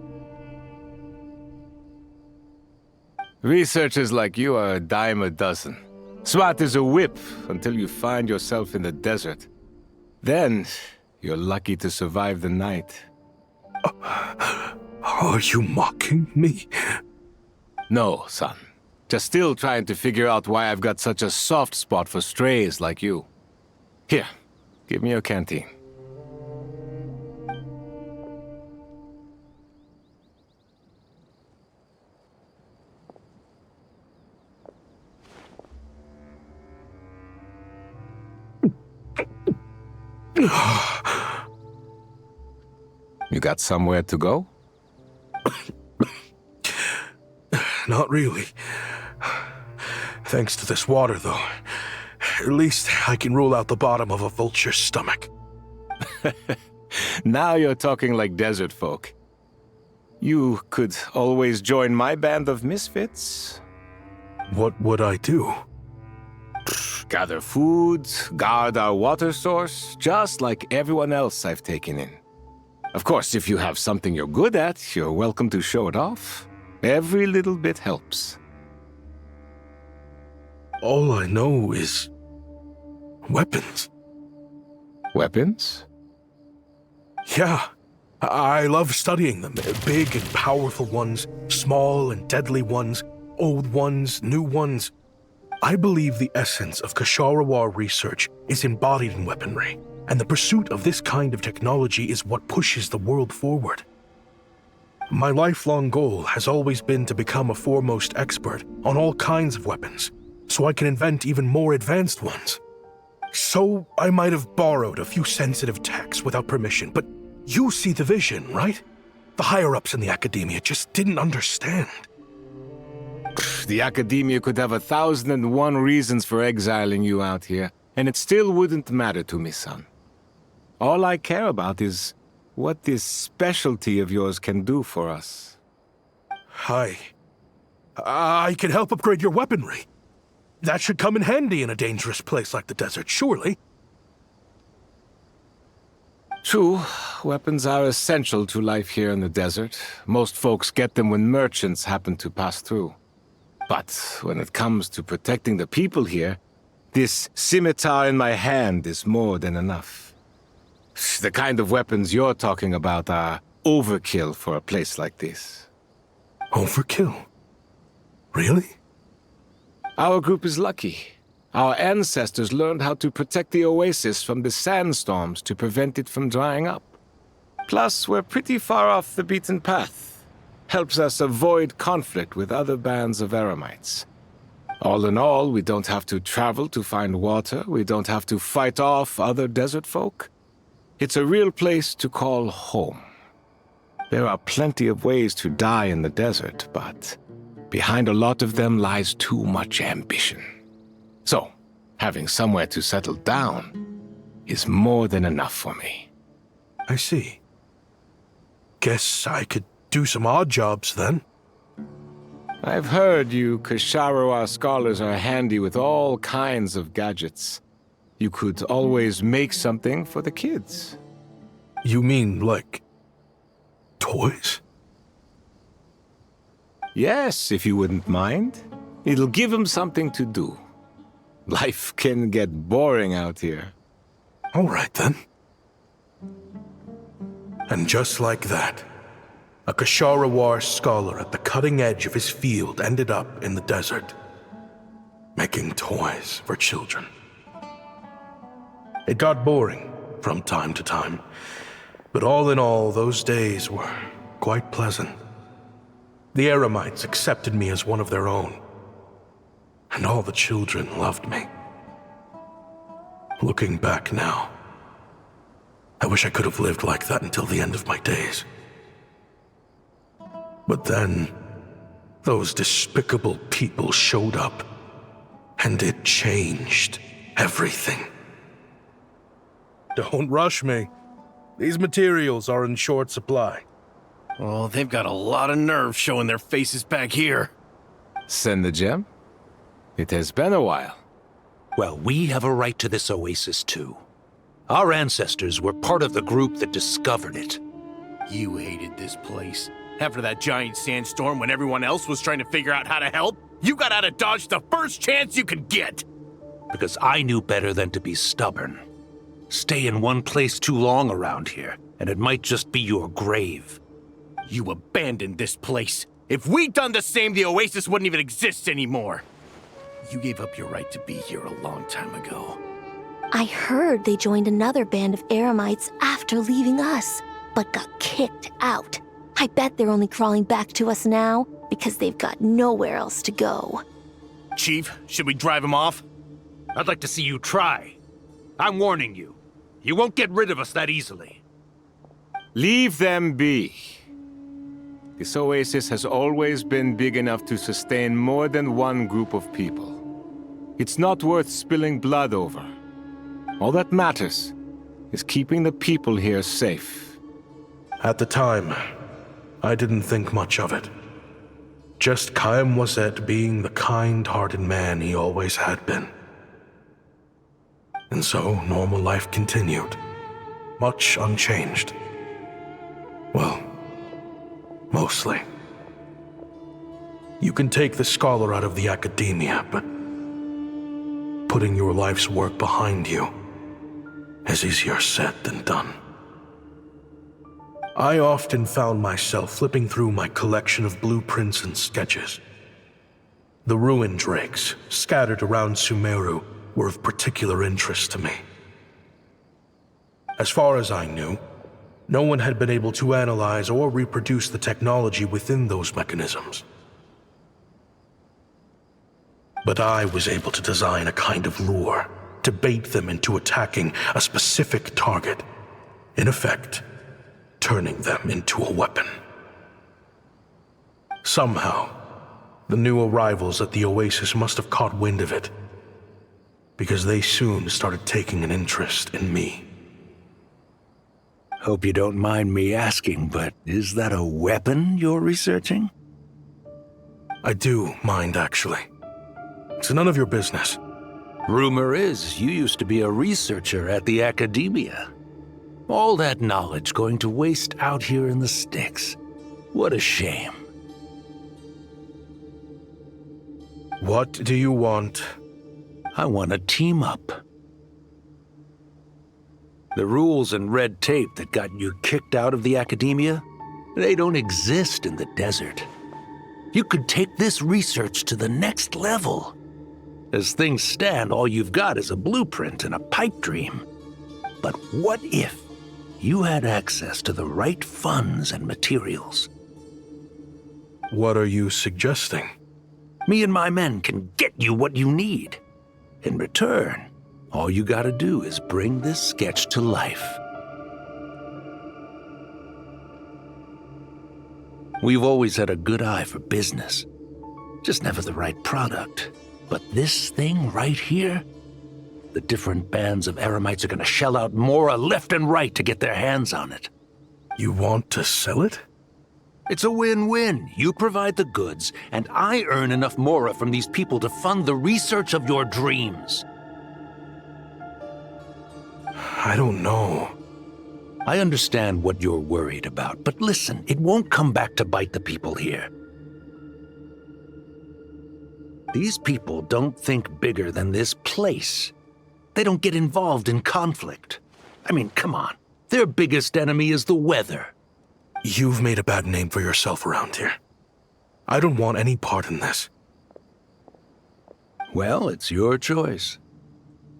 Researchers like you are a dime a dozen. Smart as a whip until you find yourself in the desert. Then, you're lucky to survive the night. Are you mocking me? No, son. Just still trying to figure out why I've got such a soft spot for strays like you. Here, give me your canteen. You got somewhere to go? Not really. Thanks to this water, though. At least I can rule out the bottom of a vulture's stomach. Now you're talking like desert folk. You could always join my band of misfits. What would I do? Gather food, guard our water source, just like everyone else I've taken in. Of course, if you have something you're good at, you're welcome to show it off. Every little bit helps. All I know is weapons. Weapons? Yeah. I love studying them. Big and powerful ones, small and deadly ones, old ones, new ones. I believe the essence of Kashara War research is embodied in weaponry, and the pursuit of this kind of technology is what pushes the world forward. My lifelong goal has always been to become a foremost expert on all kinds of weapons, so I can invent even more advanced ones. So I might have borrowed a few sensitive techs without permission, but you see the vision, right? The higher-ups in the academia just didn't understand. The academia could have 1,001 reasons for exiling you out here, and it still wouldn't matter to me, son. All I care about is what this specialty of yours can do for us. I can help upgrade your weaponry. That should come in handy in a dangerous place like the desert, surely. True, weapons are essential to life here in the desert. Most folks get them when merchants happen to pass through. But when it comes to protecting the people here, this scimitar in my hand is more than enough. The kind of weapons you're talking about are overkill for a place like this. Overkill? Really? Our group is lucky. Our ancestors learned how to protect the oasis from the sandstorms to prevent it from drying up. Plus, we're pretty far off the beaten path. helps us avoid conflict with other bands of Eremites. All in all, we don't have to travel to find water, we don't have to fight off other desert folk. It's a real place to call home. There are plenty of ways to die in the desert, but behind a lot of them lies too much ambition. So, having somewhere to settle down is more than enough for me. I see. Guess I could do some odd jobs then. I've heard you Kasharawa scholars are handy with all kinds of gadgets. You could always make something for the kids. You mean, like, toys? Yes, if you wouldn't mind. It'll give them something to do. Life can get boring out here. All right, then. And just like that, a Kasharawar scholar at the cutting edge of his field ended up in the desert, making toys for children. It got boring from time to time, but all in all, those days were quite pleasant. The Eremites accepted me as one of their own, and all the children loved me. Looking back now, I wish I could have lived like that until the end of my days. But then, those despicable people showed up, and it changed everything. Don't rush me. These materials are in short supply. Oh, they've got a lot of nerve showing their faces back here. Send the gem? It has been a while. Well, we have a right to this oasis too. Our ancestors were part of the group that discovered it. You hated this place. After that giant sandstorm when everyone else was trying to figure out how to help, you got out of Dodge the first chance you could get. Because I knew better than to be stubborn. Stay in one place too long around here, and it might just be your grave. You abandoned this place. If we'd done the same, the oasis wouldn't even exist anymore. You gave up your right to be here a long time ago. I heard they joined another band of Eremites after leaving us, but got kicked out. I bet they're only crawling back to us now because they've got nowhere else to go. Chief, should we drive him off? I'd like to see you try. I'm warning you. You won't get rid of us that easily. Leave them be. This oasis has always been big enough to sustain more than one group of people. It's not worth spilling blood over. All that matters is keeping the people here safe. At the time, I didn't think much of it. Just Chaim Wazet being the kind-hearted man he always had been. And so, normal life continued, much unchanged. Well, mostly. You can take the scholar out of the academia, but putting your life's work behind you is easier said than done. I often found myself flipping through my collection of blueprints and sketches. The ruin drakes scattered around Sumeru were of particular interest to me. As far as I knew, no one had been able to analyze or reproduce the technology within those mechanisms. But I was able to design a kind of lure to bait them into attacking a specific target, in effect, turning them into a weapon. Somehow, the new arrivals at the oasis must have caught wind of it, because they soon started taking an interest in me. Hope you don't mind me asking, but is that a weapon you're researching? I do mind, actually. It's none of your business. Rumor is you used to be a researcher at the academia. All that knowledge going to waste out here in the sticks. What a shame. What do you want? I want to team up. The rules and red tape that got you kicked out of the academia, they don't exist in the desert. You could take this research to the next level. As things stand, all you've got is a blueprint and a pipe dream. But what if you had access to the right funds and materials? What are you suggesting? Me and my men can get you what you need. In return, all you gotta do is bring this sketch to life. We've always had a good eye for business. Just never the right product. But this thing right here, the different bands of Eremites are gonna shell out Mora left and right to get their hands on it. You want to sell it? It's a win-win. You provide the goods, and I earn enough Mora from these people to fund the research of your dreams. I don't know. I understand what you're worried about, but listen, it won't come back to bite the people here. These people don't think bigger than this place. They don't get involved in conflict. I mean, come on. Their biggest enemy is the weather. You've made a bad name for yourself around here. I don't want any part in this. Well, it's your choice.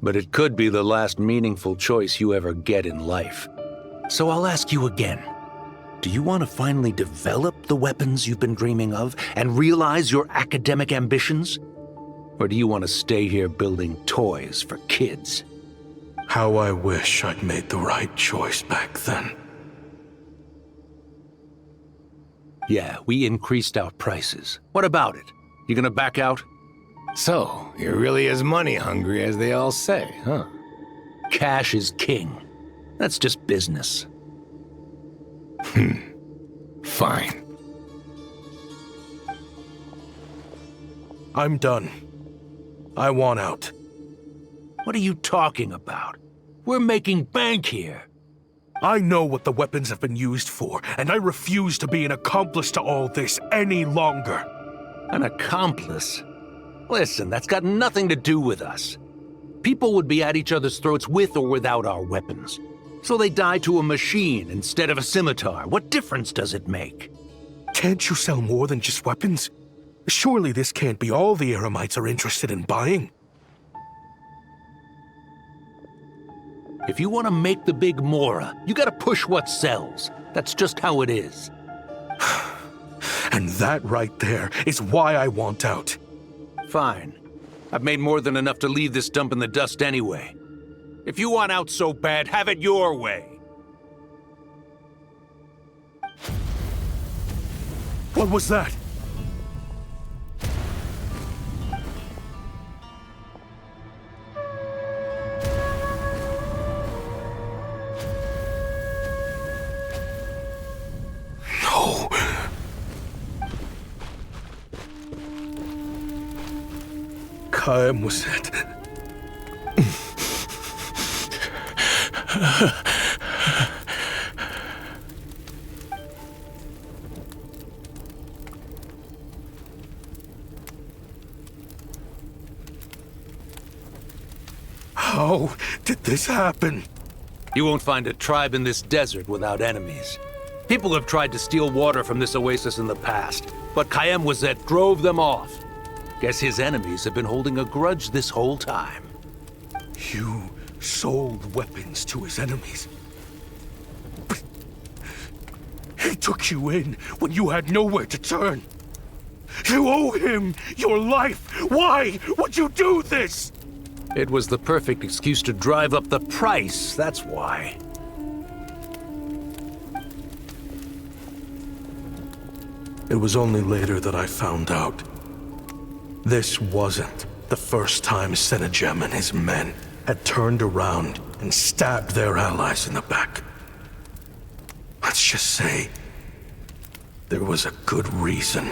But it could be the last meaningful choice you ever get in life. So I'll ask you again. Do you want to finally develop the weapons you've been dreaming of and realize your academic ambitions? Or do you want to stay here building toys for kids? How I wish I'd made the right choice back then. Yeah, we increased our prices. What about it? You gonna back out? So, you're really as money hungry as they all say, huh? Cash is king. That's just business. Fine. I'm done. I want out. What are you talking about? We're making bank here. I know what the weapons have been used for, and I refuse to be an accomplice to all this any longer. An accomplice? Listen, that's got nothing to do with us. People would be at each other's throats with or without our weapons. So they die to a machine instead of a scimitar. What difference does it make? Can't you sell more than just weapons? Surely this can't be all the Eremites are interested in buying. If you want to make the big Mora, you gotta push what sells. That's just how it is. And that right there is why I want out. Fine. I've made more than enough to leave this dump in the dust anyway. If you want out so bad, have it your way. What was that? No. Kaem was it. How did this happen? You won't find a tribe in this desert without enemies. People have tried to steal water from this oasis in the past, but Kaem Wazet drove them off. Guess his enemies have been holding a grudge this whole time. You sold weapons to his enemies. But he took you in when you had nowhere to turn. You owe him your life. Why would you do this? It was the perfect excuse to drive up the price, that's why. It was only later that I found out. This wasn't the first time Senegem and his men had turned around and stabbed their allies in the back. Let's just say there was a good reason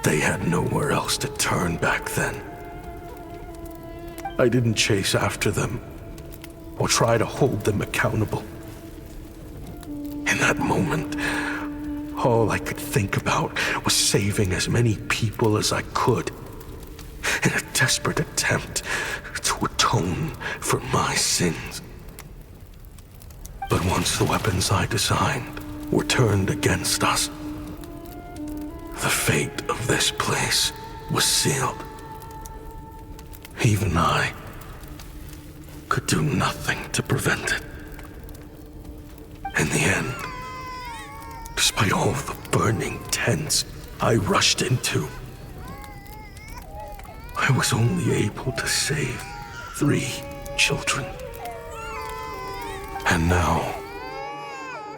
they had nowhere else to turn back then. I didn't chase after them or try to hold them accountable. In that moment, all I could think about was saving as many people as I could in a desperate attempt to atone for my sins. But once the weapons I designed were turned against us, the fate of this place was sealed. Even I could do nothing to prevent it. In the end, despite all the burning tents I rushed into. I was only able to save 3 children. And now,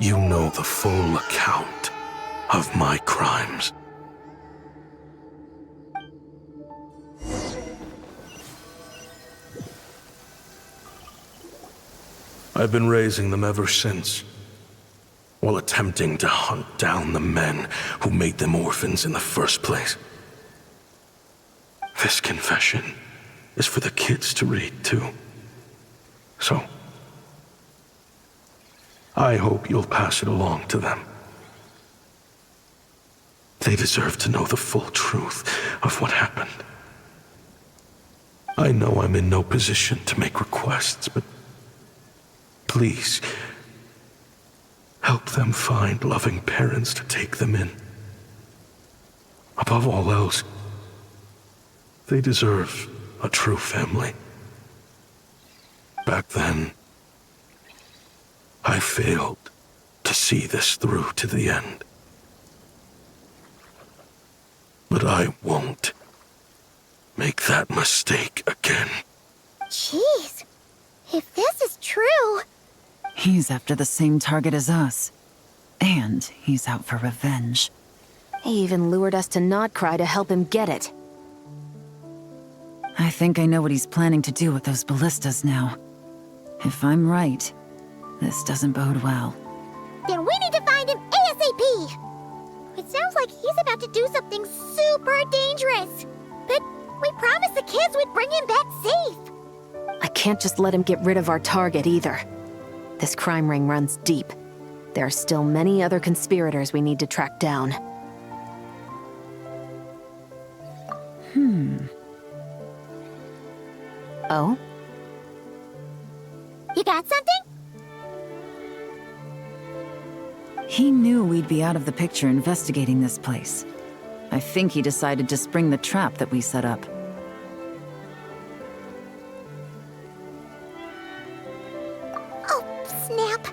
you know the full account of my crimes. I've been raising them ever since, while attempting to hunt down the men who made them orphans in the first place. This confession is for the kids to read, too. So, I hope you'll pass it along to them. They deserve to know the full truth of what happened. I know I'm in no position to make requests, but please, help them find loving parents to take them in. Above all else, they deserve a true family. Back then, I failed to see this through to the end. But I won't make that mistake again. Jeez, if this is true... He's after the same target as us. And he's out for revenge. He even lured us to Nodcry to help him get it. I think I know what he's planning to do with those ballistas now. If I'm right, this doesn't bode well. Then we need to find him ASAP! It sounds like he's about to do something super dangerous. But we promised the kids we'd bring him back safe. I can't just let him get rid of our target either. This crime ring runs deep. There are still many other conspirators we need to track down. Oh? You got something? He knew we'd be out of the picture investigating this place. I think he decided to spring the trap that we set up. Oh, snap.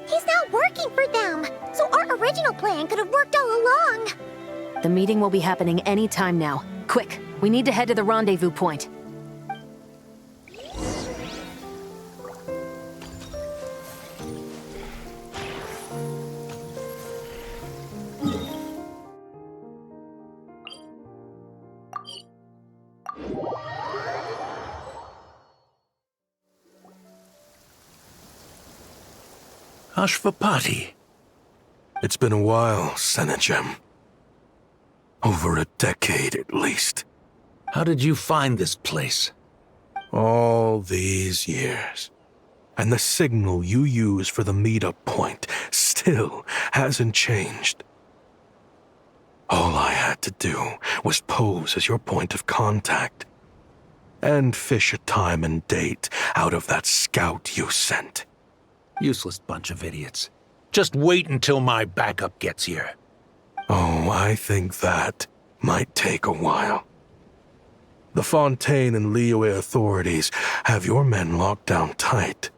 He's not working for them, so our original plan could have worked all along. The meeting will be happening any time now. Quick, we need to head to the rendezvous point. Ashvapati. It's been a while, Senegem. Over a decade, at least. How did you find this place? All these years. And the signal you use for the meetup point still hasn't changed. All I had to do was pose as your point of contact. And fish a time and date out of that scout you sent. Useless bunch of idiots. Just wait until my backup gets here. Oh, I think that might take a while. The Fontaine and Liyue authorities have your men locked down tight.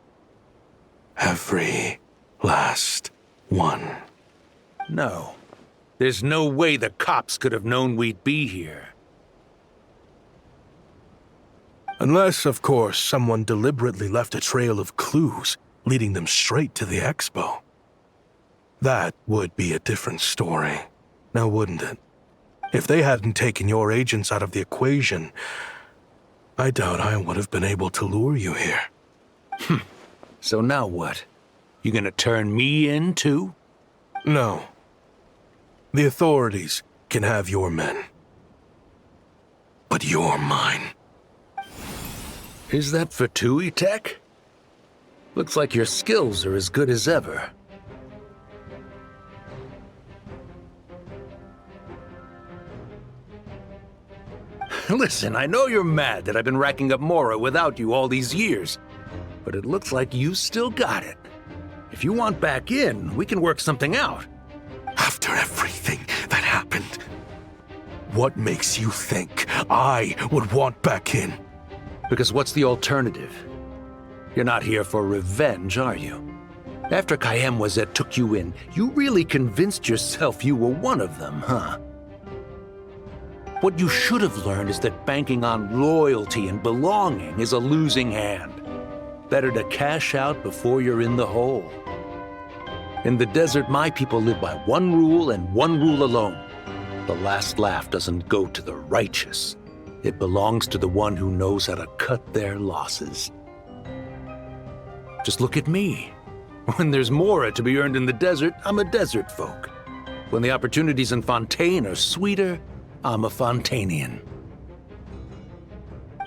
Every last one. No. There's no way the cops could have known we'd be here. Unless, of course, someone deliberately left a trail of clues leading them straight to the expo. That would be a different story, now wouldn't it? If they hadn't taken your agents out of the equation, I doubt I would have been able to lure you here. So now what? You gonna turn me in, too? No. The authorities can have your men. But you're mine. Is that for Tui Tech? Looks like your skills are as good as ever. Listen, I know you're mad that I've been racking up Mora without you all these years, but it looks like you still got it. If you want back in, we can work something out. After everything that happened, what makes you think I would want back in? Because what's the alternative? You're not here for revenge, are you? After Kayemwazet took you in, you really convinced yourself you were one of them, huh? What you should have learned is that banking on loyalty and belonging is a losing hand. Better to cash out before you're in the hole. In the desert, my people live by one rule and one rule alone. The last laugh doesn't go to the righteous. It belongs to the one who knows how to cut their losses. Just look at me. When there's more to be earned in the desert, I'm a desert folk. When the opportunities in Fontaine are sweeter, I'm a Fontanian.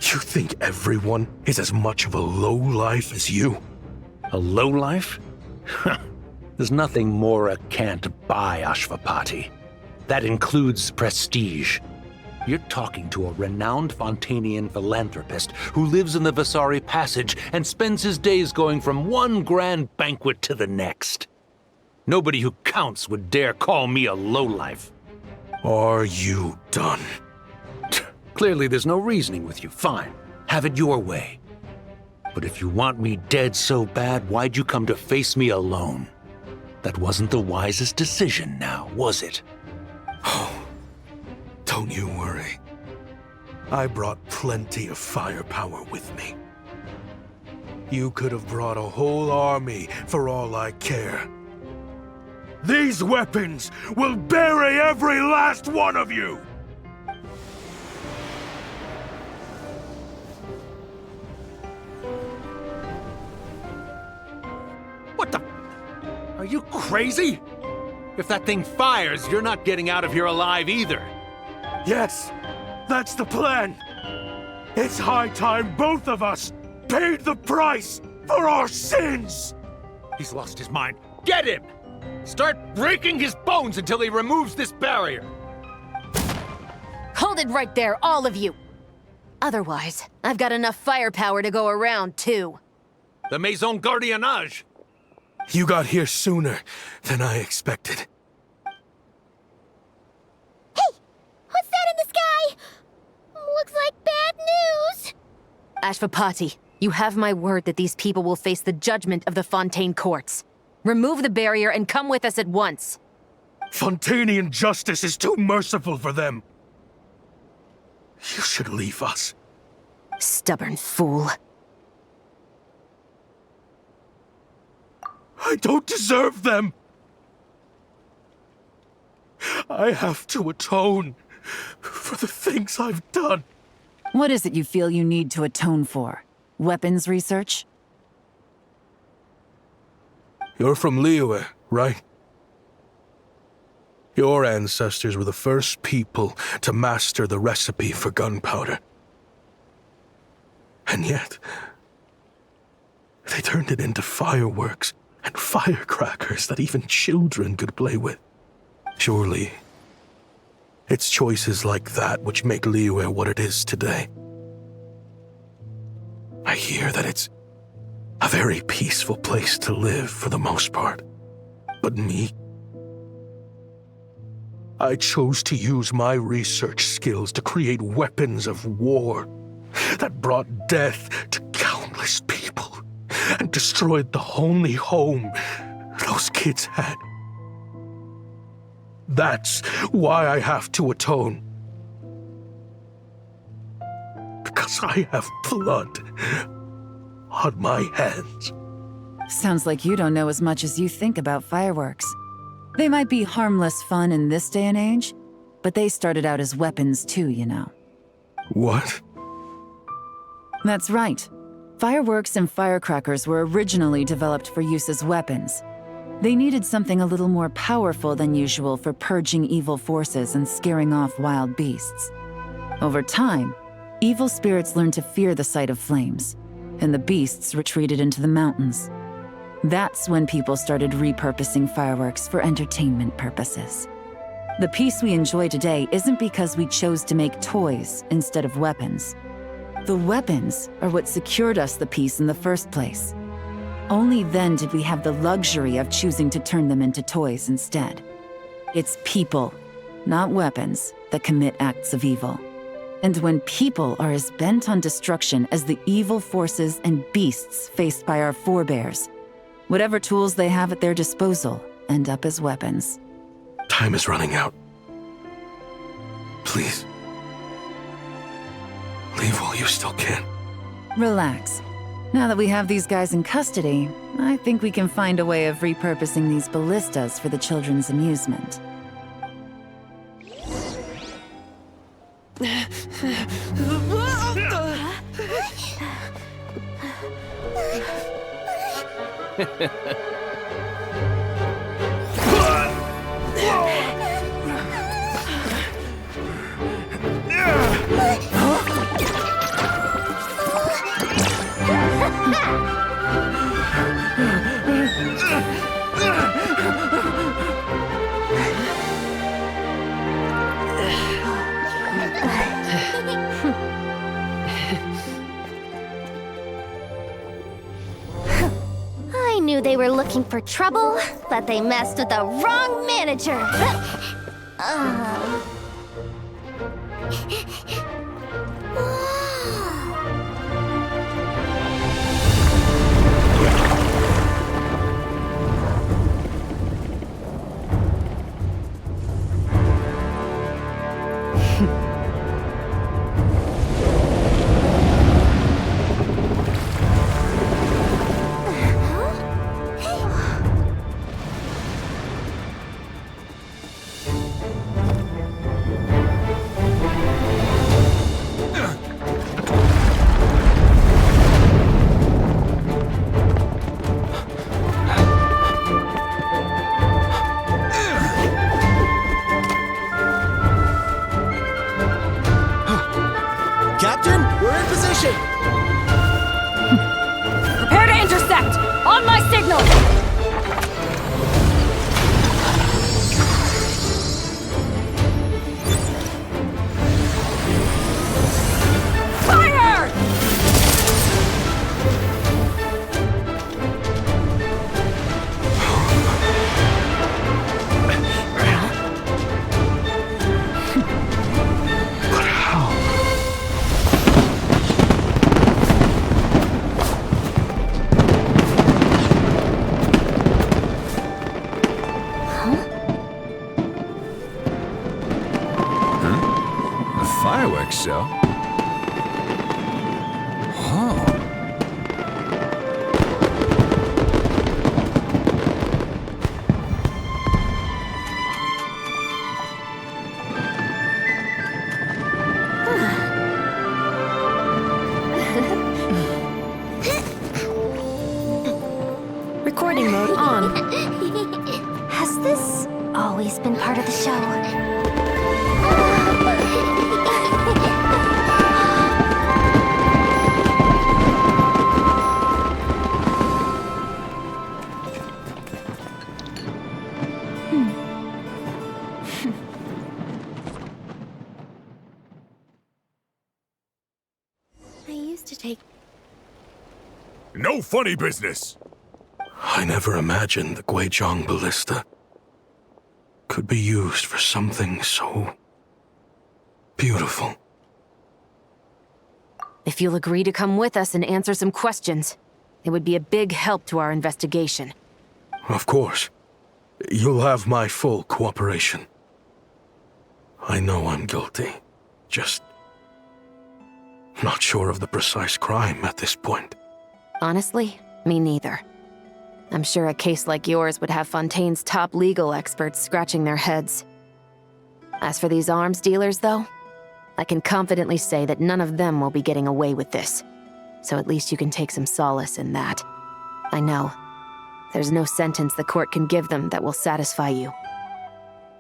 You think everyone is as much of a lowlife as you? A lowlife? There's nothing Mora can't buy, Ashvapati. That includes prestige. You're talking to a renowned Fontanian philanthropist who lives in the Vasari Passage and spends his days going from one grand banquet to the next. Nobody who counts would dare call me a lowlife. Are you done? Clearly there's no reasoning with you. Fine. Have it your way. But if you want me dead so bad, why'd you come to face me alone? That wasn't the wisest decision now, was it? Oh, don't you worry. I brought plenty of firepower with me. You could have brought a whole army for all I care. These weapons will bury every last one of you! What the? Are you crazy? If that thing fires, you're not getting out of here alive either. Yes, that's the plan. It's high time both of us paid the price for our sins! He's lost his mind. Get him! Start breaking his bones until he removes this barrier. Hold it right there, all of you! Otherwise, I've got enough firepower to go around, too. The Maison Gardiennage! You got here sooner than I expected. Hey! What's that in the sky? Looks like bad news! Ashvapati, you have my word that these people will face the judgment of the Fontaine courts. Remove the barrier and come with us at once. Fontanian justice is too merciful for them. You should leave us. Stubborn fool. I don't deserve them. I have to atone for the things I've done. What is it you feel you need to atone for? Weapons research? You're from Liyue, right? Your ancestors were the first people to master the recipe for gunpowder. And yet, they turned it into fireworks and firecrackers that even children could play with. Surely, it's choices like that which make Liyue what it is today. I hear that it's a very peaceful place to live for the most part. But me? I chose to use my research skills to create weapons of war that brought death to countless people and destroyed the only home those kids had. That's why I have to atone. Because I have blood on my hands. Sounds like you don't know as much as you think about fireworks. They might be harmless fun in this day and age, but they started out as weapons too, you know. What? That's right. Fireworks and firecrackers were originally developed for use as weapons. They needed something a little more powerful than usual for purging evil forces and scaring off wild beasts. Over time, evil spirits learned to fear the sight of flames, and the beasts retreated into the mountains. That's when people started repurposing fireworks for entertainment purposes. The peace we enjoy today isn't because we chose to make toys instead of weapons. The weapons are what secured us the peace in the first place. Only then did we have the luxury of choosing to turn them into toys instead. It's people, not weapons, that commit acts of evil. And when people are as bent on destruction as the evil forces and beasts faced by our forebears, whatever tools they have at their disposal end up as weapons. Time is running out. Please, Leave while you still can. Relax. Now that we have these guys in custody, I think we can find a way of repurposing these ballistas for the children's amusement. I knew they were looking for trouble, but they messed with the wrong manager. Captain, we're in position! Prepare to intercept! On my signal! Fire! But how? Fireworks show? Oh. Recording mode on. Has this always been part of the show? I used to take... No funny business! I never imagined the Guizhong ballista could be used for something so beautiful. If you'll agree to come with us and answer some questions, it would be a big help to our investigation. Of course. You'll have my full cooperation. I know I'm guilty. Just not sure of the precise crime at this point. Honestly, me neither. I'm sure a case like yours would have Fontaine's top legal experts scratching their heads. As for these arms dealers, though, I can confidently say that none of them will be getting away with this. So at least you can take some solace in that. I know. There's no sentence the court can give them that will satisfy you.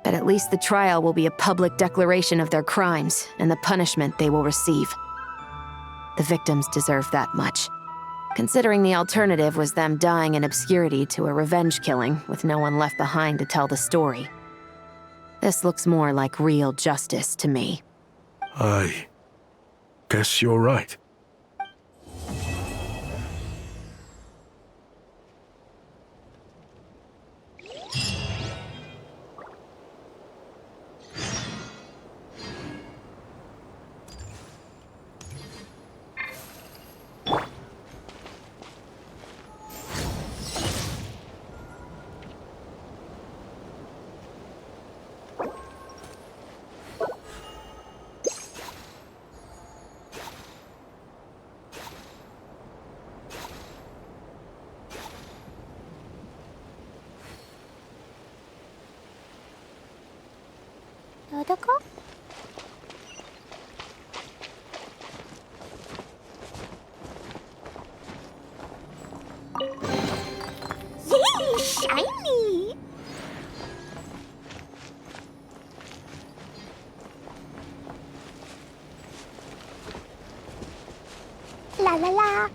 But at least the trial will be a public declaration of their crimes and the punishment they will receive. The victims deserve that much, considering the alternative was them dying in obscurity to a revenge killing with no one left behind to tell the story. This looks more like real justice to me. I guess you're right. La la la.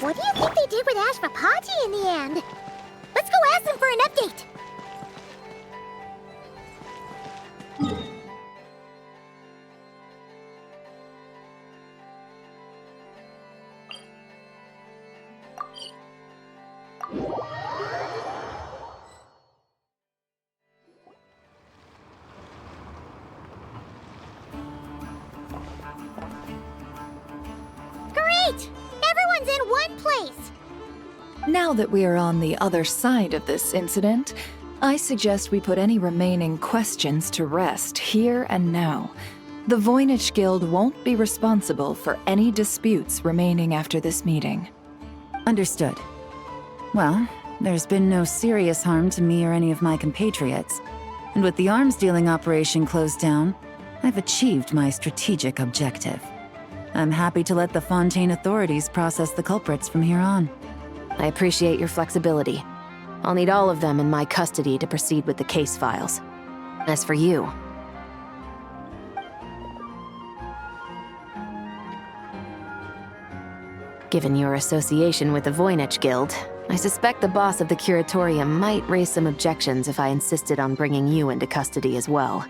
What do you think they did with Ashvapati in the end? Let's go ask them for an update. Great! Everyone's in one place! Now that we are on the other side of this incident, I suggest we put any remaining questions to rest here and now. The Voynich Guild won't be responsible for any disputes remaining after this meeting. Understood. Well, there's been no serious harm to me or any of my compatriots. And with the arms dealing operation closed down, I've achieved my strategic objective. I'm happy to let the Fontaine authorities process the culprits from here on. I appreciate your flexibility. I'll need all of them in my custody to proceed with the case files. As for you... Given your association with the Voynich Guild, I suspect the boss of the Curatorium might raise some objections if I insisted on bringing you into custody as well.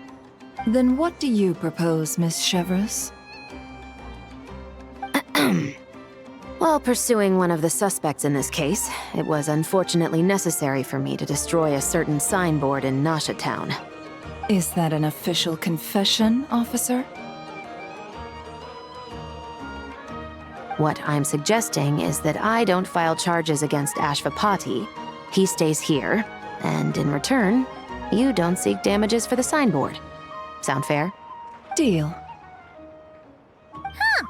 Then what do you propose, Miss Chevreuse? While pursuing one of the suspects in this case, it was unfortunately necessary for me to destroy a certain signboard in Nasha Town. Is that an official confession, officer? What I'm suggesting is that I don't file charges against Ashvapati. He stays here, and in return, you don't seek damages for the signboard. Sound fair? Deal. Huh.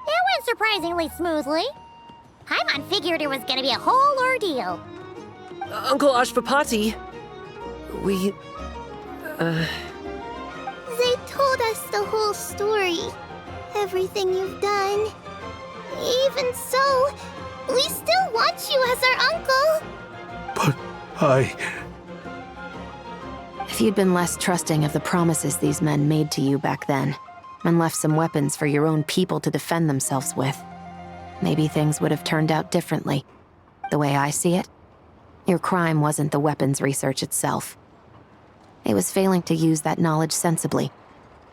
That went surprisingly smoothly. Paimon figured it was gonna be a whole ordeal. Uncle Ashvapati, we... They told us the whole story. Everything you've done. Even so, we still want you as our uncle. But If you'd been less trusting of the promises these men made to you back then, and left some weapons for your own people to defend themselves with, maybe things would have turned out differently. The way I see it, your crime wasn't the weapons research itself. It was failing to use that knowledge sensibly,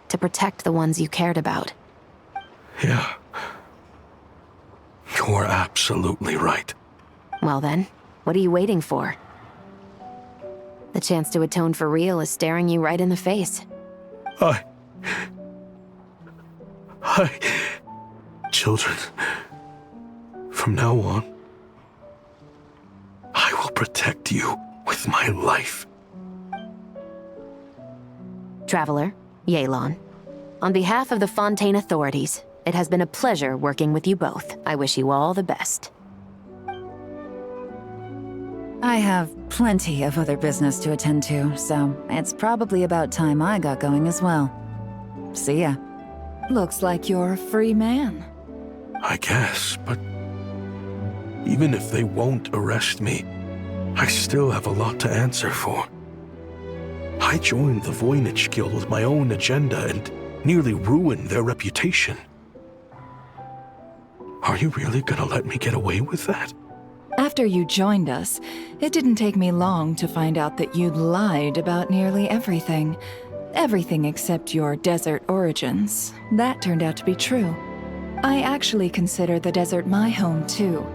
to protect the ones you cared about. Yeah. You're absolutely right. Well then, what are you waiting for? The chance to atone for real is staring you right in the face. Children, from now on, I will protect you with my life. Traveler, Yelan, on behalf of the Fontaine authorities, it has been a pleasure working with you both. I wish you all the best. I have plenty of other business to attend to, so it's probably about time I got going as well. See ya. Looks like you're a free man. I guess, but even if they won't arrest me, I still have a lot to answer for. I joined the Voynich Guild with my own agenda and nearly ruined their reputation. Are you really gonna let me get away with that? After you joined us, it didn't take me long to find out that you'd lied about nearly everything. Everything except your desert origins. That turned out to be true. I actually consider the desert my home too,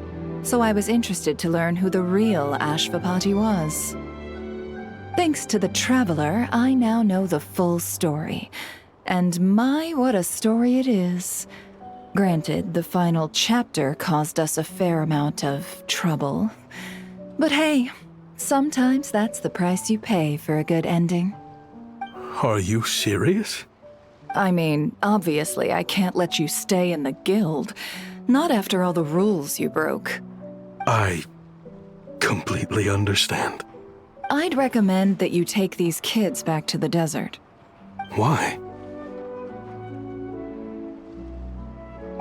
so I was interested to learn who the real Ashvapati was. Thanks to the Traveler, I now know the full story. And my, what a story it is. Granted, the final chapter caused us a fair amount of trouble. But hey, sometimes that's the price you pay for a good ending. Are you serious? I mean, obviously I can't let you stay in the guild. Not after all the rules you broke. I completely understand. I'd recommend that you take these kids back to the desert. Why?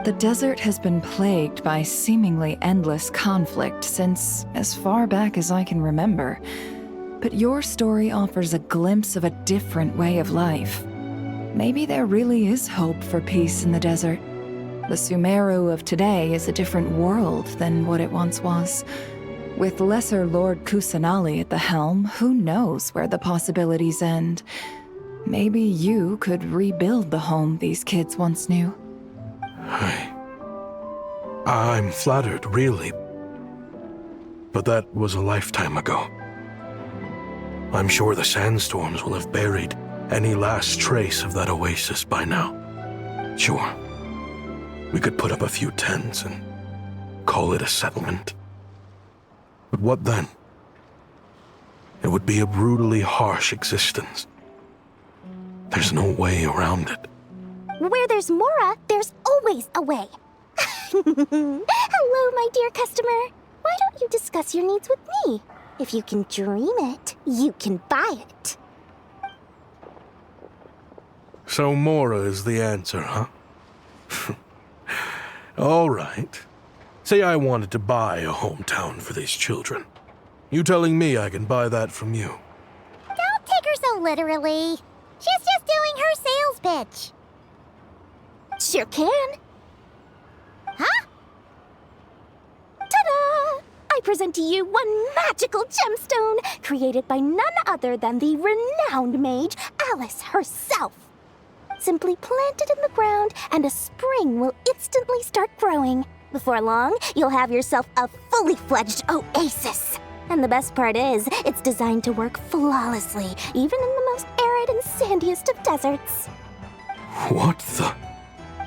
The desert has been plagued by seemingly endless conflict since as far back as I can remember. But your story offers a glimpse of a different way of life. Maybe there really is hope for peace in the desert. The Sumeru of today is a different world than what it once was. With Lesser Lord Kusanali at the helm, who knows where the possibilities end? Maybe you could rebuild the home these kids once knew. I'm flattered, really. But that was a lifetime ago. I'm sure the sandstorms will have buried any last trace of that oasis by now. Sure, we could put up a few tents and call it a settlement. But what then? It would be a brutally harsh existence. There's no way around it. Where there's Mora, there's always a way. Hello, my dear customer. Why don't you discuss your needs with me? If you can dream it, you can buy it. So Mora is the answer, huh? All right. Say I wanted to buy a hometown for these children. You telling me I can buy that from you? Don't take her so literally. She's just doing her sales pitch. Sure can. Huh? Ta-da! I present to you one magical gemstone created by none other than the renowned mage Alice herself. Simply plant it in the ground and a spring will instantly start growing. Before long, you'll have yourself a fully fledged oasis. And the best part is, it's designed to work flawlessly, even in the most arid and sandiest of deserts. What the?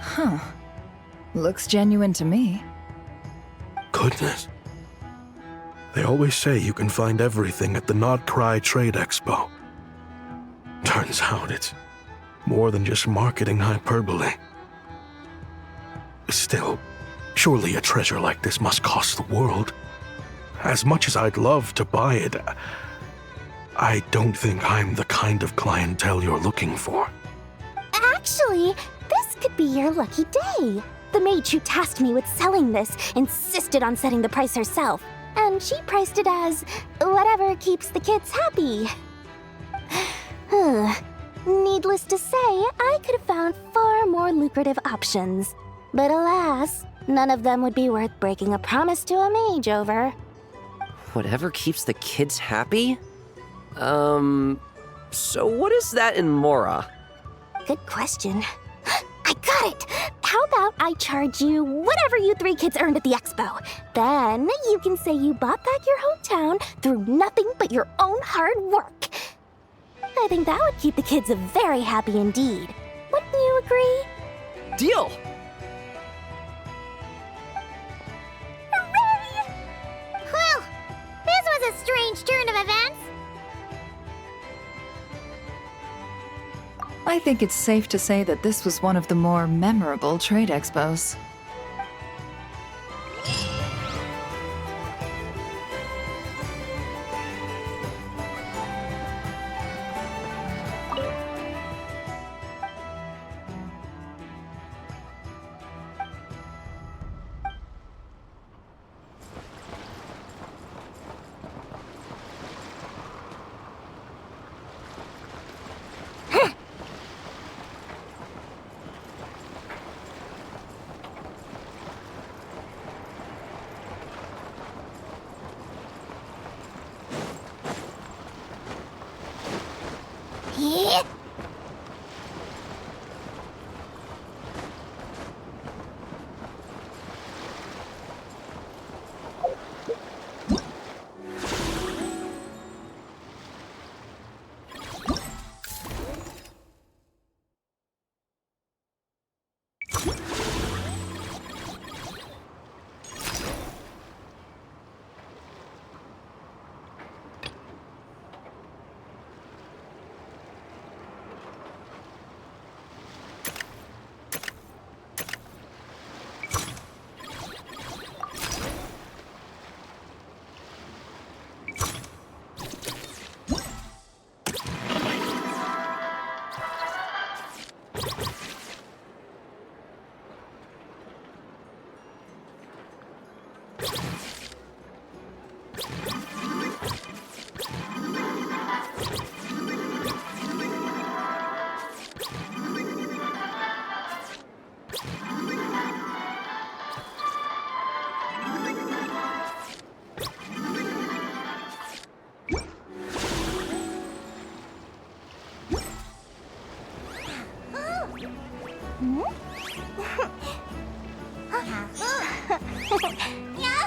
Huh. Looks genuine to me. Goodness. They always say you can find everything at the Not Cry Trade Expo. Turns out it's more than just marketing hyperbole. Still, surely a treasure like this must cost the world. As much as I'd love to buy it, I don't think I'm the kind of clientele you're looking for. Actually, this could be your lucky day. The mage who tasked me with selling this insisted on setting the price herself, and she priced it as whatever keeps the kids happy. Needless to say, I could have found far more lucrative options. But alas, none of them would be worth breaking a promise to a mage over. Whatever keeps the kids happy? So what is that in Mora? Good question. I got it! How about I charge you whatever you three kids earned at the expo? Then you can say you bought back your hometown through nothing but your own hard work. I think that would keep the kids very happy indeed. Wouldn't you agree? Deal! Hooray! Well, this was a strange turn of events. I think it's safe to say that this was one of the more memorable trade expos. have food. Yeah.